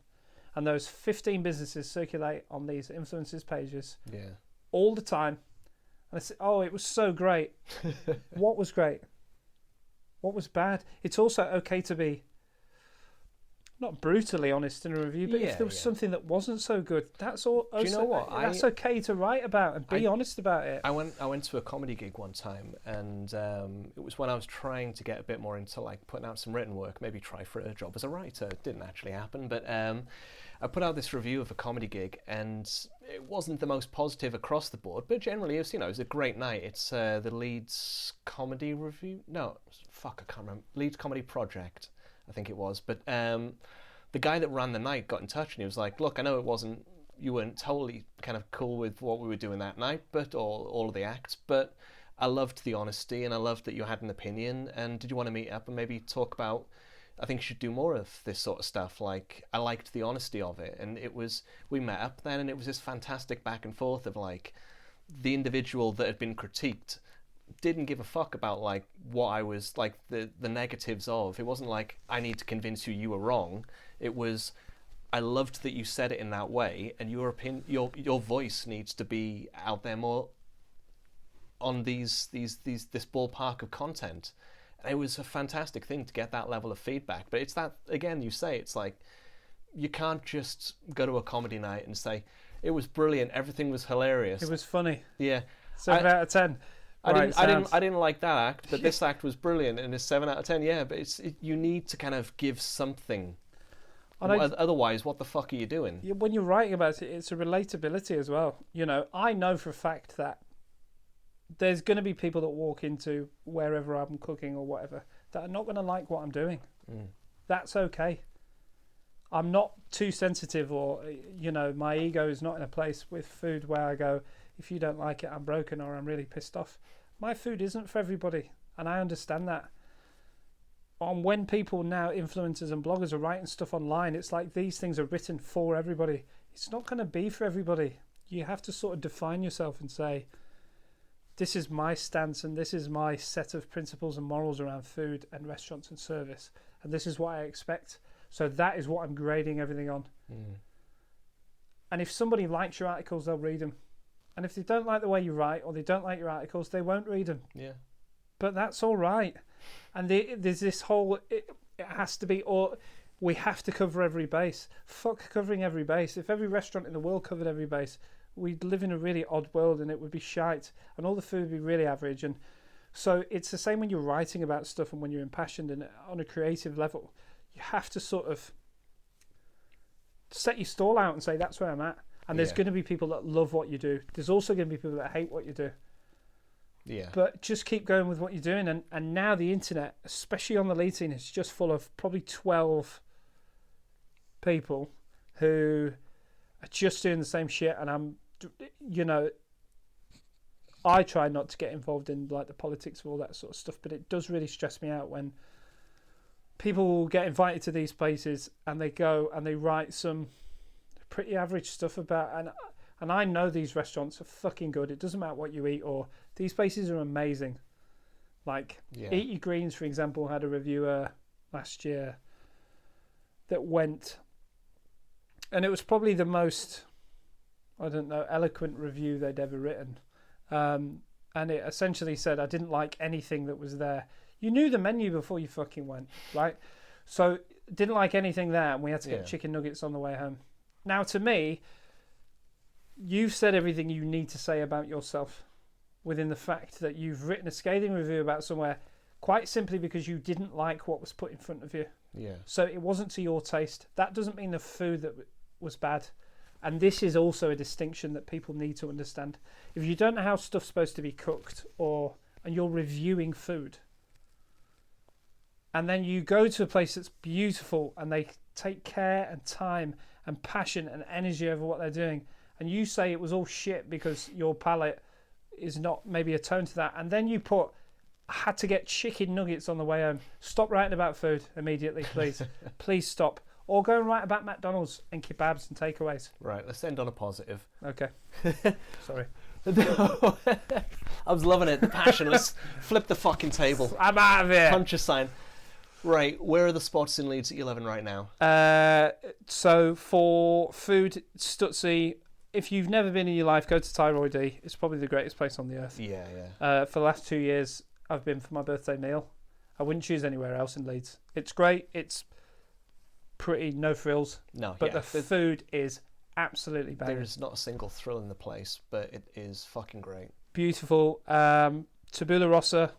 And those 15 businesses circulate on these influencers pages all the time. And I say, oh, it was so great. What was great? What was bad? It's also okay to be not brutally honest in a review, but Yeah, if there was yeah. something that wasn't so good, that's all. Do you know what? That's okay to write about and be honest about it. I went to a comedy gig one time, and it was when I was trying to get a bit more into like putting out some written work, maybe try for a job as a writer. It didn't actually happen, but I put out this review of a comedy gig, and it wasn't the most positive across the board, but generally it was a great night. It's the Leeds Comedy Review. No, fuck, I can't remember. Leeds Comedy Project, I think it was. But the guy that ran the night got in touch, and he was like, "Look, I know you weren't totally kind of cool with what we were doing that night, but all of the acts, but I loved the honesty, and I loved that you had an opinion. And did you want to meet up and maybe talk about? I think you should do more of this sort of stuff. Like, I liked the honesty of it." And we met up then, and it was this fantastic back and forth of like the individual that had been critiqued didn't give a fuck about like what I was like the negatives of. It wasn't like, I need to convince you were wrong. It was, I loved that you said it in that way, and your voice needs to be out there more on this ballpark of content. And it was a fantastic thing to get that level of feedback. But it's that, again, it's like, you can't just go to a comedy night and say, it was brilliant, everything was hilarious. It was funny. Yeah. 7 out of 10. I didn't like that act, but this act was brilliant, and it's 7 out of 10. Yeah, but you need to kind of give something. Otherwise, what the fuck are you doing? When you're writing about it, it's a relatability as well. You know, I know for a fact that there's going to be people that walk into wherever I'm cooking or whatever that are not going to like what I'm doing. That's okay. I'm not too sensitive, or, you know, my ego is not in a place with food where I go, if you don't like it, I'm broken, or I'm really pissed off. My food isn't for everybody, and I understand that. And when people now, influencers and bloggers, are writing stuff online, it's like these things are written for everybody. It's not going to be for everybody. You have to sort of define yourself and say, this is my stance, and this is my set of principles and morals around food and restaurants and service, and this is what I expect. So that is what I'm grading everything on. And if somebody likes your articles, they'll read them. And if they don't like the way you write, or they don't like your articles, they won't read them. Yeah. But that's all right. And there's this whole, it has to be, or we have to cover every base. Fuck covering every base. If every restaurant in the world covered every base, we'd live in a really odd world, and it would be shite, and all the food would be really average. And so it's the same when you're writing about stuff and when you're impassioned and on a creative level. You have to sort of set your stall out and say, that's where I'm at. And there's going to be people that love what you do. There's also going to be people that hate what you do. Yeah. But just keep going with what you're doing. And now the internet, especially on the lead scene, is just full of probably 12 people who are just doing the same shit. And I try not to get involved in like the politics of all that sort of stuff, but it does really stress me out when people will get invited to these places and they go and they write some pretty average stuff about, and I know these restaurants are fucking good. It doesn't matter what you eat, or these places are amazing. Like Eat Your Greens, for example, had a reviewer last year that went, and it was probably the most, I don't know, eloquent review they'd ever written. And it essentially said, I didn't like anything that was there. You knew the menu before you fucking went, right? So didn't like anything there, and we had to get chicken nuggets on the way home. Now, to me, you've said everything you need to say about yourself within the fact that you've written a scathing review about somewhere quite simply because you didn't like what was put in front of you. Yeah. So it wasn't to your taste. That doesn't mean the food that was bad. And this is also a distinction that people need to understand. If you don't know how stuff's supposed to be cooked, and you're reviewing food, and then you go to a place that's beautiful and they take care and time and passion and energy over what they're doing, and you say it was all shit because your palate is not maybe attuned to that, and then you put, I had to get chicken nuggets on the way home. Stop writing about food immediately, please. Please stop. Or go and write about McDonald's and kebabs and takeaways. Right, let's end on a positive. Okay. Sorry. I was loving it. The passion. Let's flip the fucking table. I'm out of here. Punch a sign. Right, where are the spots in Leeds that you're loving right now? So for food, Stutzy, if you've never been in your life, go to Thyroid D. It's probably the greatest place on the earth. Yeah, yeah. For the last 2 years, I've been for my birthday meal. I wouldn't choose anywhere else in Leeds. It's great. It's pretty no frills, No, but yeah. the food is absolutely banging. There's not a single thrill in the place, but it is fucking great. Beautiful. Tabula Rossa,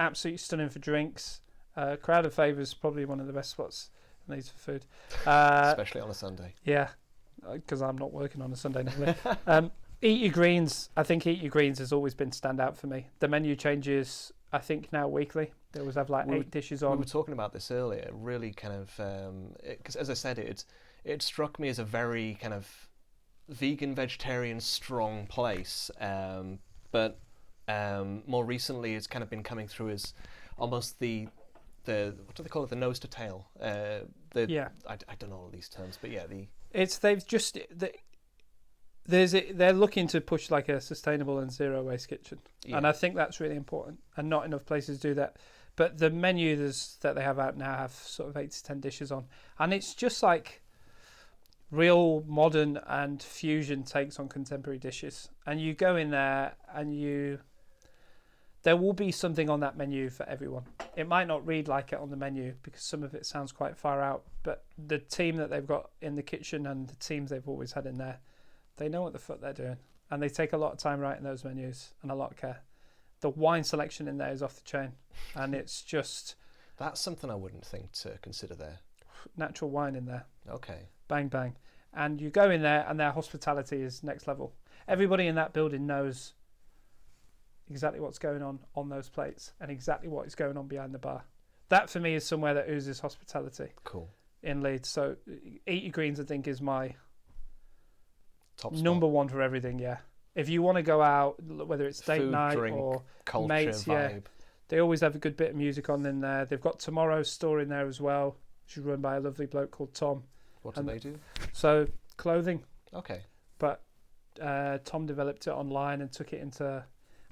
absolutely stunning for drinks. Crowd of Favours, probably one of the best spots in Leeds for food. Especially on a Sunday. Yeah, because I'm not working on a Sunday normally. Eat Your Greens. I think Eat Your Greens has always been standout for me. The menu changes, I think, now weekly. They always have like 8 dishes on. We were talking about this earlier. Really kind of, because as I said, it struck me as a very kind of vegan, vegetarian, strong place. But more recently, it's kind of been coming through as almost the what do they call it? The nose to tail. I don't know all these terms, but yeah, they're looking to push like a sustainable and zero waste kitchen, and I think that's really important. And not enough places do that. But the menu that they have out now have sort of 8 to 10 dishes on, and it's just like real modern and fusion takes on contemporary dishes. And you go in there and there will be something on that menu for everyone. It might not read like it on the menu because some of it sounds quite far out, but the team that they've got in the kitchen and the teams they've always had in there, they know what the fuck they're doing, and they take a lot of time writing those menus and a lot of care. The wine selection in there is off the chain, and it's just... That's something I wouldn't think to consider there. Natural wine in there. Okay. Bang, bang. And you go in there and their hospitality is next level. Everybody in that building knows exactly what's going on those plates and exactly what is going on behind the bar. That for me is somewhere that oozes hospitality. Cool. In Leeds. So Eat Your Greens, I think, is my top spot. number one for everything, yeah. If you want to go out, whether it's date Food, night drink, or culture, mates, vibe. yeah, they always have a good bit of music on in there. They've got Tomorrow's store in there as well, which is run by a lovely bloke called Tom. What do they do? So clothing, Okay. but Tom developed it online and took it into,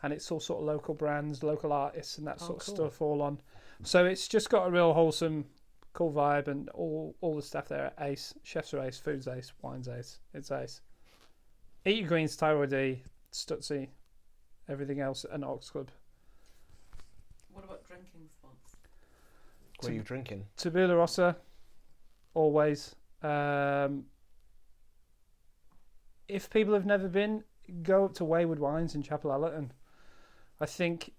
and it's all sort of local brands, local artists, and that sort of stuff all on. So it's just got a real wholesome, cool vibe, and all the staff there are ace. Chefs are ace, food's ace, wine's ace. It's ace. Eat Your Greens, Thyroid D, Stutzy, everything else, and Ox Club. What about drinking spots? What are you drinking? Tabula Rossa, always. If people have never been, go up to Wayward Wines in Chapel Allerton. I think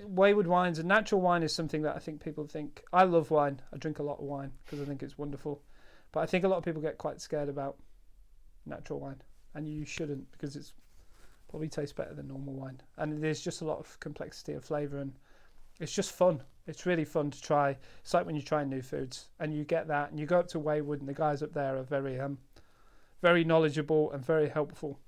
Wayward Wines, and natural wine is something that I think people think. I love wine. I drink a lot of wine because I think it's wonderful. But I think a lot of people get quite scared about natural wine. And you shouldn't, because it's probably tastes better than normal wine. And there's just a lot of complexity of flavour, and it's just fun. It's really fun to try. It's like when you try new foods, and you get that, and you go up to Wayward, and the guys up there are very knowledgeable and very helpful.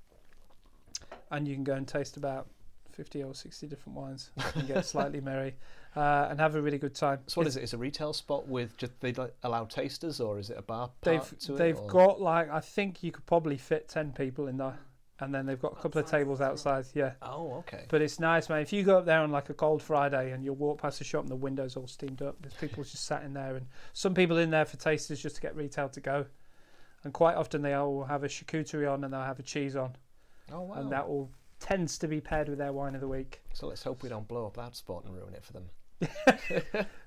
And you can go and taste about 50 or 60 different wines and get slightly merry and have a really good time. So what is it? It's a retail spot with just they allow tasters, or is it a bar part to it? They've got like, I think you could probably fit 10 people in there, and then they've got a couple of tables outside. Yeah. Oh, okay. But it's nice, man. If you go up there on like a cold Friday and you'll walk past the shop and the windows all steamed up, there's people just sat in there, and some people in there for tasters just to get retail to go. And quite often they all have a charcuterie on and they'll have a cheese on. Oh, wow. And that all tends to be paired with their wine of the week. So let's hope we don't blow up that spot and ruin it for them.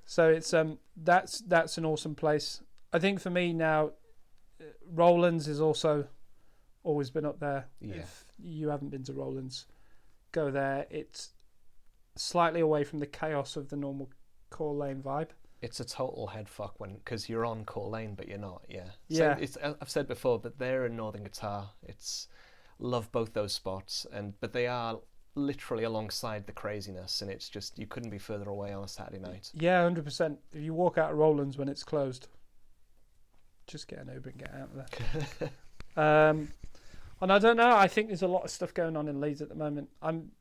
So it's that's an awesome place. I think for me now, Roland's is also always been up there. Yeah. If you haven't been to Roland's, go there. It's slightly away from the chaos of the normal Core Lane vibe. It's a total head fuck because you're on Core Lane but you're not. Yeah. Yeah. So I've said before, but they're in Northern Guitar. Love both those spots, but they are literally alongside the craziness, and it's just you couldn't be further away on a Saturday night. Yeah, 100%. If you walk out of Roland's when it's closed, just get an Uber and get out of there. And I don't know, I think there's a lot of stuff going on in Leeds at the moment. I'm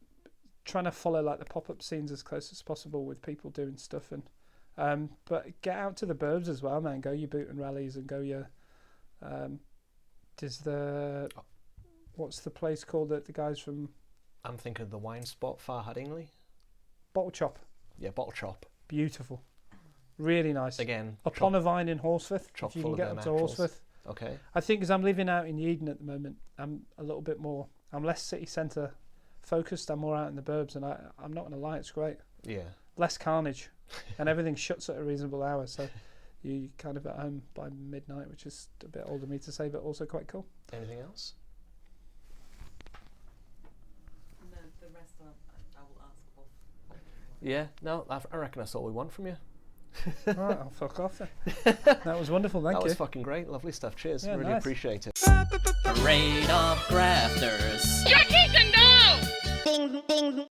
trying to follow like the pop-up scenes as close as possible with people doing stuff, and but get out to the burbs as well, man. Go your boot and rallies, and go your what's the place called that the guys from... I'm thinking of the wine spot, Far Haddingley. Bottle Chop. Yeah, Bottle Chop. Beautiful. Really nice. Again, Upon a Vine in Horsforth. Chock if you full can of get them up to apples. Horsforth. Okay. I think because I'm living out in Eden at the moment, I'm a little bit more... I'm less city centre focused. I'm more out in the burbs, and I'm not going to lie, it's great. Yeah. Less carnage. And everything shuts at a reasonable hour, so you kind of at home by midnight, which is a bit old of me to say, but also quite cool. Anything else? No, the rest I will ask off. Yeah, no, I reckon that's all we want from you. All right, I'll fuck off then. That was wonderful, thank you. That was fucking great, lovely stuff. Cheers, Yeah, really nice. appreciate it. Parade of grafters. Your teeth and go! Ding, ding.